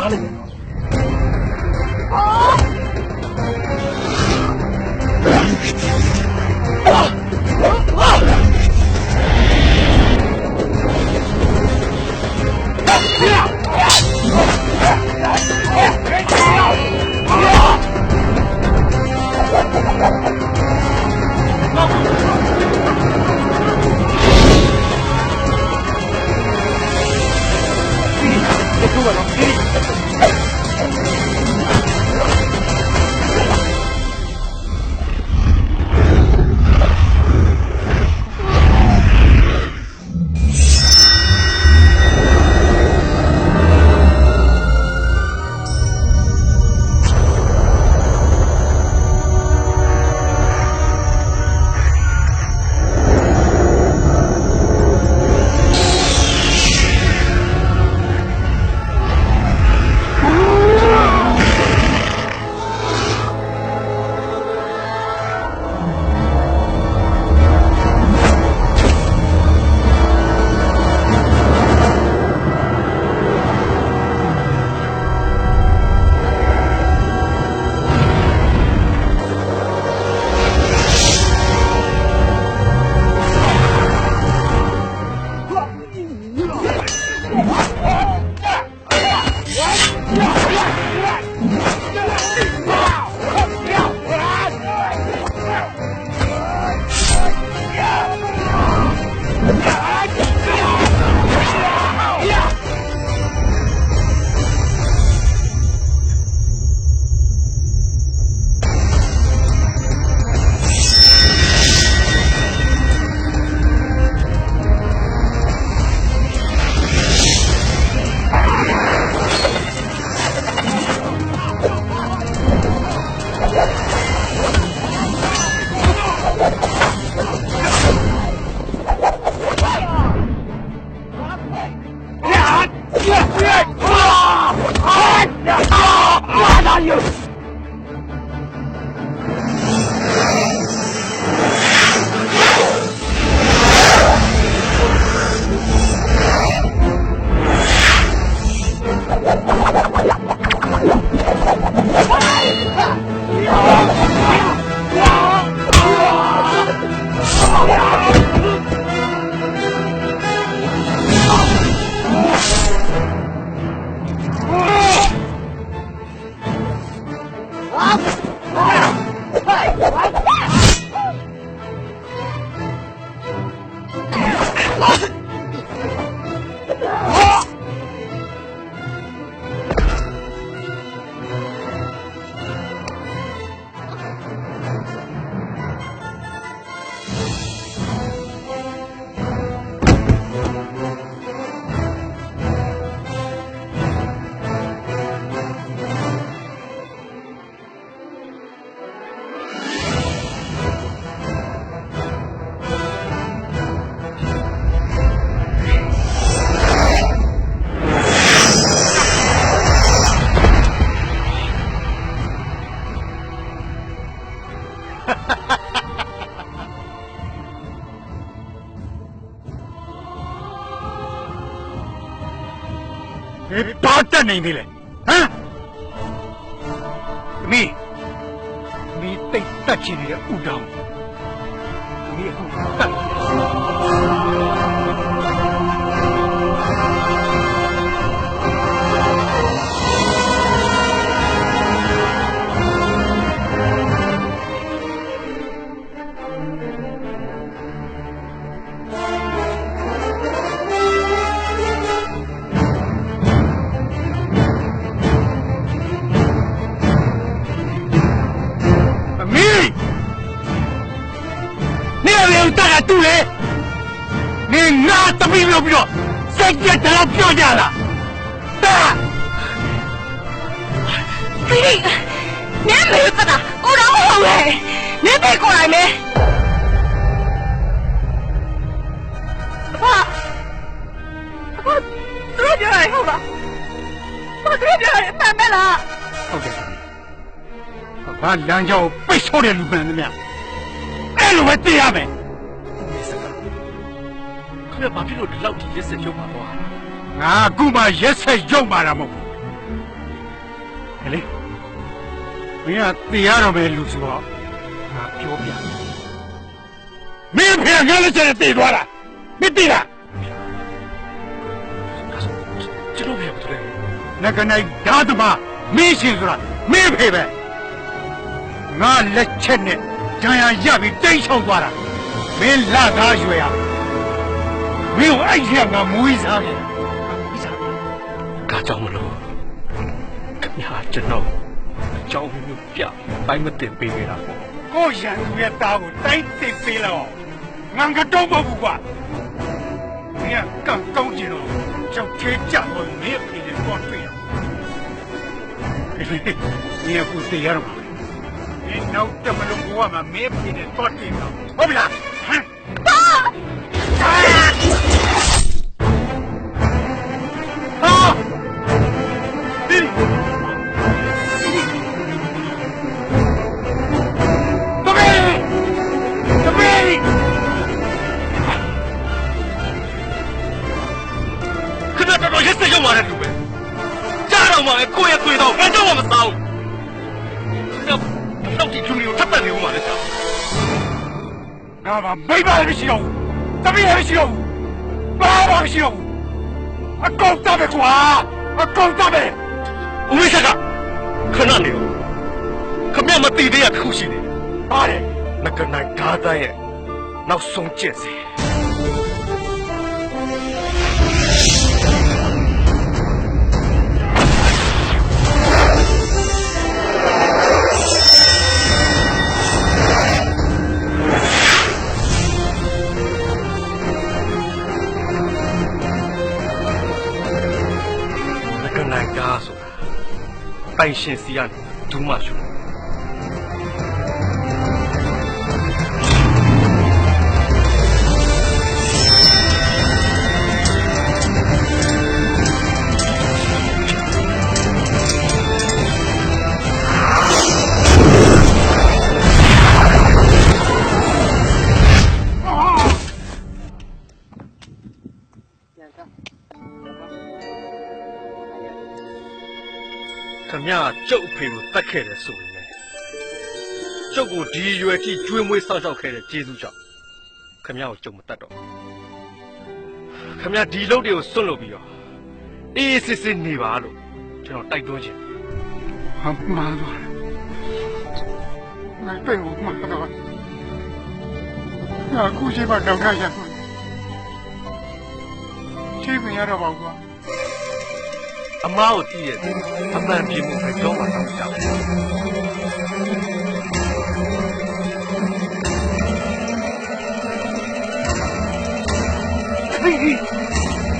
သားလိုက်မယ်နော်ဘာတက်နေပြီလဲဟမ်မီတိတ်တက်ချင်နေတဲ့ဥတောင်းမီအခုတက်တူလေနင်ငါတပည့်လို့ပြီးတော့စိတ်ကြက်တော့ပြောကြလားတာဒီနင်မေပတာကိုတော့ဟုတ်လေနင်ပြေကိုလိုက်မယ်အဖသူတို့ပြောရဟုတ်လားဘာသူတို့ပြောရမှန်မလားဟုတ်တယ်ဘာလမ်းကြောင်းပိတ်ဆို့တဲ့လူမှန်သမျှအဲ့လိုပဲသိရမယ်ခင်ဗျဘာဖြစ်လို့ဒီလောက်ထိရက်စက်ရုံမှာတော့ငါအခုမှရက်ဆက်ရုံမှာတာမဟုတ်ဘူး လေမင်းကတေရတော့ပဲလူဆိုတော့ငါပြောပြမင်းဖေငါလက်ချက်နဲ့တေသွားတာမင်းတေလားကျွန်တော်ဖေဘာလဲငါကနိုင်ဓာတ်မမင်းရှင်ဆိုတာမင်းဖေပဲငါလက်ချက်နဲ့ဒဏ်ရာရပြီးတိတ်ချောက်သွားတာမင်းလာကားရွယ်ရမင်းကိုအဲ့ဒီကငါမွေးစားတယ်ကားကြောင့်မလို့ခင်ဗျာကျွန်တော်အကြောင်းမျိုးပြပိုင်းမတင်ပေးခဲ့တာပေါ့ကိုရန်သူရဲ့သားကိုတိုင်းသိပေးလောက်ငါကတော့မဟုတ်ဘူးကွာမင်းကကောင်းကျင်တော့ကြောက်သေးကြတော့မင်းအဖေနဲ့တော့တွေ့ရမင်းကတေးရတော့မင်းနောက်တမလုံးဘဝမှာမင်းအဖေနဲ့တော့တွေ့တော့ဟုတ်ပြီလားဟမ်ကိုယ့်ရဲ့သွေးတော့ငါတော့မစားဘူး။နောက်ဒီလူမျိုးထပ်ပတ်နေဦးမှာလေဆရာ။ငါမိဘလည်းမရှိတော့ဘူး။တပည့်လည်းမရှိတော့ဘူး။ဘာမှမရှိတော့ဘူး။အကုန်တတ်ပဲကွာ။အကုန်တတ်ပဲ။ဦးမင်းဆက်ကခဏနေတော့ခမမတီးတဲ့ရတစ်ခုရှိတယ်။ဘာလဲ။ငကနိုင်ဓာတ်ရဲ့နောက်ဆုံးကျင့်စီ။ပိုင်ရှင်စီရဒူးမရှိဘူးခမရကျုပ်အဖေကိုတတ်ခဲ့တယ်ဆိုရင်ကျုပ်ကိုဒီရွယ်ထိကျွေးမွေးစောင့်ရှောက်ခဲ့တဲ့ကျေးဇူးကြောင့်ခမရကိုကျုပ်မတတ်တော့ခမရဒီလုပ်တွေကိုစွန့်လို့ပြီးတော့အေးစစ်စစ်နေပါလို့ကျွန်တော်တိုက်တွန်းချင်မှားသွားငါတွေ့ဘူးမှားသွားငါအခုချိန်မှတော့ထားရမှာချိန်မရတော့ပါဘူးကွာအမားကိုတည်ရဲ့အမှန်ပြေမှုပဲကြောမှာတော့ကြောက်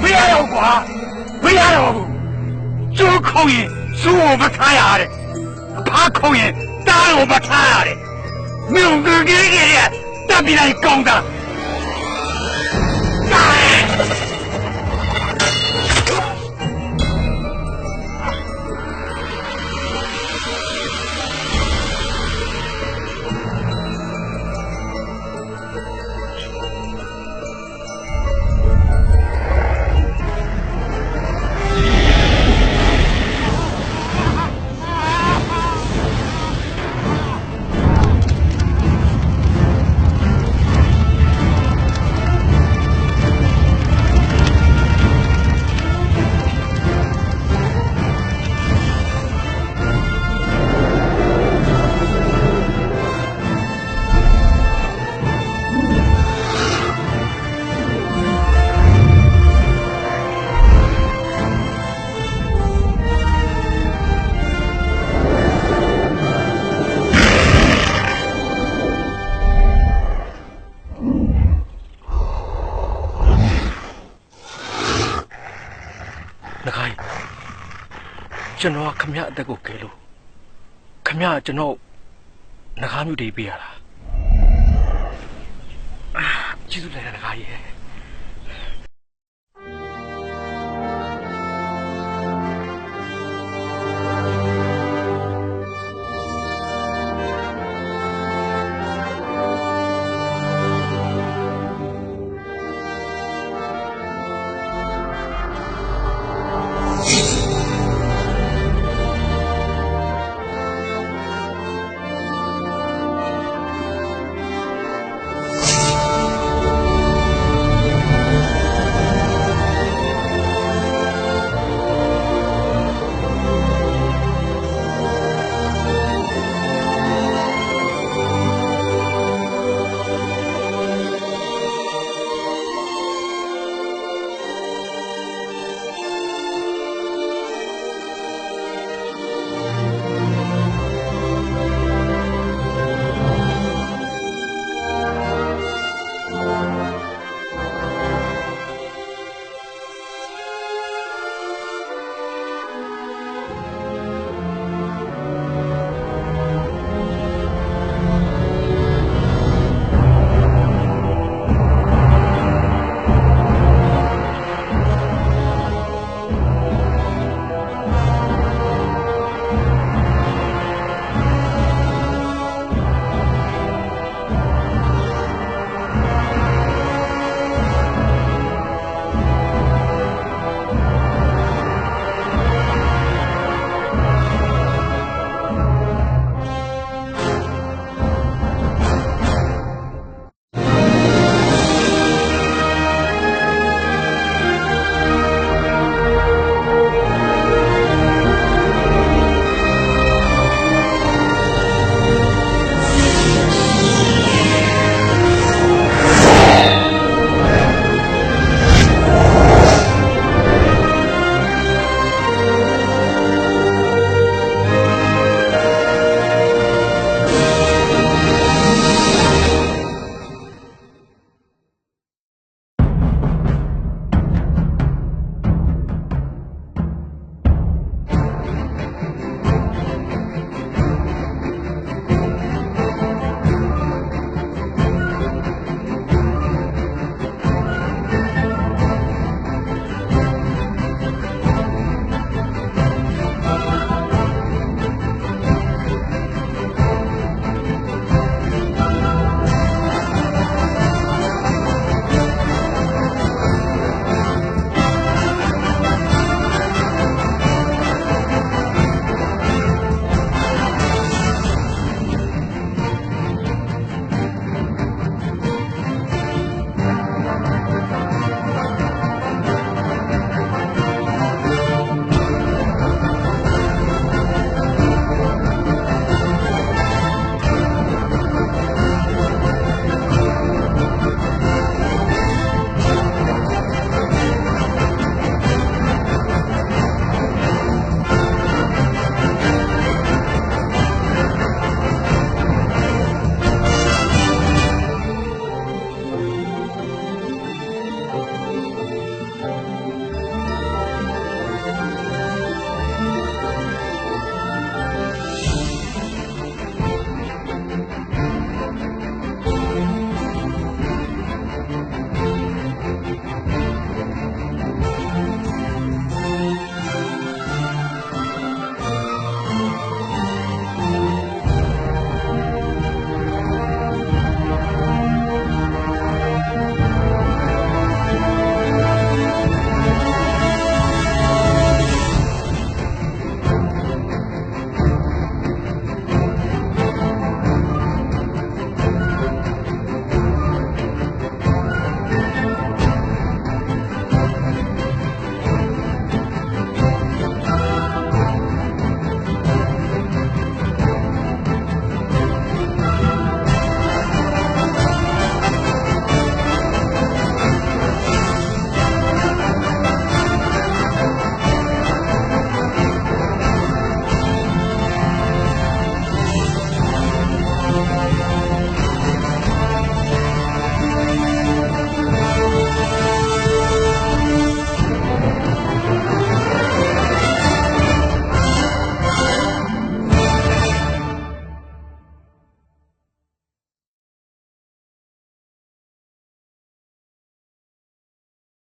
မရတော့ကွာမရတော့ဘူးကျိုးခုံရင်စူးကိုမထားရတယ်အဖားခုံရင်တားကိုမထားရတယ်မြုံကြည့်ကြည့်ရတပ်ပြီးလိုက်ကောင်းတာကျွန်တော်ကခမရအသက်ကိုကယ်လို့ခမရကျွန်တော်ငကားမျိုးတွေပေးရတာကျေးဇူးတင်တယ်ငကားကြီး